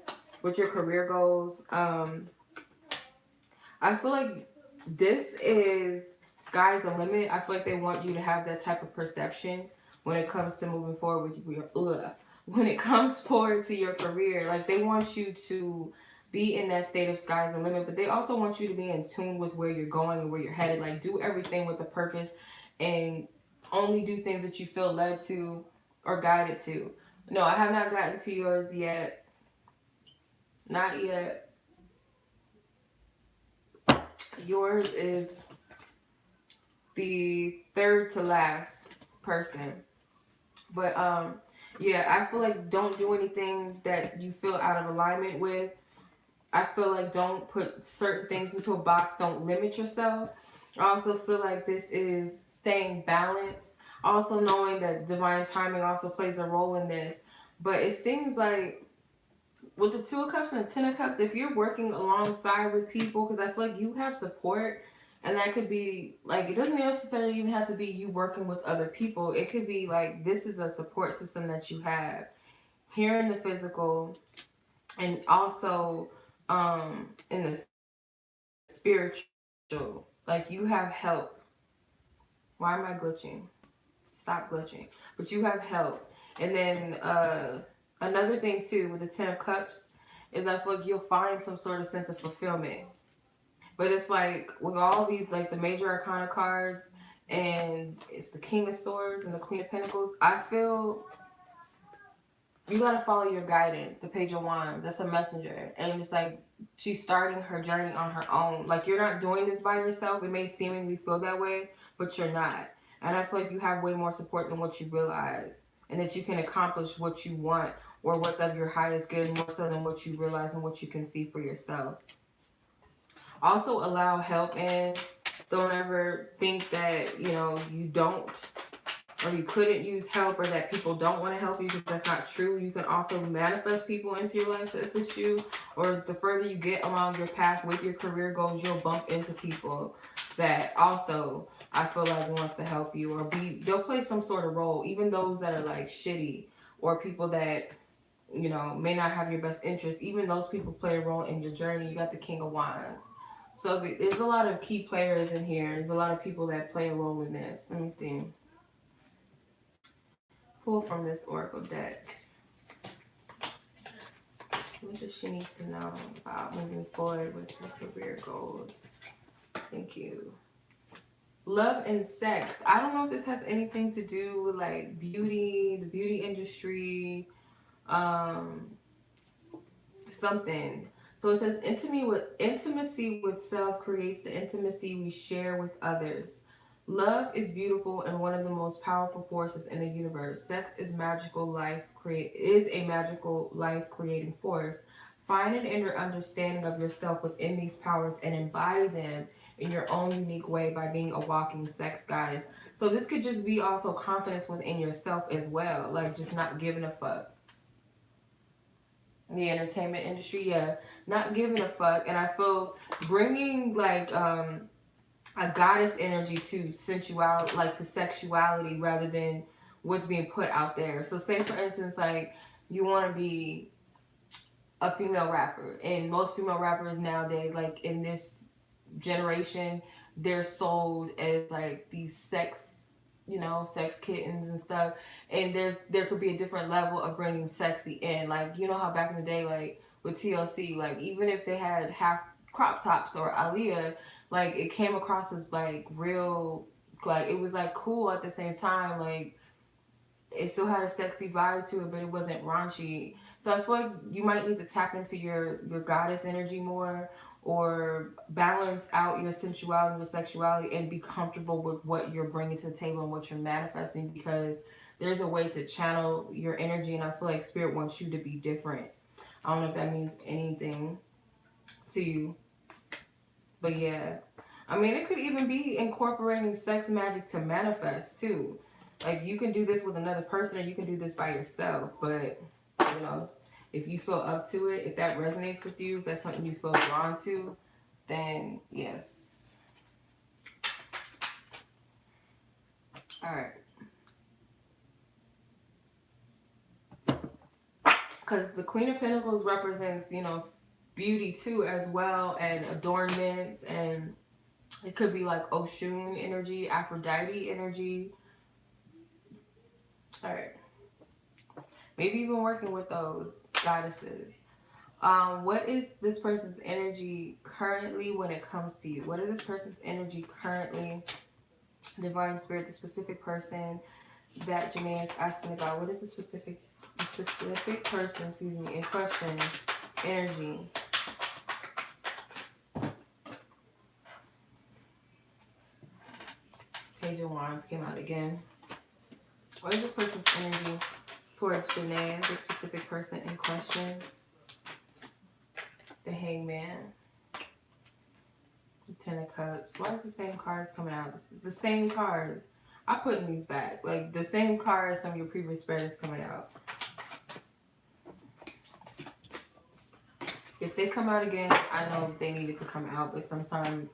with your career goals. I feel like this is sky's the limit. I feel like they want you to have that type of perception when it comes to moving forward with when it comes forward to your career. Like they want you to be in that state of sky's the limit, but they also want you to be in tune with where you're going and where you're headed. Like do everything with a purpose and only do things that you feel led to or guided to. No, I have not gotten to yours yet. Not yet. Yours is the third to last person. But yeah, I feel like don't do anything that you feel out of alignment with. I feel like don't put certain things into a box. Don't limit yourself. I also feel like this is staying balanced. Also knowing that divine timing also plays a role in this. But it seems like with the Two of Cups and the Ten of Cups, if you're working alongside with people, because I feel like you have support, and that could be like, it doesn't necessarily even have to be you working with other people. It could be like this is a support system that you have here in the physical, and also in the spiritual. Like you have help. Why am I glitching? Stop glitching. But you have help. And then another thing too with the Ten of Cups is I feel like you'll find some sort of sense of fulfillment. But it's like with all these, like the major arcana cards, and it's the King of Swords and the Queen of Pentacles, I feel you gotta follow your guidance. The Page of Wands, that's a messenger. And it's like she's starting her journey on her own. Like you're not doing this by yourself. It may seemingly feel that way, but you're not. And I feel like you have way more support than what you realize. And that you can accomplish what you want or what's of your highest good more so than what you realize and what you can see for yourself. Also allow help in. Don't ever think that, you don't or you couldn't use help or that people don't want to help you, because that's not true. You can also manifest people into your life to assist you, or the further you get along your path with your career goals, you'll bump into people that also I feel like wants to help you, or they'll play some sort of role, even those that are like shitty or people that may not have your best interest. Even those people play a role in your journey. You got the King of Wands. So there's a lot of key players in here. There's a lot of people that play a role in this. Let me see. Pull from this Oracle deck. What does she need to know about moving forward with her career goals? Thank you. Love and sex. I don't know if this has anything to do with like beauty, the beauty industry, something. So it says intimacy with self creates the intimacy we share with others. Love is beautiful and one of the most powerful forces in the universe. Sex is a magical life creating force. Find an inner understanding of yourself within these powers and embody them in your own unique way by being a walking sex goddess. So this could just be also confidence within yourself as well, like just not giving a fuck. The entertainment industry, yeah, not giving a fuck. And I feel bringing like a goddess energy to sensuality, like to sexuality, rather than what's being put out there. So say for instance, like you want to be a female rapper, and most female rappers nowadays, like in this generation, they're sold as like these sex kittens and stuff. And there could be a different level of bringing sexy in. Like, how back in the day, like with TLC, like even if they had half crop tops or Aaliyah, like it came across as like real, like it was like cool at the same time. Like it still had a sexy vibe to it, but it wasn't raunchy. So I feel like you might need to tap into your goddess energy more, or balance out your sensuality and your sexuality and be comfortable with what you're bringing to the table and what you're manifesting, because there's a way to channel your energy, and I feel like spirit wants you to be different. I don't know if that means anything to you, but yeah. I mean, it could even be incorporating sex magic to manifest too. Like, you can do this with another person or you can do this by yourself, but you know, if you feel up to it, if that resonates with you, if that's something you feel drawn to, then yes. All right. Because the Queen of Pentacles represents, you know, beauty too as well, and adornments, and it could be like Oshun energy, Aphrodite energy. All right. Maybe even working with those goddesses. What is this person's energy currently when it comes to you? What is this person's energy currently? Divine Spirit, the specific person that Janae is asking about. What is the specific person, excuse me, in question, energy? Page of Wands came out again. What is this person's energy towards Janae, the specific person in question? The Hangman. The Ten of Cups. Why is the same cards coming out? The same cards. I'm putting these back. Like, the same cards from your previous spread is coming out. If they come out again, I know they needed to come out, but sometimes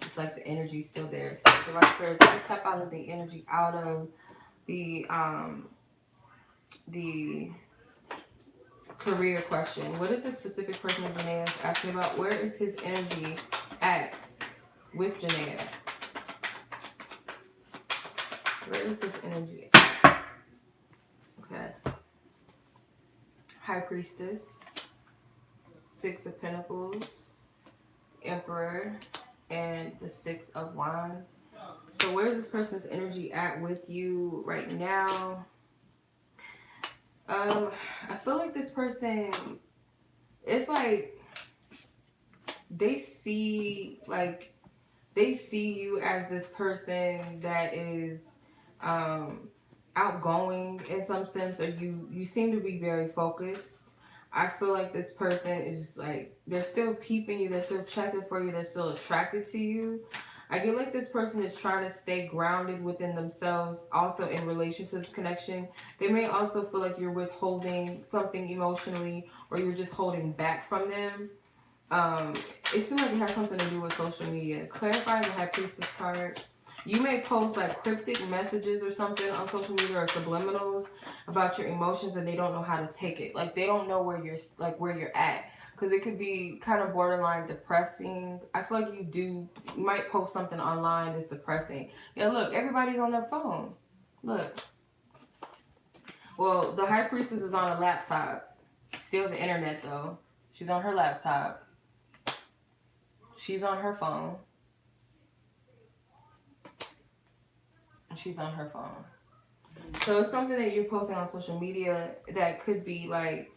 it's like the energy's still there. So Divine Spirit, please tap out of the energy, out of the career question. What is the specific person that Janae is asking about? Where is his energy at with Janae? Where is his energy at? Okay. High Priestess. Six of Pentacles. Emperor. And the Six of Wands. So where is this person's energy at with you right now? I feel like this person, it's like they see you as this person that is outgoing in some sense, or you seem to be very focused. I feel like this person is like, they're still peeping you, they're still checking for you, they're still attracted to you. I feel like this person is trying to stay grounded within themselves, also in relationships connection. They may also feel like you're withholding something emotionally, or you're just holding back from them. It seems like it has something to do with social media. Clarify the High Priestess card. You may post like cryptic messages or something on social media, or subliminals about your emotions, and they don't know how to take it. Like, they don't know where you're at. Because it could be kind of borderline depressing. I feel like you might post something online that's depressing. Yeah, look, everybody's on their phone. Look. Well, the High Priestess is on a laptop. Still the internet, though. She's on her laptop. She's on her phone. She's on her phone. So it's something that you're posting on social media that could be like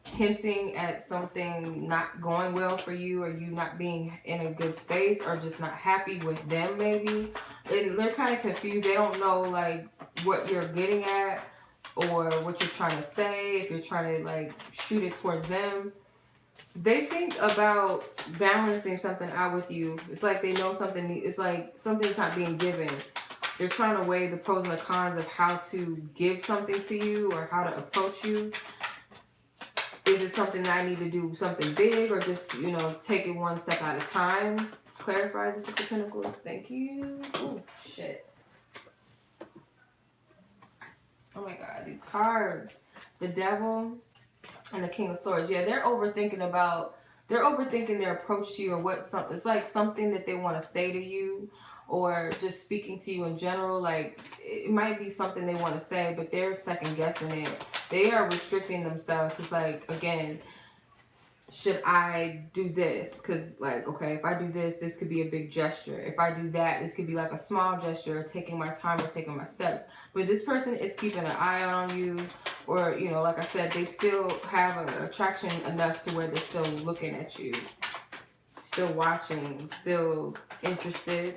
hinting at something not going well for you, or you not being in a good space, or just not happy with them maybe. And they're kind of confused. They don't know like what you're getting at or what you're trying to say, if you're trying to like shoot it towards them. They think about balancing something out with you. It's like they know something, it's like something's not being given. They're trying to weigh the pros and the cons of how to give something to you or how to approach you. Is it something that I need to do something big, or just, you know, take it one step at a time? Clarify the Six of Pentacles. Thank you. Oh, shit. Oh my God, these cards. The Devil and the King of Swords. Yeah, they're overthinking their approach to you, or it's like something that they want to say to you, or just speaking to you in general. Like, it might be something they want to say, but they're second guessing it. They are restricting themselves. It's like, again, should I do this? Because, like, okay, if I do this, this could be a big gesture. If I do that, this could be like a small gesture, or taking my time, or taking my steps. But this person is keeping an eye on you, or, you know, like I said, they still have an attraction enough to where they're still looking at you. still watching, still interested.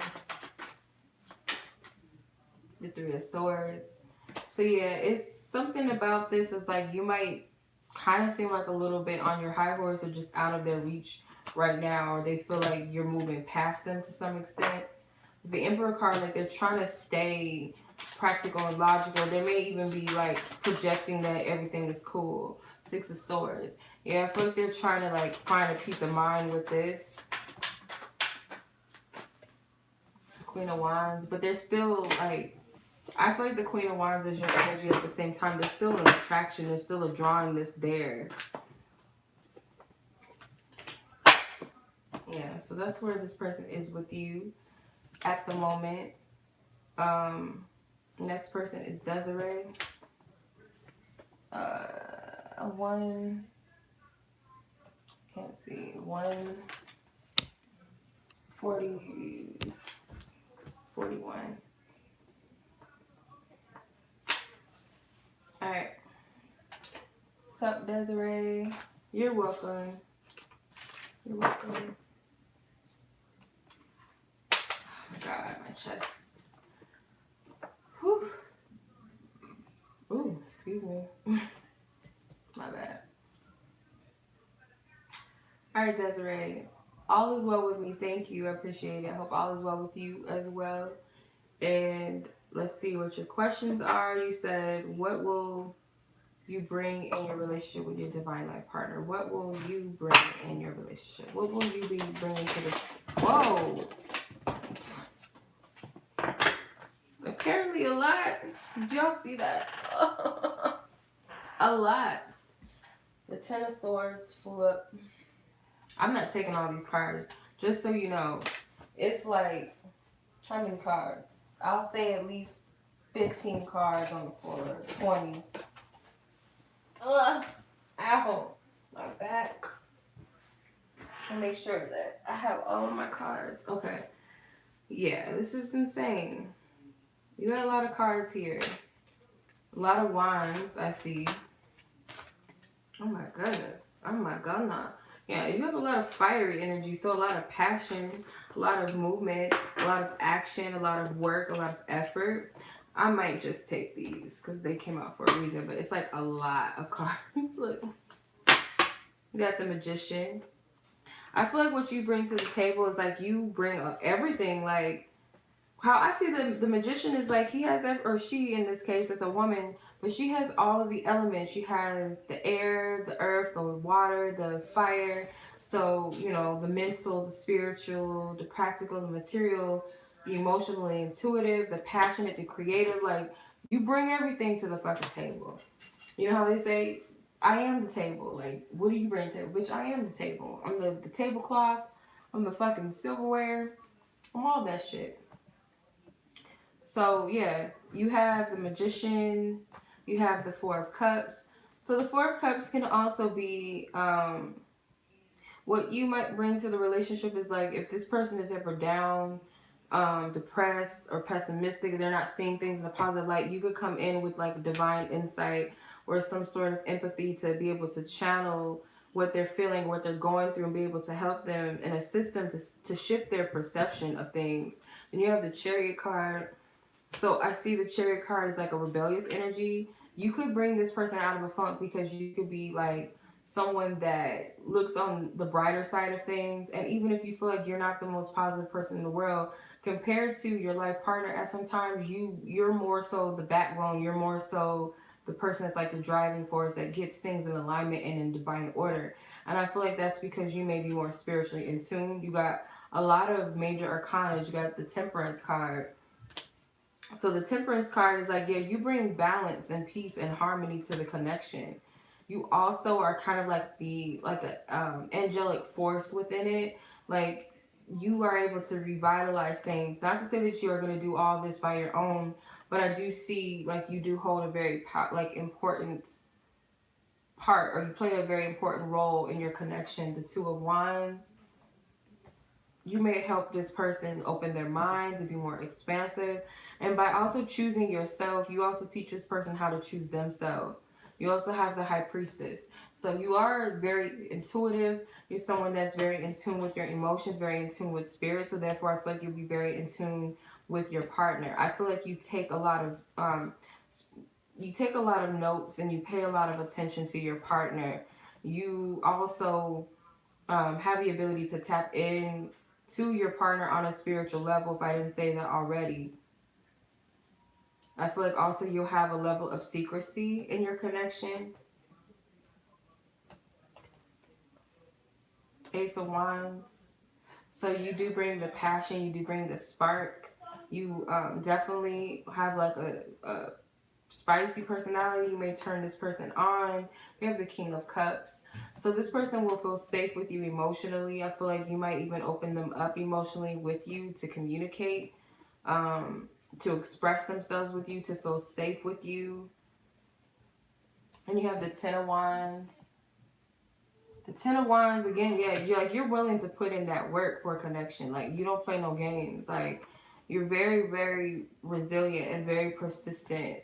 The Three of Swords. So yeah, it's something about this is like you might kind of seem like a little bit on your high horse or just out of their reach right now, or they feel like you're moving past them to some extent. The Emperor card, like they're trying to stay practical and logical. They may even be like projecting that everything is cool. Six of Swords. Yeah, I feel like they're trying to like find a peace of mind with this. Queen of Wands, but they're still like, I feel like the Queen of Wands is your energy at the same time. There's still an attraction. There's still a drawing that's there. Yeah, so that's where this person is with you at the moment. Next person is Dezarae. One, can't see, 140, 41. Alright. What's up, Dezarae? You're welcome. You're welcome. Oh my god, my chest. Whew. Ooh, excuse me. My bad. Alright, Dezarae. All is well with me. Thank you. I appreciate it. I hope all is well with you as well. And let's see what your questions are. You said, what will you bring in your relationship with your divine life partner? What will you bring in your relationship? What will you be bringing to the... Whoa! Apparently a lot. Did y'all see that? A lot. The Ten of Swords flew up. I'm not taking all these cards. Just so you know. It's like, how many cards? I'll say at least 15 cards on the floor. 20. Ugh. Ow. My back. I'll make sure that I have all of my cards. Okay. Yeah, this is insane. You got a lot of cards here. A lot of wands, I see. Oh my goodness. Oh my goodness. Yeah, you have a lot of fiery energy. So a lot of passion, a lot of movement, a lot of action, a lot of work, a lot of effort. I might just take these because they came out for a reason. But it's like a lot of cards. Look. You got the Magician. I feel like what you bring to the table is like you bring up everything. Like, how I see the Magician is like he has, or she in this case is a woman, but she has all of the elements. She has the air, the earth, the water, the fire. So, you know, the mental, the spiritual, the practical, the material, the emotional, the intuitive, the passionate, the creative. Like, you bring everything to the fucking table. You know how they say, I am the table. Like, what do you bring to the table? Bitch, I am the table. I'm the tablecloth. I'm the fucking silverware. I'm all that shit. So, yeah, you have the Magician, you have the Four of Cups. So the Four of Cups can also be, what you might bring to the relationship is like, if this person is ever down, depressed, or pessimistic, they're not seeing things in a positive light, you could come in with like divine insight or some sort of empathy to be able to channel what they're feeling, what they're going through, and be able to help them and assist them to shift their perception of things. Then you have the Chariot card. So I see the Chariot card as like a rebellious energy. You could bring this person out of a funk because you could be like someone that looks on the brighter side of things. And even if you feel like you're not the most positive person in the world, compared to your life partner, at sometimes you're more so the backbone. You're more so the person that's like the driving force that gets things in alignment and in divine order. And I feel like that's because you may be more spiritually in tune. You got a lot of major arcana. You got the Temperance card. So the Temperance card is like, yeah, you bring balance and peace and harmony to the connection. You also are kind of like a angelic force within it. Like, you are able to revitalize things. Not to say that you are going to do all this by your own, but I do see like you do hold a very important part, or you play a very important role in your connection. The Two of Wands. You may help this person open their mind to be more expansive. And by also choosing yourself, you also teach this person how to choose themselves. You also have the High Priestess. So you are very intuitive. You're someone that's very in tune with your emotions, very in tune with spirit. So therefore, I feel like you'll be very in tune with your partner. I feel like you take a lot of notes and you pay a lot of attention to your partner. You also have the ability to tap in to your partner on a spiritual level, if I didn't say that already. I feel like also you'll have a level of secrecy in your connection. Ace of Wands. So you do bring the passion, you do bring the spark. You definitely have like a spicy personality. You may turn this person on. You have the King of Cups. So this person will feel safe with you emotionally. I feel like you might even open them up emotionally with you to communicate, to express themselves with you, to feel safe with you. And you have the Ten of Wands. The Ten of Wands, again, yeah, you're willing to put in that work for a connection. Like, you don't play no games. Like, you're very, very resilient and very persistent.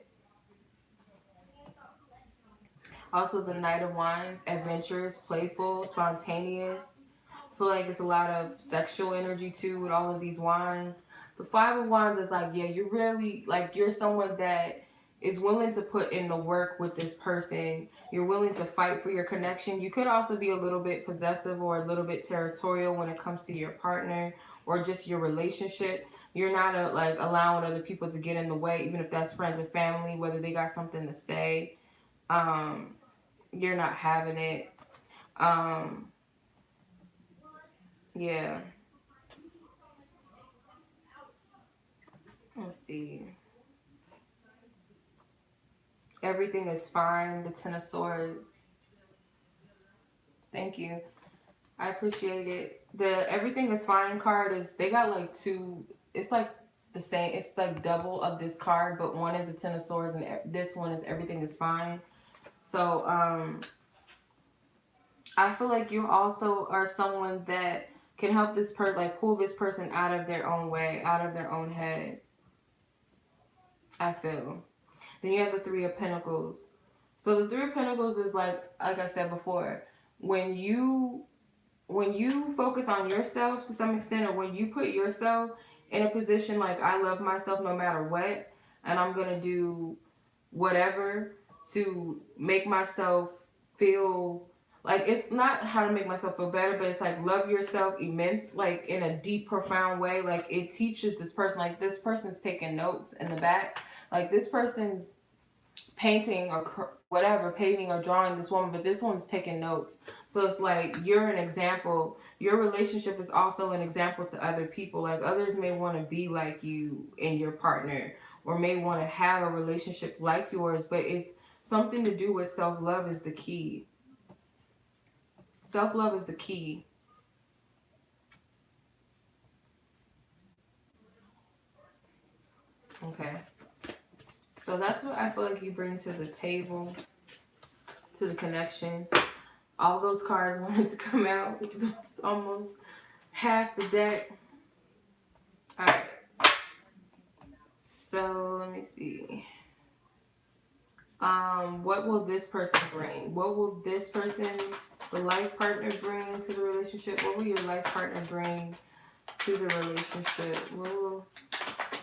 Also, the Knight of Wands, adventurous, playful, spontaneous. I feel like it's a lot of sexual energy too with all of these wands. The Five of Wands is like, yeah, you're really, like, you're someone that is willing to put in the work with this person. You're willing to fight for your connection. You could also be a little bit possessive or a little bit territorial when it comes to your partner or just your relationship. You're not like allowing other people to get in the way, even if that's friends or family, whether they got something to say. You're not having it. Yeah. Let's see. Everything is fine. The Ten of Swords. Thank you. I appreciate it. The Everything is Fine card is, they got like two, it's like the same, it's like double of this card, but one is a Ten of Swords and this one is Everything is Fine. So, I feel like you also are someone that can help this person, like pull this person out of their own way, out of their own head. I feel. Then you have the Three of Pentacles. So the Three of Pentacles is like I said before, when you focus on yourself to some extent, or when you put yourself in a position like, I love myself no matter what, and I'm gonna do whatever to make myself feel like, it's not how to make myself feel better, but it's like love yourself immense, like in a deep, profound way. Like, it teaches this person, like this person's taking notes in the back, like this person's painting or whatever, painting or drawing this woman, but this one's taking notes. So it's like, you're an example. Your relationship is also an example to other people. Like, others may want to be like you and your partner, or may want to have a relationship like yours, but it's something to do with self-love is the key. Self-love is the key. Okay. So that's what I feel like you bring to the table, to the connection. All those cards wanted to come out. Almost half the deck. Alright. So let me see. What will this person bring? What will this person, the life partner, bring to the relationship? What will your life partner bring to the relationship? What will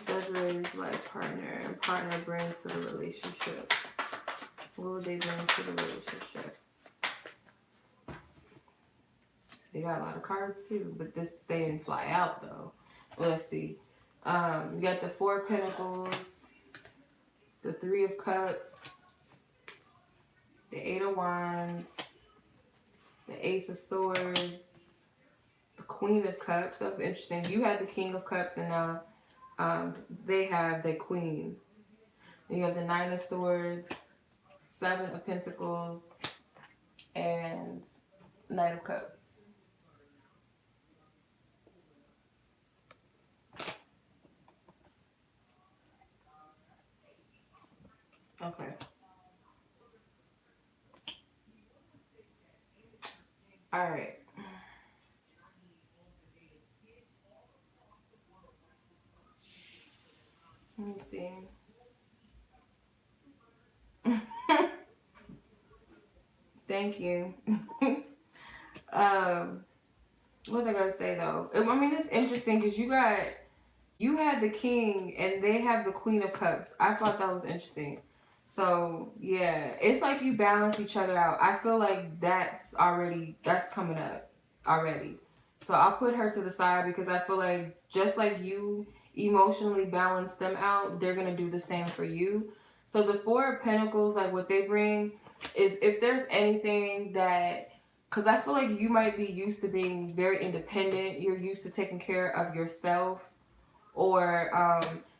Dezarae's life partner and partner bring to the relationship? What will they bring to the relationship? They got a lot of cards too, but they didn't fly out though. Well, let's see. You got the Four of Pentacles, the Three of Cups, the Eight of Wands, the Ace of Swords, the Queen of Cups. That was interesting. You had the King of Cups, and now they have the Queen. And you have the Nine of Swords, Seven of Pentacles, and Knight of Cups. Okay. All right. Let me see. Thank you. What was I gonna say though? I mean, it's interesting because you had the king and they have the queen of cups. I thought that was interesting. So yeah, it's like you balance each other out. I feel like that's coming up already. So I'll put her to the side because I feel like just like you emotionally balance them out, they're gonna do the same for you. So the Four of Pentacles, like what they bring, is if there's anything that, because I feel like you might be used to being very independent. You're used to taking care of yourself, or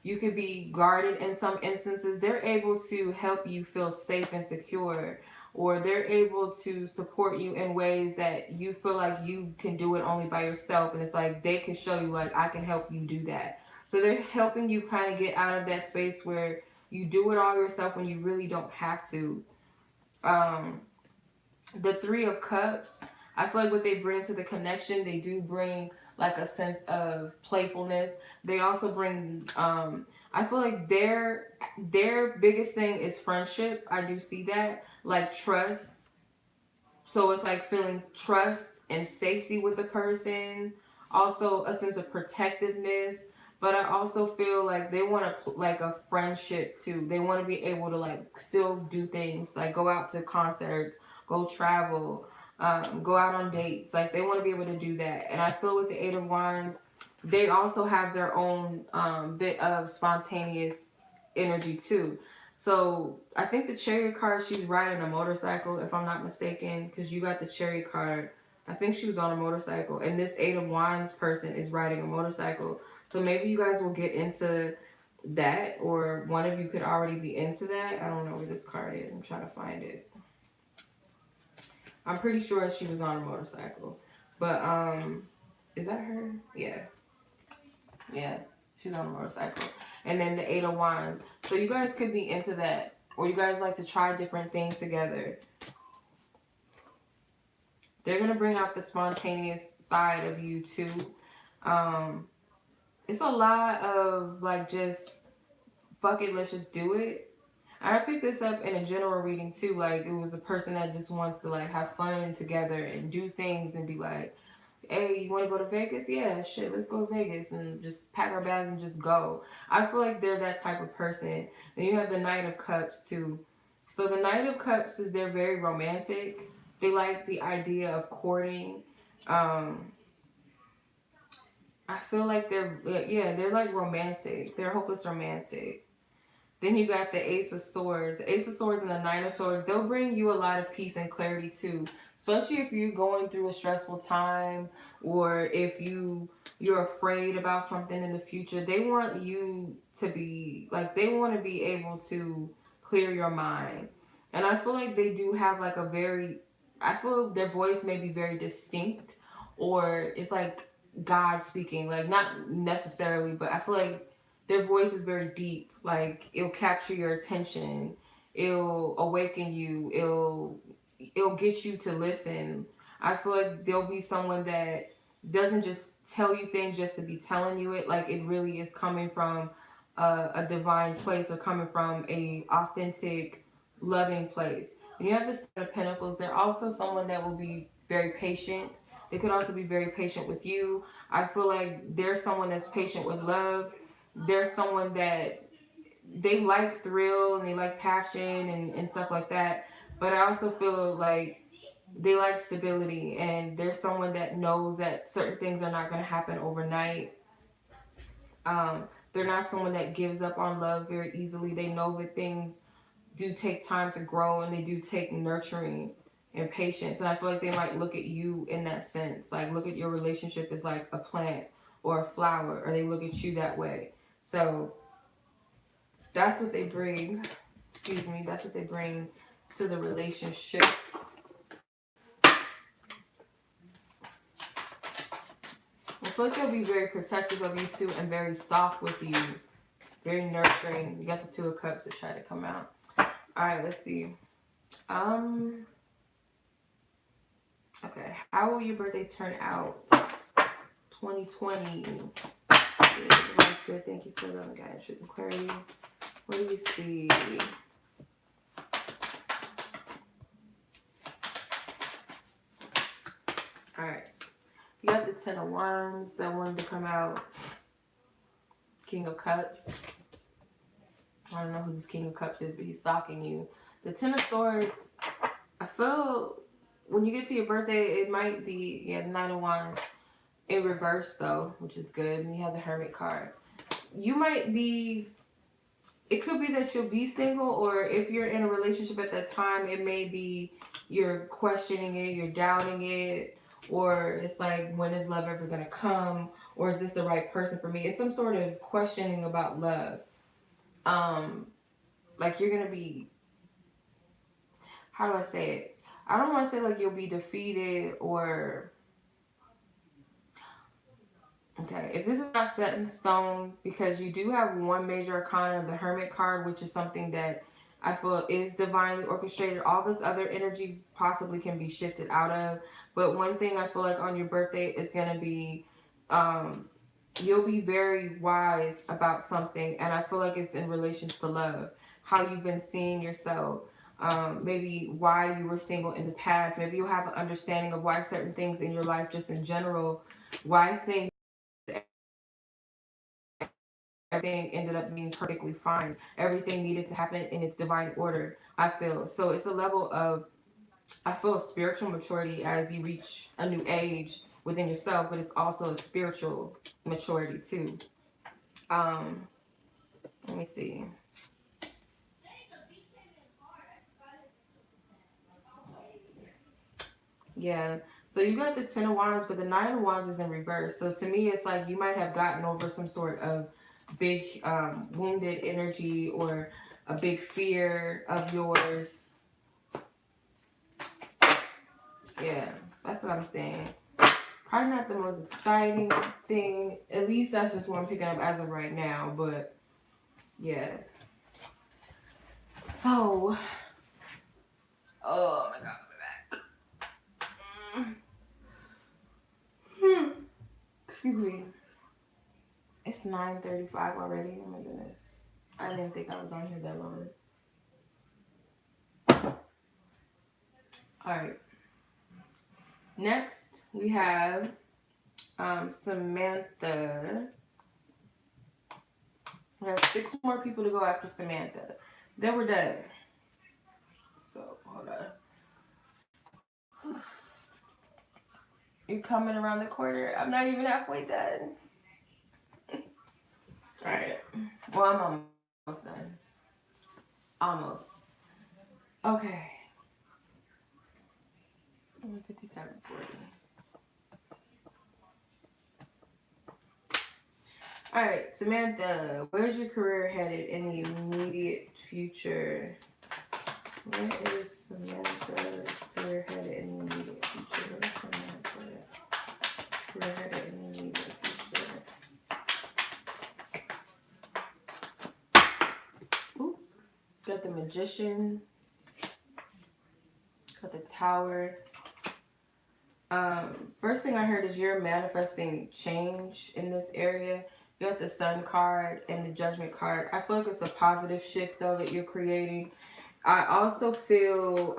you could be guarded in some instances. They're able to help you feel safe and secure, or they're able to support you in ways that you feel like you can do it only by yourself. And it's like they can show you, like, I can help you do that. So they're helping you kind of get out of that space where you do it all yourself when you really don't have to. Um, the Three of Cups, I feel like what they bring to the connection, they do bring like a sense of playfulness. They also bring I feel like their biggest thing is friendship. I do see that. Like trust. So it's like feeling trust and safety with the person. Also a sense of protectiveness. But I also feel like they want like a friendship too. They want to be able to like still do things, like go out to concerts, go travel, go out on dates. Like they want to be able to do that. And I feel with the Eight of Wands, they also have their own bit of spontaneous energy too. So I think the Chariot card, she's riding a motorcycle, if I'm not mistaken, because you got the Chariot card. I think she was on a motorcycle, and this Eight of Wands person is riding a motorcycle. So maybe you guys will get into that, or one of you could already be into that. I don't know where this card is. I'm trying to find it. I'm pretty sure she was on a motorcycle, but is that her? Yeah, yeah. She's on a motorcycle. And then the Eight of Wands. So you guys could be into that. Or you guys like to try different things together. They're going to bring out the spontaneous side of you too. It's a lot of like just, fuck it, let's just do it. And I picked this up in a general reading too. Like it was a person that just wants to like have fun together and do things and be like, hey, you want to go to Vegas? Yeah, shit, let's go to Vegas and just pack our bags and just go. I feel like they're that type of person. And you have the Knight of Cups too. So the Knight of Cups is they're very romantic. They like the idea of courting. I feel like they're like romantic. They're hopeless romantic. Then you got the Ace of Swords. The Ace of Swords and the Nine of Swords, they'll bring you a lot of peace and clarity too. Especially if you're going through a stressful time, or if you're afraid about something in the future. They want you to be like, they want to be able to clear your mind. And I feel like they do have like I feel their voice may be very distinct, or it's like God speaking, like not necessarily, but I feel like their voice is very deep. Like it'll capture your attention. It'll awaken you. It'll get you to listen. I feel like there'll be someone that doesn't just tell you things just to be telling you it. Like it really is coming from a divine place, or coming from a authentic, loving place. And you have the Seven of Pentacles. They're also someone that will be very patient. They could also be very patient with you. I feel like there's someone that's patient with love. There's someone that they like thrill and they like passion and stuff like that. But I also feel like they like stability, and there's someone that knows that certain things are not going to happen overnight. They're not someone that gives up on love very easily. They know that things do take time to grow, and they do take nurturing and patience. And I feel like they might look at you in that sense. Like look at your relationship as like a plant or a flower, or they look at you that way. So that's what they bring. Excuse me. That's what they bring to the relationship. I feel like they'll be very protective of you too, and very soft with you. Very nurturing. You got the Two of Cups that try to come out. Alright, let's see. Okay. How will your birthday turn out? 2020. Holy Spirit, thank you for the guidance, truth, and clarity. What do you see? Alright. You got the Ten of Wands that wanted to come out. King of Cups. I don't know who this King of Cups is, but he's stalking you. The Ten of Swords, I feel when you get to your birthday, it might be, the Nine of Wands in reverse though, which is good. And you have the Hermit card. You might be, it could be that you'll be single, or if you're in a relationship at that time, it may be you're questioning it, you're doubting it, or it's like, when is love ever gonna come? Or is this the right person for me? It's some sort of questioning about love. Like you're gonna be, how do I say it? I don't want to say like you'll be defeated or, okay, if this is not set in stone, because you do have one major arcana, the Hermit card, which is something that I feel is divinely orchestrated. All this other energy possibly can be shifted out of. But one thing I feel like on your birthday is going to be, you'll be very wise about something. And I feel like it's in relation to love, how you've been seeing yourself. Maybe why you were single in the past. Maybe you'll have an understanding of why certain things in your life, just in general, why things, everything ended up being perfectly fine. Everything needed to happen in its divine order, I feel. So it's a level of, I feel, spiritual maturity as you reach a new age within yourself, but it's also a spiritual maturity too. Let me see. Yeah. So you got the Ten of Wands, but the Nine of Wands is in reverse. So to me, it's like you might have gotten over some sort of big wounded energy or a big fear of yours. Yeah, that's what I'm saying. Probably not the most exciting thing. At least that's just what I'm picking up as of right now. But yeah. So, oh my God, my back. Excuse me. It's 9:35 already. Oh my goodness. I didn't think I was on here that long. Alright. Next, we have Samantha. We have 6 more people to go after Samantha. Then we're done. So, hold on. You're coming around the corner. I'm not even halfway done. Alright. Well, I'm almost done. Almost. Okay. 57:40. Alright, Samantha, where's your career headed in the immediate future? Where is Samantha's career headed in the immediate future? Where is Samantha's career headed in the immediate future? Ooh, got the Magician. Got the Tower. First thing I heard is you're manifesting change in this area. You got the Sun card and the Judgment card. I feel like it's a positive shift though that you're creating. I also feel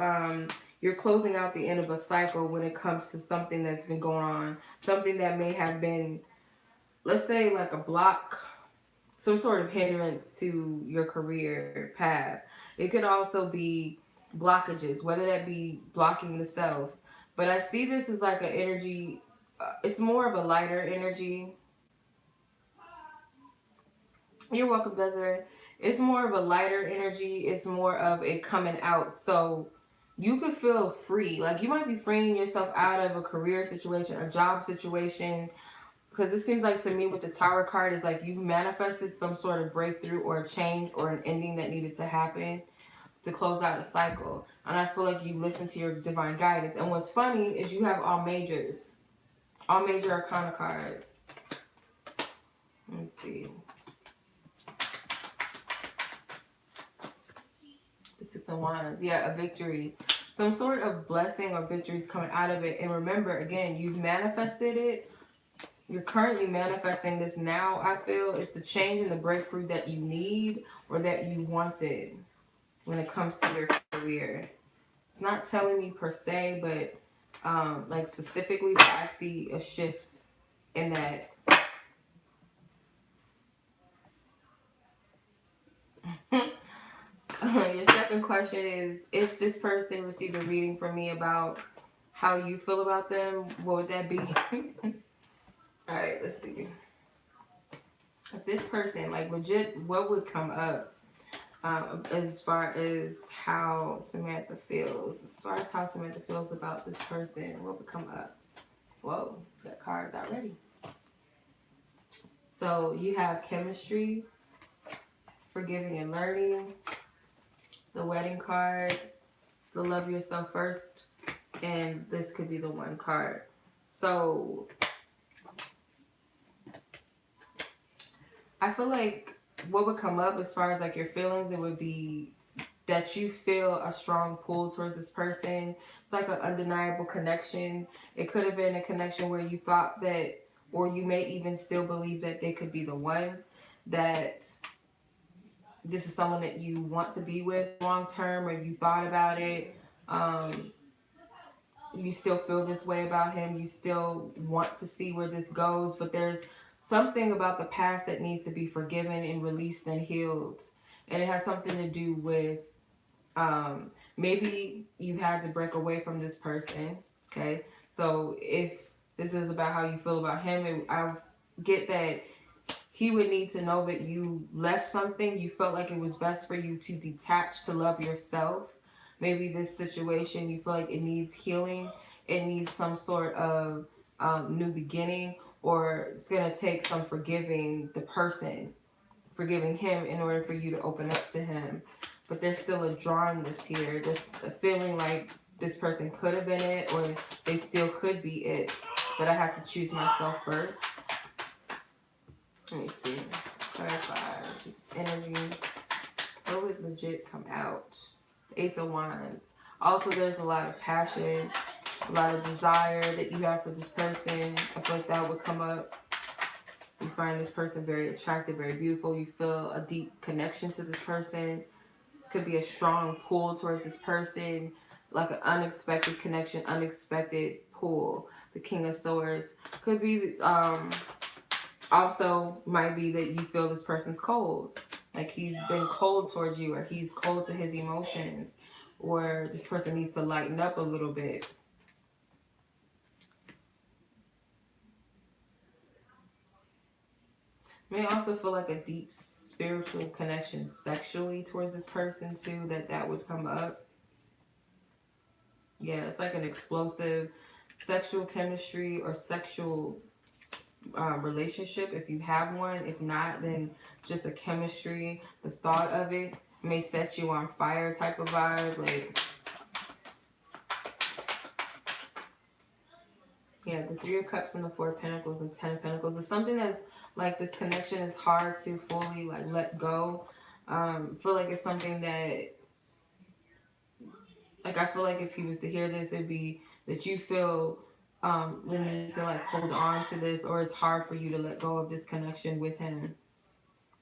you're closing out the end of a cycle when it comes to something that's been going on. Something that may have been, let's say, like a block, some sort of hindrance to your career path. It could also be blockages, whether that be blocking the self. But I see this as like an energy, it's more of a lighter energy. You're welcome, Dezarae. It's more of a lighter energy. It's more of a coming out. So you could feel free. Like you might be freeing yourself out of a career situation, a job situation. Because it seems like to me with the Tower card is like you manifested some sort of breakthrough or a change or an ending that needed to happen to close out a cycle. And I feel like you listen to your divine guidance. And what's funny is you have all majors. All major arcana cards. Let me see. The Six of Wands. Yeah, a victory. Some sort of blessing or victory is coming out of it. And remember, again, you've manifested it. You're currently manifesting this now, I feel. It's the change and the breakthrough that you need or that you wanted when it comes to your career. It's not telling me per se, but like specifically, but I see a shift in that. Your second question is, if this person received a reading from me about how you feel about them, what would that be? Alright, let's see. If this person, like legit, what would come up as far as how Samantha feels? As far as how Samantha feels about this person, what would come up? Whoa, got cards already. So you have chemistry, forgiving and learning, the wedding card, the love yourself first, and this could be the one card. So I feel like what would come up as far as like your feelings, it would be that you feel a strong pull towards this person. It's like an undeniable connection. It could have been a connection where you thought that, or you may even still believe that they could be the one, that this is someone that you want to be with long term, or you thought about it. You still feel this way about him. You still want to see where this goes, but there's something about the past that needs to be forgiven and released and healed. And it has something to do with maybe you had to break away from this person. Okay, so if this is about how you feel about him, I get that he would need to know that you left something. You felt like it was best for you to detach, to love yourself. Maybe this situation, you feel like it needs healing. It needs some sort of new beginning, or it's going to take some forgiving the person, forgiving him in order for you to open up to him. But there's still a drawingness here. There's a feeling like this person could have been it, or they still could be it. But I have to choose myself first. Let me see. Clarify this energy. What would legit come out? Ace of Wands. Also, there's a lot of passion, a lot of desire that you have for this person. I feel like that would come up. You find this person very attractive, very beautiful. You feel a deep connection to this person. Could be a strong pull towards this person, like an unexpected connection, unexpected pull. The King of Swords could be also might be that you feel this person's cold, like he's been cold towards you, or he's cold to his emotions, or this person needs to lighten up a little bit. You may also feel like a deep spiritual connection sexually towards this person too, that would come up. Yeah, it's like an explosive sexual chemistry or sexual relationship if you have one. If not, then just a chemistry. The thought of it may set you on fire type of vibe. Like, yeah, the Three of Cups and the Four of Pentacles and Ten of Pentacles is something that's like, this connection is hard to fully like let go. Feel like it's something that, like, I feel like if he was to hear this, it'd be that you feel the need to like hold on to this, or it's hard for you to let go of this connection with him,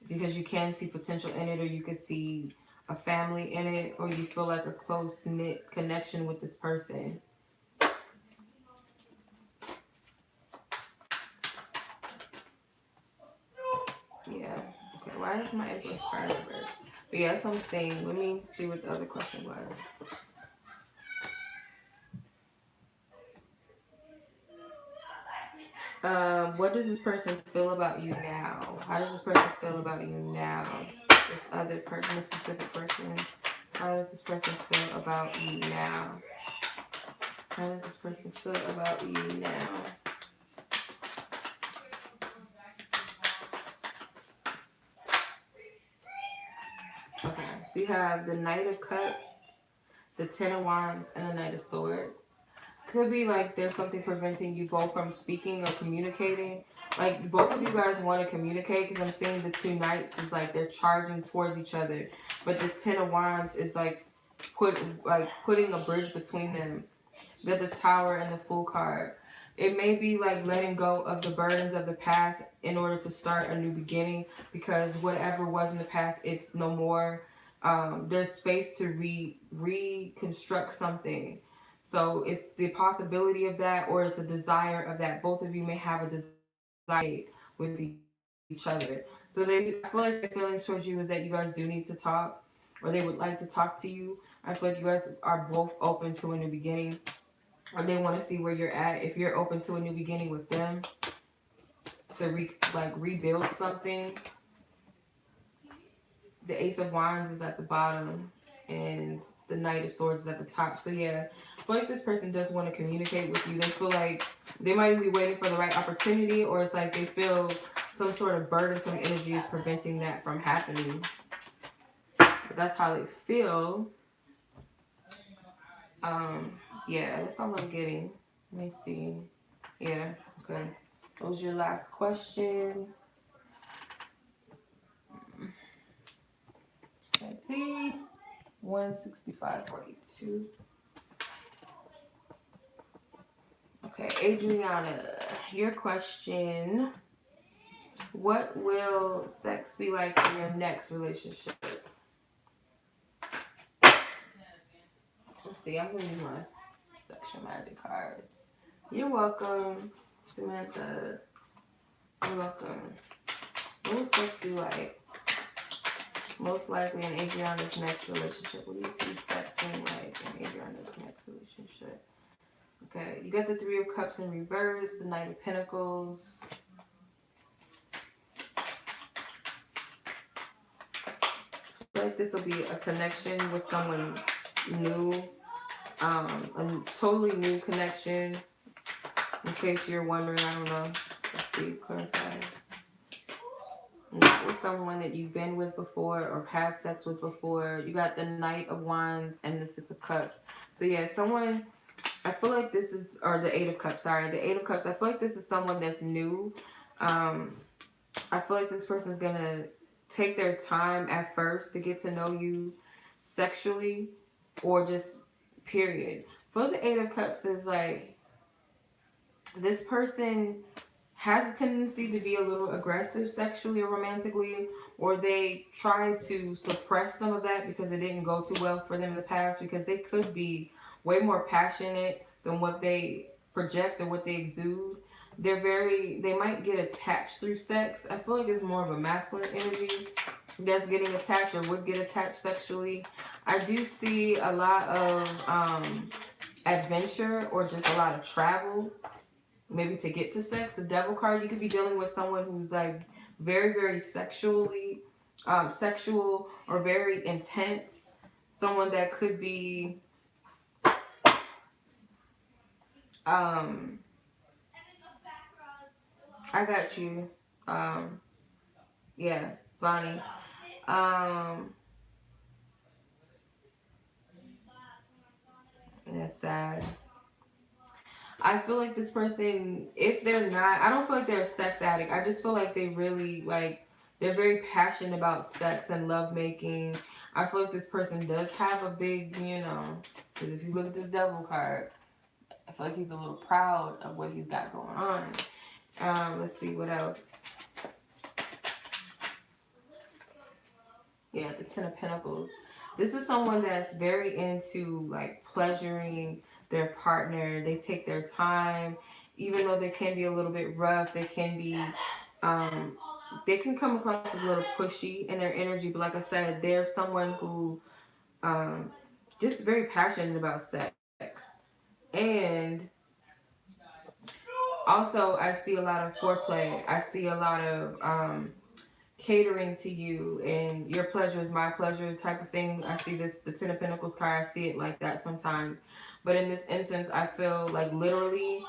because you can see potential in it, or you could see a family in it, or you feel like a close-knit connection with this person. Yeah. Okay, why is my Empress card reversed? But yeah, that's what I'm saying. Let me see what the other question was. What does this person feel about you now? How does this person feel about you now? This other person, this specific person. How does this person feel about you now? How does this person feel about you now? Okay, so you have the Knight of Cups, the Ten of Wands, and the Knight of Swords. Could be like there's something preventing you both from speaking or communicating. Like, both of you guys want to communicate, because I'm seeing the two knights is like they're charging towards each other. But this Ten of Wands is like putting a bridge between them. Got the Tower and the Fool card. It may be like letting go of the burdens of the past in order to start a new beginning, because whatever was in the past, it's no more. There's space to reconstruct something. So it's the possibility of that, or it's a desire of that. Both of you may have a desire with each other. So I feel like their feelings towards you is that you guys do need to talk, or they would like to talk to you. I feel like you guys are both open to a new beginning, or they want to see where you're at. If you're open to a new beginning with them, to rebuild something. The Ace of Wands is at the bottom, and the Knight of Swords is at the top. So yeah, I feel like this person does want to communicate with you. They feel like they might be waiting for the right opportunity, or it's like they feel some sort of burdensome energy is preventing that from happening. But that's how they feel. Yeah, that's all I'm getting. Let me see. Yeah, okay. What was your last question? Let's see. 165.42. Okay, Adriana, your question. What will sex be like in your next relationship? Let's see, I'm going to use my sexual magic cards. You're welcome, Samantha. You're welcome. What will sex be like? Most likely in Adriana's next relationship. What do you see sex being like in Adriana's next relationship? Okay, you got the Three of Cups in reverse, the Knight of Pentacles. I feel like this will be a connection with someone new, a totally new connection. In case you're wondering, I don't know. Let's see, clarify. Not with someone that you've been with before or had sex with before. You got the Knight of Wands and the Six of Cups. So yeah, someone, I feel like this is, or the Eight of Cups, sorry. The Eight of Cups, I feel like this is someone that's new. I feel like this person is going to take their time at first to get to know you sexually or just period. For the Eight of Cups is like, this person has a tendency to be a little aggressive sexually or romantically, or they try to suppress some of that because it didn't go too well for them in the past, because they could be way more passionate than what they project or what they exude. They might get attached through sex. I feel like it's more of a masculine energy that's getting attached or would get attached sexually. I do see a lot of adventure or just a lot of travel, maybe to get to sex. The Devil card, you could be dealing with someone who's like very, very sexual or very intense. Someone that could be I got you. Yeah, Bonnie. That's sad. I feel like this person, if they're not, I don't feel like they're a sex addict. I just feel like they really, like, they're very passionate about sex and lovemaking. I feel like this person does have a big, because if you look at this Devil card, I feel like he's a little proud of what he's got going on. Let's see what else. Yeah, the Ten of Pentacles. This is someone that's very into like pleasuring their partner. They take their time, even though they can be a little bit rough. They can be, they can come across as a little pushy in their energy. But like I said, they're someone who, just very passionate about sex. And also, I see a lot of foreplay. I see a lot of catering to you, and your pleasure is my pleasure type of thing. I see this, the Ten of Pentacles card, I see it like that sometimes. But in this instance, I feel like literally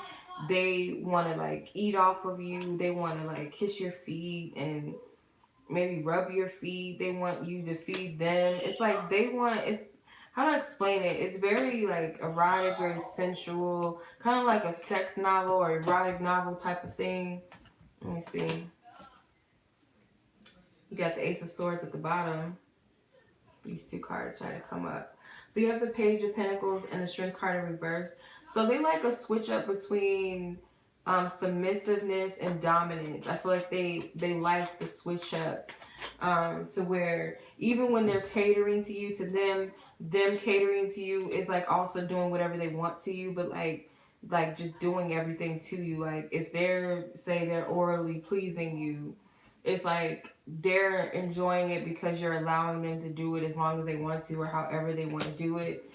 they want to like eat off of you. They want to like kiss your feet and maybe rub your feet. They want you to feed them. It's like they want, it's, how to explain it? It's very like erotic, very sensual, kind of like a sex novel or erotic novel type of thing. Let me see. You got the Ace of Swords at the bottom. These two cards try to come up. So you have the Page of Pentacles and the Strength card in reverse. So they like a switch up between submissiveness and dominance. I feel like they like the switch up to where even when they're catering to you, to them, them catering to you is like also doing whatever they want to you, but like just doing everything to you. Like if they're orally pleasing you, it's like they're enjoying it because you're allowing them to do it as long as they want to or however they want to do it.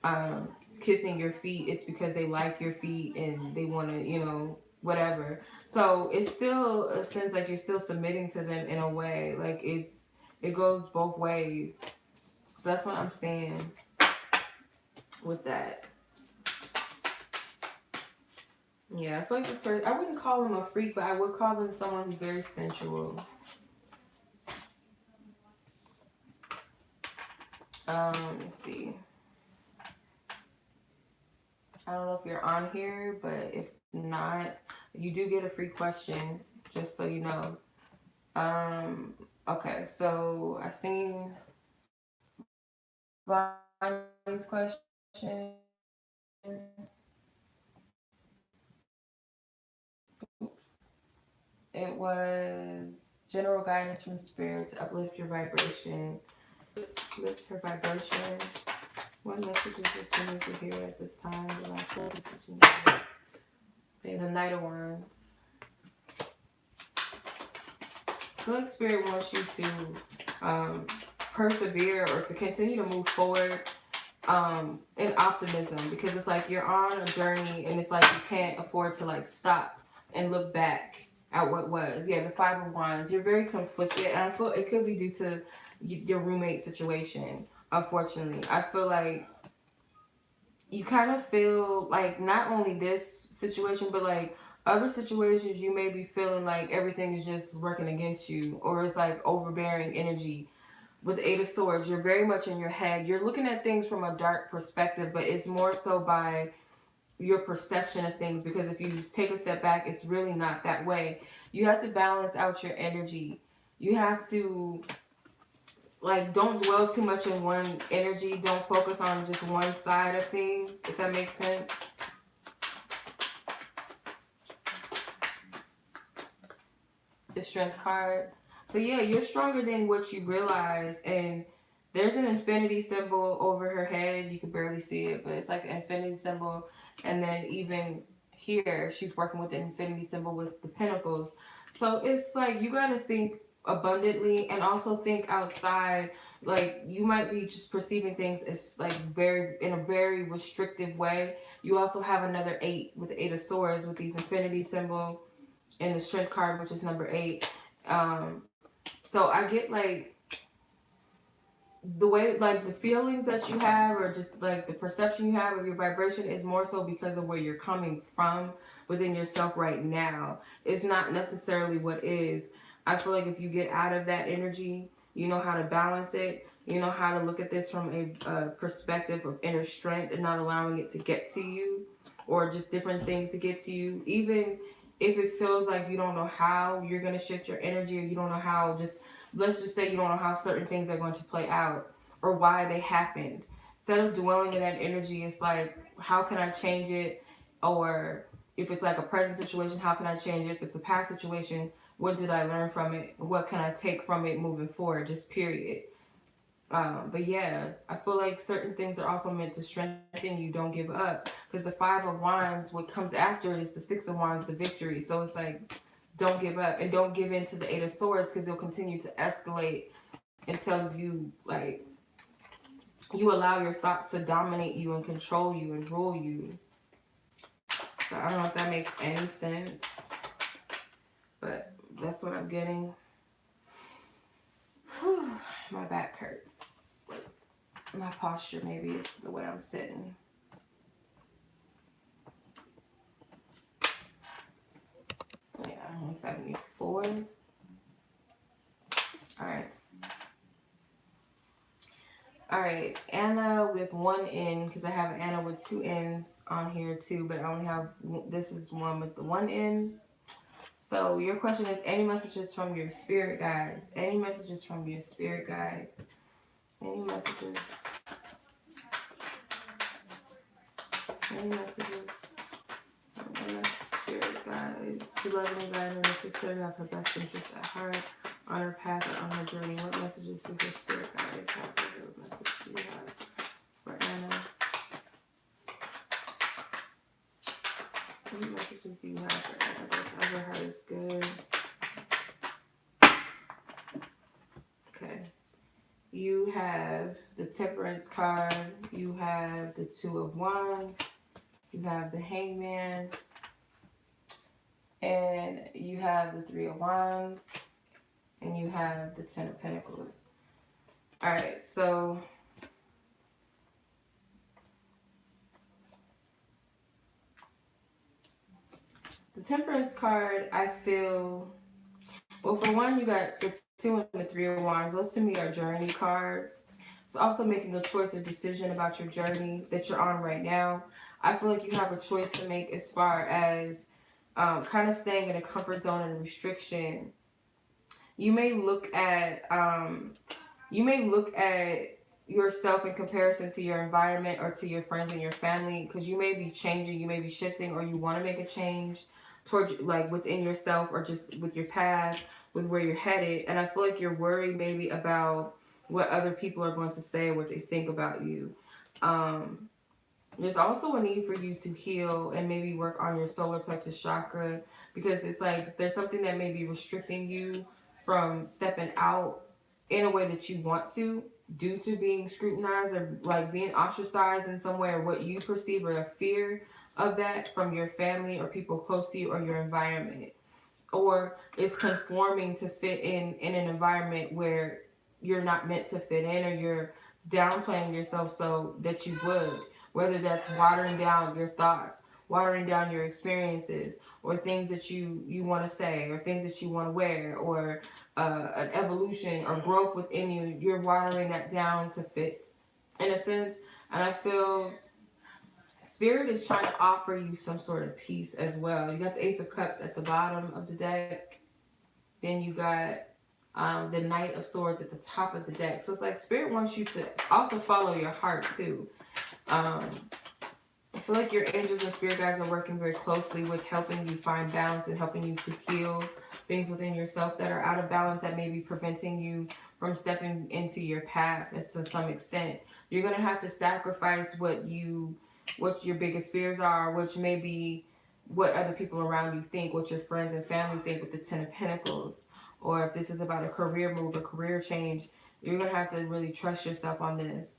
um, Kissing your feet, it's because they like your feet and they want to, whatever. So it's still a sense like you're still submitting to them in a way. Like it goes both ways. So that's what I'm saying with that. Yeah, I feel like this person, I wouldn't call them a freak, but I would call them someone who's very sensual. Let's see. I don't know if you're on here, but if not, you do get a free question, just so you know. Okay, so I seen Bonnie's question. Oops. It was general guidance from spirit to uplift your vibration. Lift her vibration. What messages does she need to hear at this time? The last message that she needs to hear. Okay, the Knight of Wands. I feel like Spirit wants you to persevere or to continue to move forward in optimism, because it's like you're on a journey and it's like you can't afford to like stop and look back at what was. Yeah, the Five of Wands. You're very conflicted, and I feel it could be due to your roommate situation. Unfortunately, I feel like you kind of feel like not only this situation, but like other situations, you may be feeling like everything is just working against you, or it's like overbearing energy. With the Eight of Swords, you're very much in your head. You're looking at things from a dark perspective, but it's more so by your perception of things, because if you take a step back, it's really not that way. You have to balance out your energy. You have to like don't dwell too much in one energy. Don't focus on just one side of things, if that makes sense. The Strength card. So yeah, you're stronger than what you realize, and there's an infinity symbol over her head. You can barely see it, but it's like an infinity symbol. And then even here, she's working with the infinity symbol with the pentacles. So it's like you got to think abundantly and also think outside. Like you might be just perceiving things as like in a very restrictive way. You also have another 8 with the 8 of Swords with these infinity symbol and the Strength card, which is number 8. Um, so I get like the way, like the feelings that you have, or just like the perception you have of your vibration, is more so because of where you're coming from within yourself right now. It's not necessarily what is. I feel like if you get out of that energy, you know how to balance it. You know how to look at this from a perspective of inner strength and not allowing it to get to you, or just different things to get to you. Even if it feels like you don't know how you're going to shift your energy, or you don't know how, just let's just say you don't know how certain things are going to play out or why they happened. Instead of dwelling in that energy, it's like, how can I change it? Or if it's like a present situation, how can I change it? If it's a past situation, what did I learn from it? What can I take from it moving forward? Just period. But yeah, I feel like certain things are also meant to strengthen you. Don't give up. Because the Five of Wands, what comes after it is the Six of Wands, the victory. So it's like, don't give up and don't give in to the Eight of Swords, because they'll continue to escalate until you like you allow your thoughts to dominate you and control you and rule you. So I don't know if that makes any sense, but that's what I'm getting. Whew, my back hurts. My posture maybe is the way I'm sitting. Yeah, 174. All right, Anna with one N, because I have Anna with 2 N's on here too, but I only have, this is one with the 1 N. So your question is, any messages from your spirit guides? Any messages from your spirit guides? Any messages? Any messages from your spirit guides? To love and guide her and sister, have her best interests at heart, on her path or on her journey. What messages do your spirit guides have? What message do you have What messages do you have for this other heart is good? Okay. You have the Temperance card. You have the Two of Wands. You have the Hangman. And you have the Three of Wands. And you have the Ten of Pentacles. Alright, so the Temperance card, I feel, well, for one, you got the Two and the Three of Wands. Those to me are journey cards. It's also making a choice or decision about your journey that you're on right now. I feel like you have a choice to make as far as kind of staying in a comfort zone and restriction. You may look at yourself in comparison to your environment or to your friends and your family, because you may be changing, you may be shifting, or you want to make a change toward, like, within yourself or just with your path, with where you're headed. And I feel like you're worried maybe about what other people are going to say, what they think about you. There's also a need for you to heal and maybe work on your solar plexus chakra, because it's like there's something that may be restricting you from stepping out in a way that you want to, due to being scrutinized or like being ostracized in some way, or what you perceive, or a fear of that from your family or people close to you or your environment. Or it's conforming to fit in an environment where you're not meant to fit in, or you're downplaying yourself so that you would, whether that's watering down your thoughts, watering down your experiences, or things that you want to say, or things that you want to wear, or an evolution or growth within you. You're watering that down to fit, in a sense. And I feel Spirit is trying to offer you some sort of peace as well. You got the Ace of Cups at the bottom of the deck. Then you got the Knight of Swords at the top of the deck. So it's like Spirit wants you to also follow your heart too. I feel like your angels and spirit guides are working very closely with helping you find balance and helping you to heal things within yourself that are out of balance, that may be preventing you from stepping into your path. And to some extent, you're going to have to sacrifice what your biggest fears are, which may be what other people around you think, what your friends and family think, with the Ten of Pentacles. Or if this is about a career move, a career change, you're going to have to really trust yourself on this.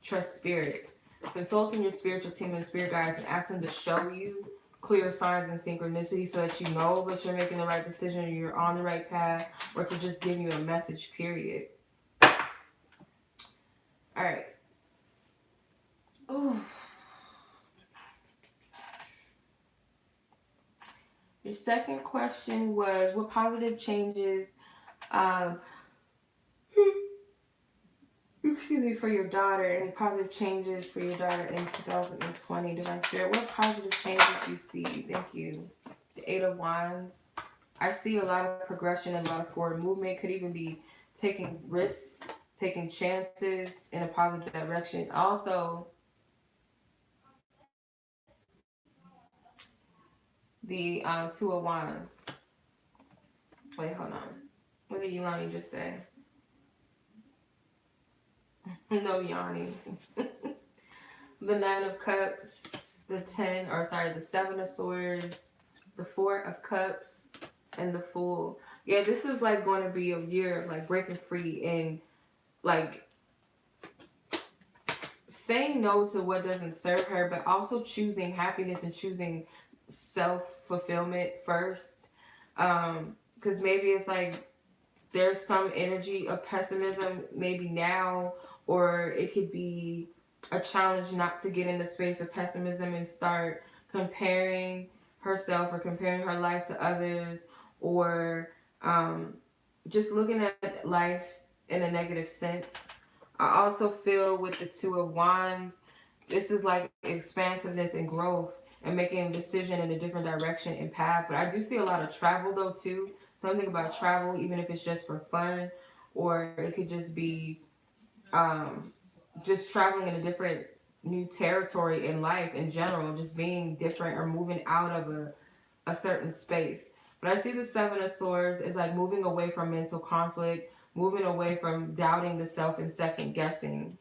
Trust Spirit. Consulting your spiritual team and spirit guides and ask them to show you clear signs and synchronicity, so that you know that you're making the right decision, or you're on the right path, or to just give you a message, period. Alright. Oh. Your second question was, what positive changes excuse me, for your daughter, any positive changes for your daughter in 2020, Divine Spirit? What positive changes do you see? Thank you. The Eight of Wands. I see a lot of progression and a lot of forward movement. Could even be taking risks, taking chances in a positive direction. Also, the Two of Wands. Wait, hold on. What did Ilani just say? No yawning. The Nine of Cups, the Seven of Swords, the Four of Cups, and the Fool. Yeah, this is like going to be a year of like breaking free and like saying no to what doesn't serve her, but also choosing happiness and choosing self-fulfillment first. Because maybe it's like there's some energy of pessimism maybe now, or it could be a challenge not to get in the space of pessimism and start comparing herself or comparing her life to others, or just looking at life in a negative sense. I also feel with the Two of Wands, this is like expansiveness and growth and making a decision in a different direction and path. But I do see a lot of travel though too. Something about travel, even if it's just for fun, or it could just be just traveling in a different new territory in life in general, just being different or moving out of a certain space. But I see the Seven of Swords is like moving away from mental conflict, moving away from doubting the self and second guessing.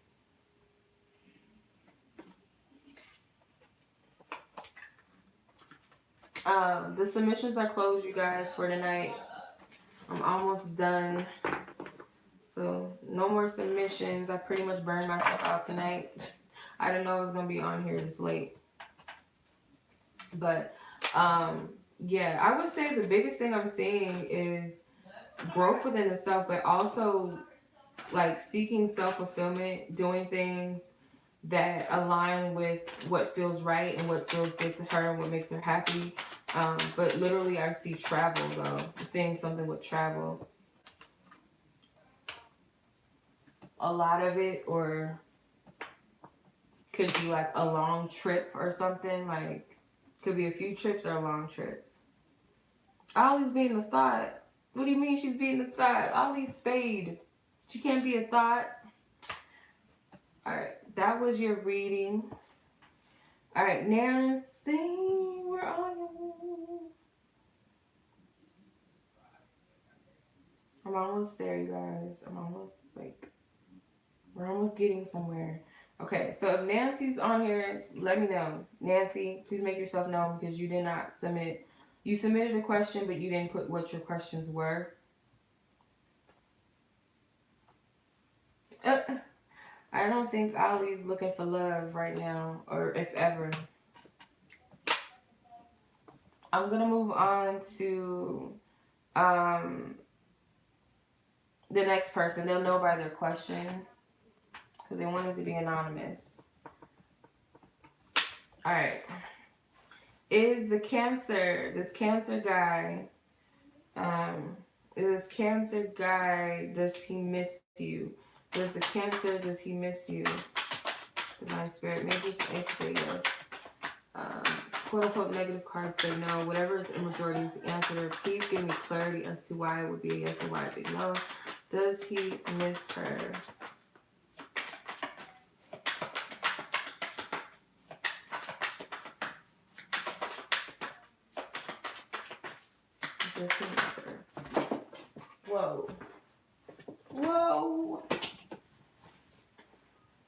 The submissions are closed, you guys, for tonight. I'm almost done. So no more submissions. I pretty much burned myself out tonight. I didn't know I was gonna be on here this late. But yeah, I would say the biggest thing I'm seeing is growth within the self, but also like seeking self-fulfillment, doing things that align with what feels right and what feels good to her and what makes her happy. But literally I see travel though. I'm seeing something with travel. A lot of it, or could be like a long trip or something. Like, could be a few trips or long trips. Ollie's being a thought. What do you mean she's being a thought? Ollie's spade. She can't be a thought. Alright, that was your reading. Alright, Nancy, where are you? I'm almost there, you guys. We're almost getting somewhere. Okay, so if Nancy's on here, let me know. Nancy, please make yourself known because you did not submit. You submitted a question, but you didn't put what your questions were. I don't think Ollie's looking for love right now, or if ever. I'm going to move on to the next person. They'll know by their question because they wanted to be anonymous. All right. Is this cancer guy, does he miss you? Does he miss you? Divine Spirit, maybe it's answer yes. Quote unquote negative cards say no. Whatever is in majority is the answer. Please give me clarity as to why it would be a yes and why it would be no. Does he miss her? Does he miss her? Whoa.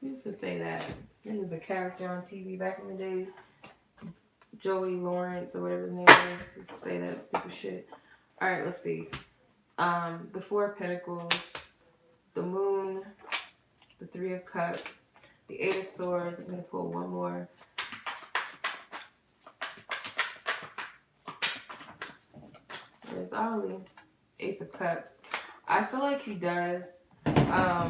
He used to say that. He was a character on TV back in the day. Joey Lawrence or whatever his name is. He used to say that stupid shit. Alright, let's see. The Four of Pentacles, the Moon, the Three of Cups, the Eight of Swords. I'm going to pull one more. There's Ollie. Ace of Cups. I feel like he does. I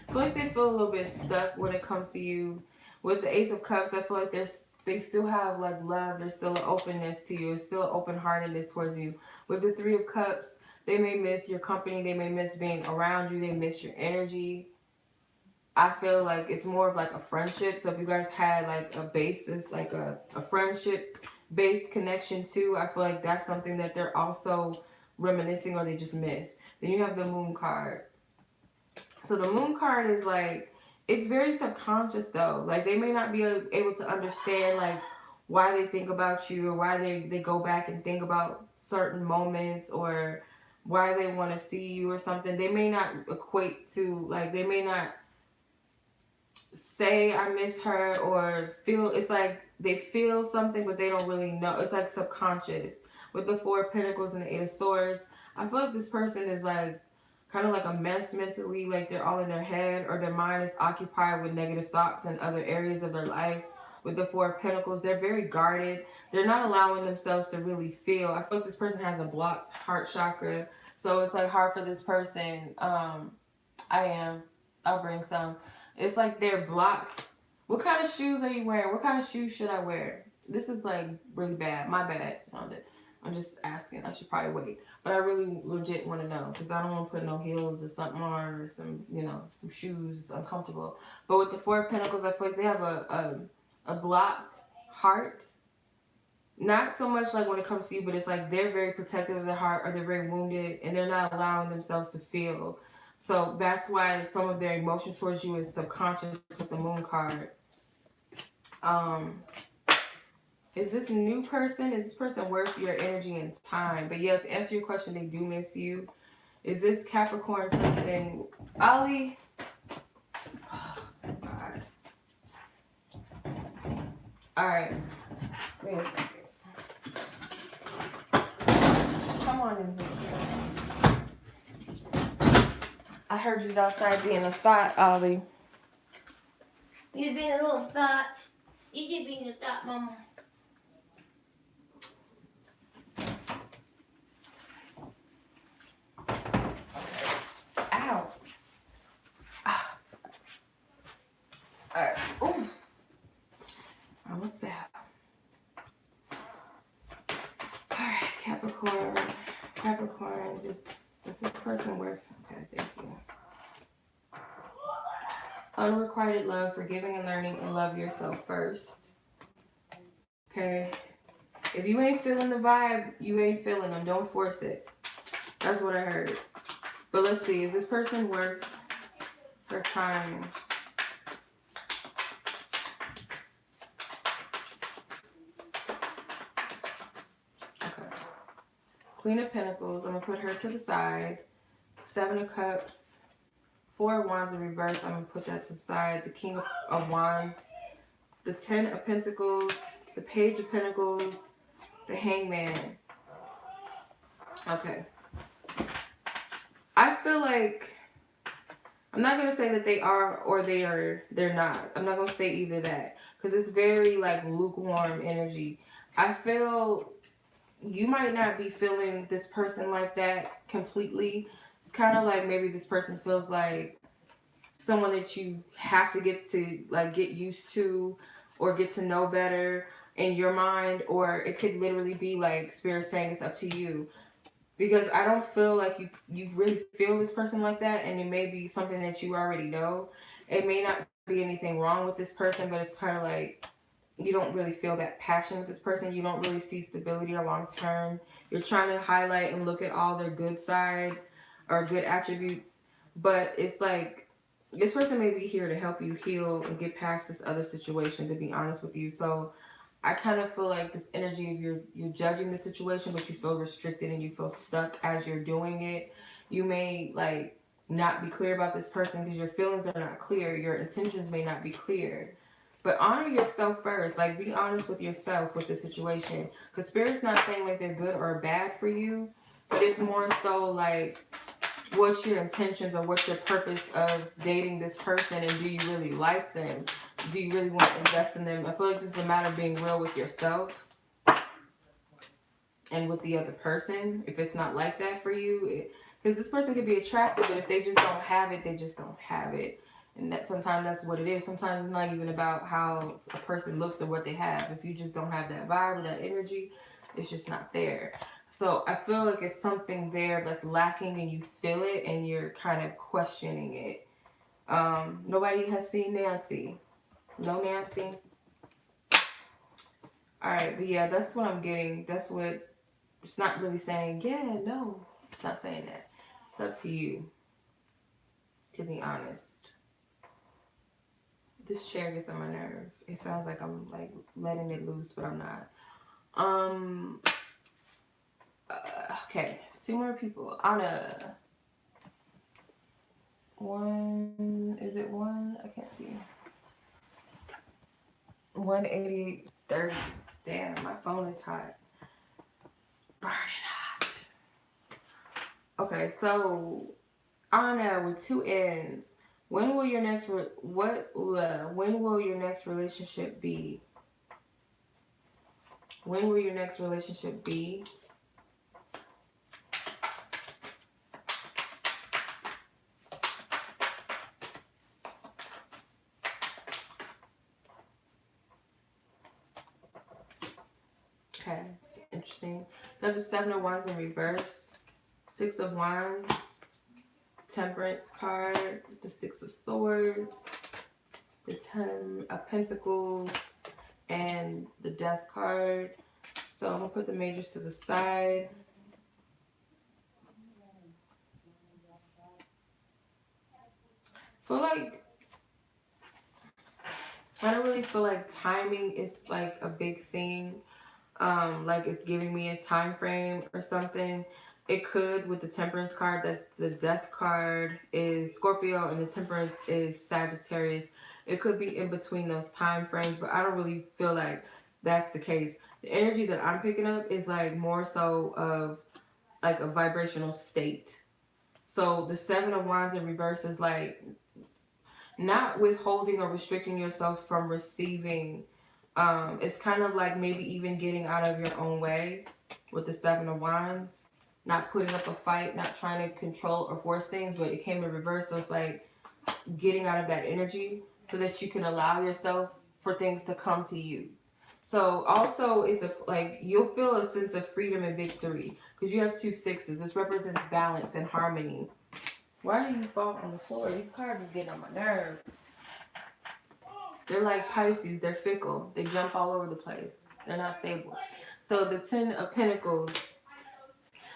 feel like they feel a little bit stuck when it comes to you. With the Ace of Cups, I feel like they still have like love. There's still an openness to you. It's still an open-heartedness towards you. With the Three of Cups, they may miss your company. They may miss being around you. They miss your energy. I feel like it's more of like a friendship. So if you guys had like a basis, like a friendship-based connection too, I feel like that's something that they're also reminiscing or they just miss. Then you have the Moon card. So the Moon card is like, it's very subconscious though. Like they may not be able to understand like why they think about you or why they go back and think about certain moments or why they want to see you or something. They may not equate to, like, they may not say I miss her or feel, it's like they feel something but they don't really know. It's like subconscious. With the Four of Pentacles and the Eight of Swords, I feel like this person is like kind of like a mess mentally, like they're all in their head or their mind is occupied with negative thoughts in other areas of their life. With the Four of Pentacles, they're very guarded. They're not allowing themselves to really feel. I feel like this person has a blocked heart chakra, so it's like hard for this person. I'll bring some. It's like they're blocked. What kind of shoes are you wearing? What kind of shoes should I wear? This is like really bad. My bad. I'm just asking. I should probably wait. But I really legit want to know because I don't want to put no heels or something on or some, some shoes. It's uncomfortable. But with the Four of Pentacles, I feel like they have a blocked heart. Not so much like when it comes to you, but it's like they're very protective of their heart or they're very wounded and they're not allowing themselves to feel. So that's why some of their emotions towards you is subconscious with the Moon card. Is this new person? Is this person worth your energy and time? But yeah, to answer your question, they do miss you. Is this Capricorn person? Ollie. Oh, God. Alright. Wait a second. Come on in here. I heard you was outside being a thought, Ollie. You being a little thought. You just being a thought, Mama. Ow. Ah. Alright. Ooh. Almost fell. Alright, Capricorn. Capricorn, does this person worth? Okay, thank you. Unrequited love, forgiving and learning, and love yourself first. Okay. If you ain't feeling the vibe, you ain't feeling them. Don't force it. That's what I heard. But let's see. Is this person worth her time? Okay. Queen of Pentacles. I'm going to put her to the side. 7 of Cups. 4 of Wands in reverse. I'm going to put that to the side. The King of Wands. The 10 of Pentacles. The Page of Pentacles. The Hangman. Okay. I feel like I'm not gonna say that they are or they're not. I'm not gonna say either that because it's very like lukewarm energy. I feel you might not be feeling this person like that completely. It's kind of like maybe this person feels like someone that you have to get used to or get to know better in your mind, or it could literally be like spirit saying it's up to you. Because I don't feel like you really feel this person like that, and it may be something that you already know. It may not be anything wrong with this person, but it's kind of like you don't really feel that passion with this person. You don't really see stability or long term. You're trying to highlight and look at all their good side or good attributes, but it's like this person may be here to help you heal and get past this other situation, to be honest with you. So I kind of feel like this energy of you're judging the situation, but you feel restricted and you feel stuck as you're doing it. You may like not be clear about this person because your feelings are not clear. Your intentions may not be clear. But honor yourself first. Like be honest with yourself with the situation. Because Spirit's not saying like they're good or bad for you, but it's more so like what's your intentions or what's your purpose of dating this person, and do you really like them? Do you really want to invest in them? I feel like this is a matter of being real with yourself and with the other person. If it's not like that for you, because this person could be attractive, but if they just don't have it, they just don't have it. And that sometimes that's what it is. Sometimes it's not even about how a person looks or what they have. If you just don't have that vibe or that energy, it's just not there. So I feel like it's something there that's lacking and you feel it and you're kind of questioning it. Nobody has seen Nancy. No Nancy. Alright, but yeah, that's what I'm getting. That's what it's not really saying. Yeah, no. It's not saying that. It's up to you. To be honest. This chair gets on my nerve. It sounds like I'm like letting it loose, but I'm not. Okay, 2 more people. Anna. 1, is it 1? I can't see. 188.30. Damn, my phone is hot. It's burning hot. Okay, so Anna with 2 N's. When will your next when will your next relationship be? When will your next relationship be? Okay, interesting. Got the 7 of Wands in reverse, 6 of Wands, Temperance card, the 6 of Swords, the 10 of Pentacles, and the Death card. So I'm gonna put the majors to the side. Feel like I don't really feel like timing is like a big thing. Like it's giving me a time frame or something. It could with the Temperance card. That's the Death card is Scorpio and the Temperance is Sagittarius. It could be in between those time frames, but I don't really feel like that's the case. The energy that I'm picking up is like more so of like a vibrational state. So the Seven of Wands in reverse is like not withholding or restricting yourself from receiving. It's kind of like maybe even getting out of your own way with the Seven of Wands. Not putting up a fight, not trying to control or force things, but it came in reverse. So it's like getting out of that energy so that you can allow yourself for things to come to you. So also it's like you'll feel a sense of freedom and victory because you have 2 6s. This represents balance and harmony. Why do you fall on the floor? These cards is getting on my nerves. They're like Pisces. They're fickle. They jump all over the place. They're not stable. So the Ten of Pentacles.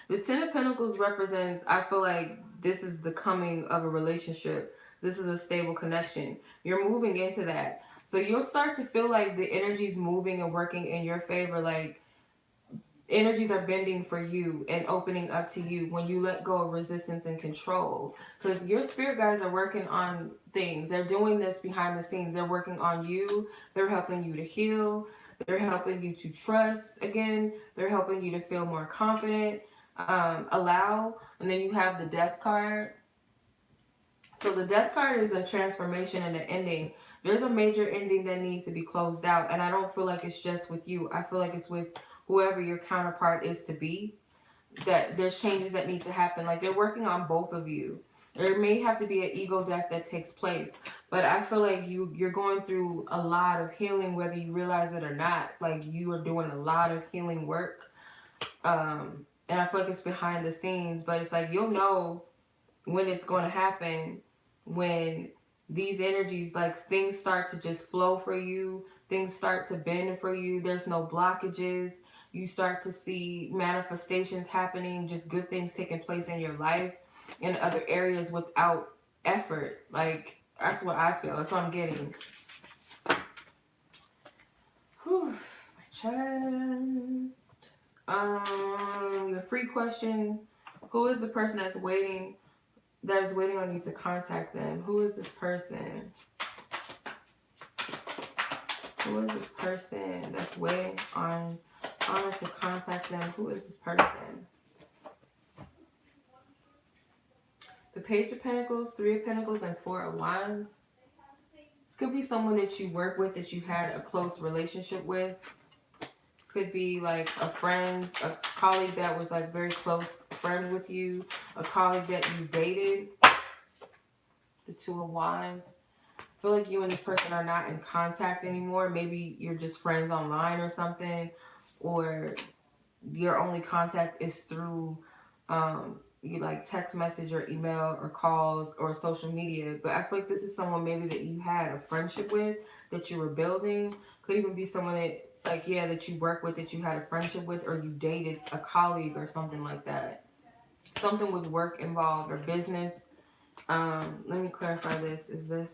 The Ten of Pentacles represents, I feel like this is the coming of a relationship. This is a stable connection. You're moving into that. So you'll start to feel like the energy's moving and working in your favor. Like energies are bending for you and opening up to you when you let go of resistance and control. Because your spirit guides are working on things. They're doing this behind the scenes. They're working on you. They're helping you to heal. They're helping you to trust again. They're helping you to feel more confident. Allow. And then you have the Death card. So the Death card is a transformation and an ending. There's a major ending that needs to be closed out. And I don't feel like it's just with you. I feel like it's with whoever your counterpart is to be. That there's changes that need to happen. Like they're working on both of you. There may have to be an ego death that takes place. But I feel like you're going through a lot of healing whether you realize it or not. Like you are doing a lot of healing work. And I feel like it's behind the scenes. But it's like you'll know when it's going to happen, when these energies, like things start to just flow for you, things start to bend for you, there's no blockages, you start to see manifestations happening, just good things taking place in your life in other areas without effort. Like that's what I feel, that's what I'm getting. Whew, my chest. The free question: who is the person that is waiting on you to contact them? Who is this person? Who is this person that's waiting on it to contact them? Who is this person? The Page of Pentacles, Three of Pentacles, and Four of Wands. This could be someone that you work with, that you had a close relationship with. Could be like a friend, a colleague that was like very close friends with you, a colleague that you dated. The Two of Wands. I feel like you and this person are not in contact anymore. Maybe you're just friends online or something, or your only contact is through you like text message or email or calls or social media. But I feel like this is someone maybe that you had a friendship with, that you were building. Could even be someone that that you work with, that you had a friendship with, or you dated a colleague or something like that. Something with work involved or business. Let me clarify this. Is this?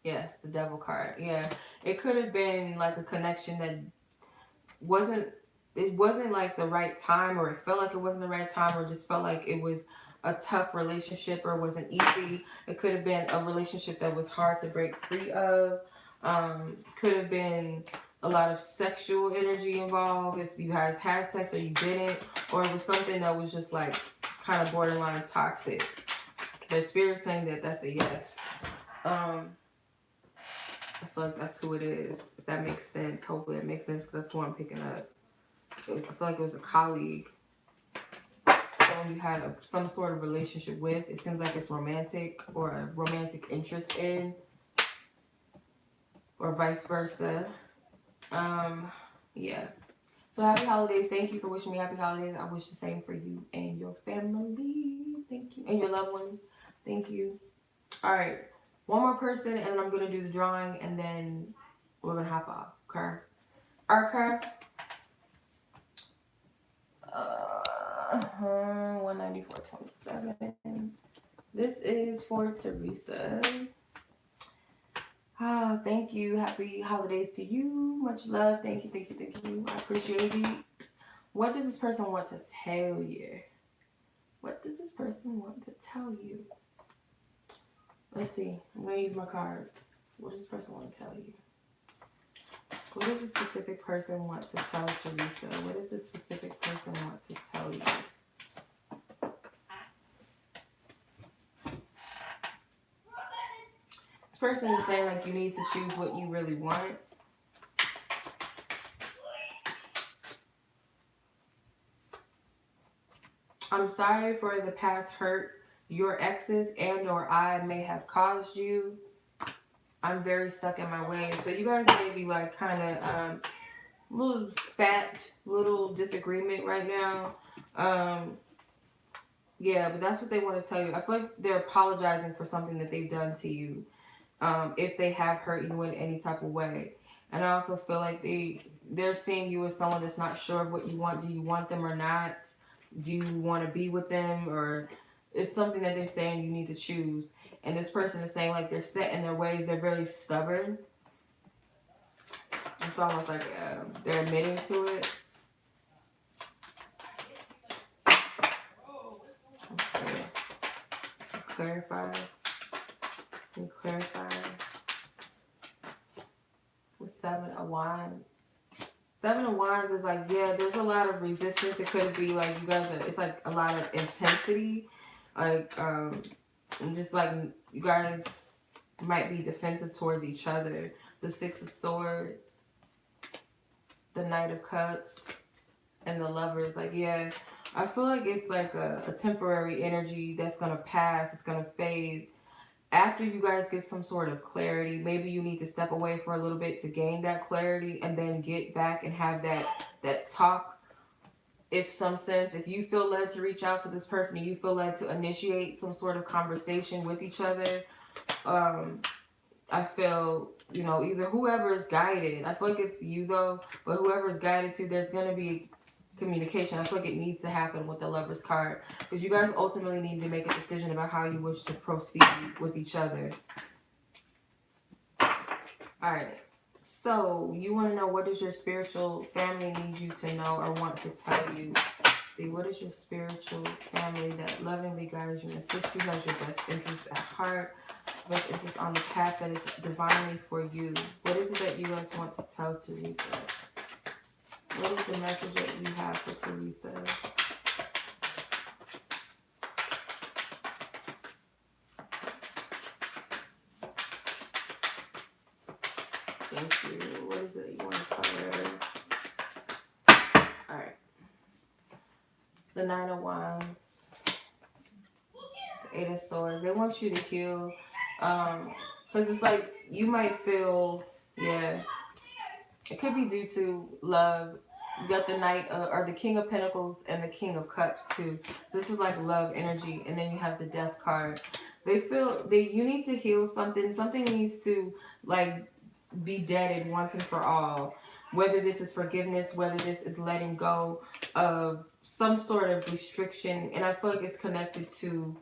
Yes, the Devil card. Yeah. It could have been like a connection that it wasn't like the right time, or it felt like it wasn't the right time, or just felt like it was a tough relationship or wasn't easy. It could have been a relationship that was hard to break free of. Could have been a lot of sexual energy involved if you guys had sex or you didn't, or it was something that was just like kind of borderline toxic. The spirit's saying that that's a yes. I feel like that's who it is. If that makes sense. Hopefully it makes sense, because that's who I'm picking up. I feel like it was a colleague, someone you had some sort of relationship with. It seems like it's romantic, or a romantic interest in, or vice versa. Yeah. So happy holidays. Thank you for wishing me happy holidays. I wish the same for you and your family. Thank you. And your loved ones. Thank you. All right. One more person, and then I'm going to do the drawing, and then we're going to hop off. Okay? Okay. 194.27. This is for Theresa. Thank you. Happy holidays to you. Much love. Thank you, thank you, thank you. I appreciate it. What does this person want to tell you? What does this person want to tell you? Let's see. I'm going to use my cards. What does this person want to tell you? What does a specific person want to tell Theresa? What does a specific person want to tell you? This person is saying like you need to choose what you really want. I'm sorry for the past hurt your exes and or I may have caused you. I'm very stuck in my ways. So you guys may be like kind of little spat, little disagreement right now. Yeah, but that's what they want to tell you. I feel like they're apologizing for something that they've done to you. If they have hurt you in any type of way. And I also feel like they're seeing you as someone that's not sure of what you want. Do you want them or not? Do you want to be with them? Or it's something that they're saying you need to choose. And this person is saying like they're set in their ways. They're very stubborn. It's almost like they're admitting to it. Let's see. Clarify. Can you clarify? With 7 of Wands. 7 of Wands is like, yeah, there's a lot of resistance. It could be like you guys are, it's like a lot of intensity. Like, just like you guys might be defensive towards each other. The 6 of Swords, the Knight of Cups, and the Lovers. Like, yeah, I feel like it's like a temporary energy that's going to pass. It's going to fade. After you guys get some sort of clarity, maybe you need to step away for a little bit to gain that clarity and then get back and have that talk. If you feel led to reach out to this person, you feel led to initiate some sort of conversation with each other, I feel, either whoever is guided, I feel like it's you though, but whoever is guided to, there's going to be communication. I feel like it needs to happen with the Lover's card because you guys ultimately need to make a decision about how you wish to proceed with each other. All right. So you want to know, what does your spiritual family need you to know or want to tell you? See, what is your spiritual family that lovingly guides you and assists you, has your best interest at heart, best interest on the path that is divinely for you? What is it that you guys want to tell Theresa? What is the message that you have for Theresa? Thank you. What is it you want to tell her? Alright. The 9 of Wands. The 8 of Swords. They want you to heal. Because it's like you might feel, yeah. It could be due to love. You got the Knight or the King of Pentacles and the King of Cups too. So this is like love energy. And then you have the Death card. They feel you need to heal something. Something needs to like be deaded once and for all. Whether this is forgiveness, whether this is letting go of some sort of restriction. And I feel like it's connected to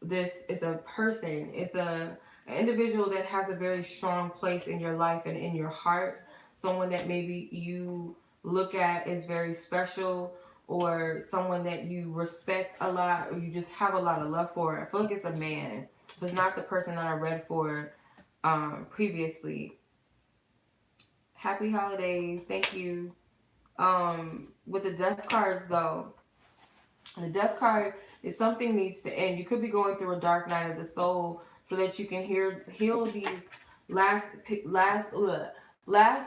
this is a person. It's an individual that has a very strong place in your life and in your heart. Someone that maybe you look at as very special, or someone that you respect a lot, or you just have a lot of love for. I feel like it's a man. It's not the person that I read for previously. Happy holidays. Thank you. With the Death cards though, the Death card is something needs to end. You could be going through a dark night of the soul so that you can heal these last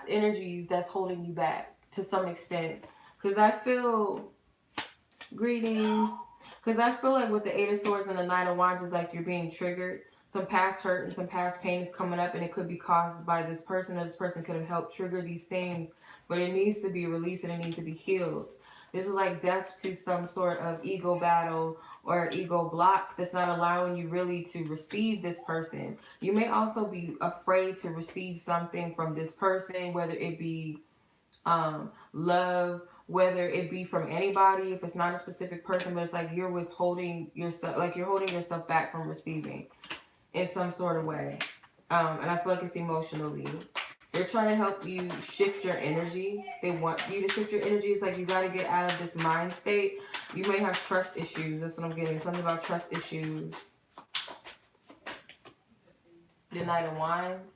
energies that's holding you back to some extent. Because I feel, greetings, because I feel like with the 8 of Swords and the 9 of Wands is like you're being triggered. Some past hurt and some past pain is coming up, and it could be caused by this person, or this person could have helped trigger these things, but it needs to be released and it needs to be healed. This is like death to some sort of ego battle or ego block that's not allowing you really to receive this person. You may also be afraid to receive something from this person, whether it be love, whether it be from anybody, if it's not a specific person, but it's like you're withholding yourself, like you're holding yourself back from receiving in some sort of way. And I feel like it's emotionally. They're trying to help you shift your energy. They want you to shift your energy. It's like you got to get out of this mind state. You may have trust issues. That's what I'm getting. Something about trust issues. the Knight of Wands.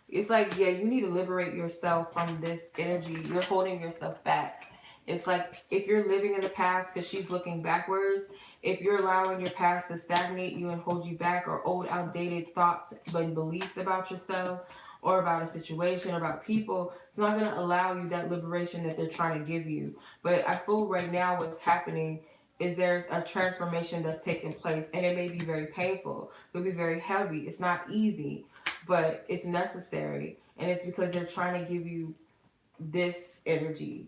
It's like, yeah, you need to liberate yourself from this energy. You're holding yourself back. It's like if you're living in the past because she's looking backwards, if you're allowing your past to stagnate you and hold you back, or old outdated thoughts and beliefs about yourself or about a situation or about people, it's not going to allow you that liberation that they're trying to give you. But I feel right now what's happening is there's a transformation that's taking place, and it may be very painful. It'll be very heavy. It's not easy, but it's necessary. And it's because they're trying to give you this energy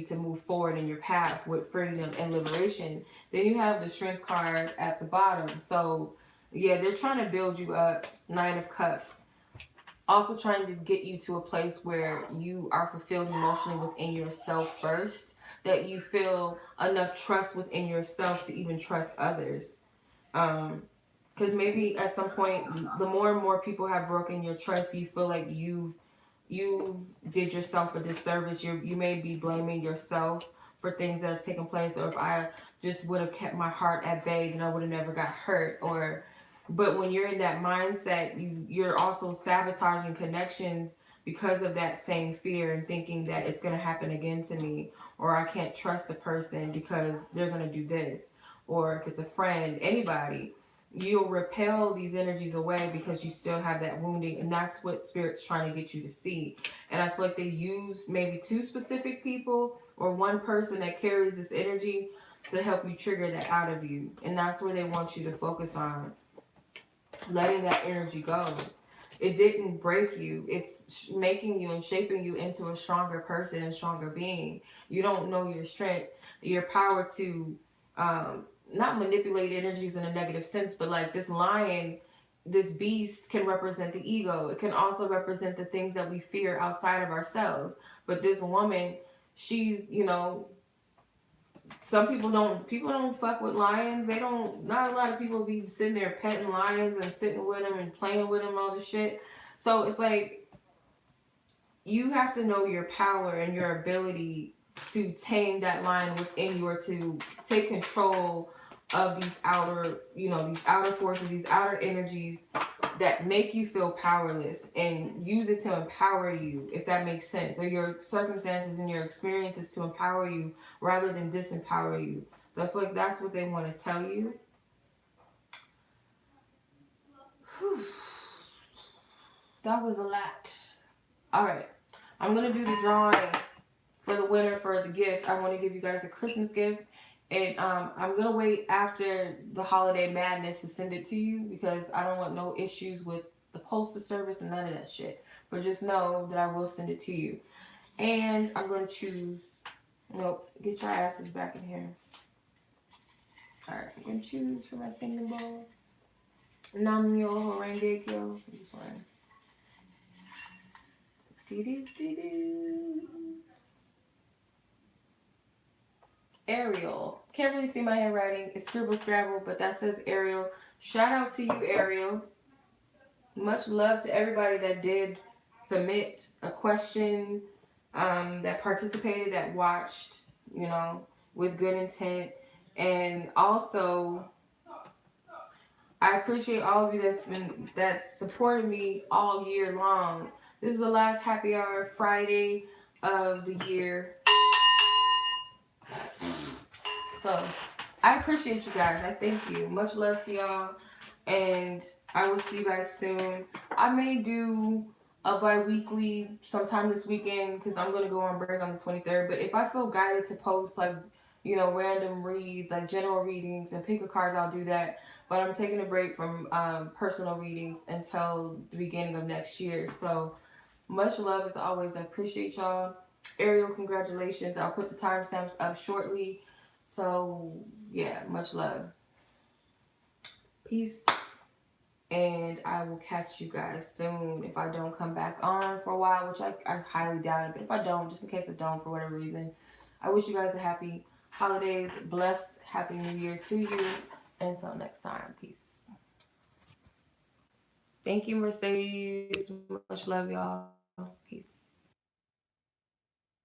to move forward in your path with freedom and liberation. Then you have the strength card at the bottom. So yeah, they're trying to build you up. Nine of Cups. Also trying to get you to a place where you are fulfilled emotionally within yourself first. That you feel enough trust within yourself to even trust others. Because maybe at some point, the more and more people have broken your trust, you feel like you did yourself a disservice. You may be blaming yourself for things that have taken place, or if I just would have kept my heart at bay, then I would have never got hurt. Or, but when you're in that mindset, you're also sabotaging connections because of that same fear and thinking that it's gonna happen again to me, or I can't trust the person because they're gonna do this, or if it's a friend, anybody, you'll repel these energies away because you still have that wounding, and that's what spirit's trying to get you to see. And I feel like they use maybe two specific people or one person that carries this energy to help you trigger that out of you, and that's where they want you to focus on, letting that energy go. It didn't break you. It's making you and shaping you into a stronger person and stronger being. You don't know your strength, your power to not manipulate energies in a negative sense, but like this lion, this beast can represent the ego. It can also represent the things that we fear outside of ourselves. But this woman, she's, some people don't fuck with lions. They don't, not a lot of people be sitting there petting lions and sitting with them and playing with them, all this shit. So it's like, you have to know your power and your ability to tame that lion within you, or to take control of these outer, these outer forces, these outer energies that make you feel powerless, and use it to empower you, if that makes sense, or your circumstances and your experiences to empower you rather than disempower you. So I feel like that's what they want to tell you. Whew. That was a lot. All right, I'm gonna do the drawing for the winner for the gift. I want to give you guys a Christmas gift. And I'm going to wait after the holiday madness to send it to you, because I don't want no issues with the postal service and none of that shit. But just know that I will send it to you. And I'm going to choose... Nope, get your asses back in here. Alright, I'm going to choose for my singing bowl. Namyo Horenge Kyo. This one. Dee-doo-dee-doo. Ariel. Can't really see my handwriting. It's scribble scrabble, but that says Ariel. Shout out to you, Ariel. Much love to everybody that did submit a question, that participated, that watched, with good intent. And also, I appreciate all of you that's supported me all year long. This is the last happy hour Friday of the year. So, I appreciate you guys. I thank you. Much love to y'all. And I will see you guys soon. I may do a bi-weekly sometime this weekend, because I'm going to go on break on the 23rd. But if I feel guided to post, like, random reads, like general readings and pick a cards, I'll do that. But I'm taking a break from personal readings until the beginning of next year. So, much love as always. I appreciate y'all. Ariel, congratulations. I'll put the timestamps up shortly. So, yeah, much love. Peace. And I will catch you guys soon if I don't come back on for a while, which I highly doubt it. But if I don't, just in case I don't for whatever reason, I wish you guys a happy holidays, blessed, happy new year to you. Until next time, peace. Thank you, Mercedes. Much love, y'all.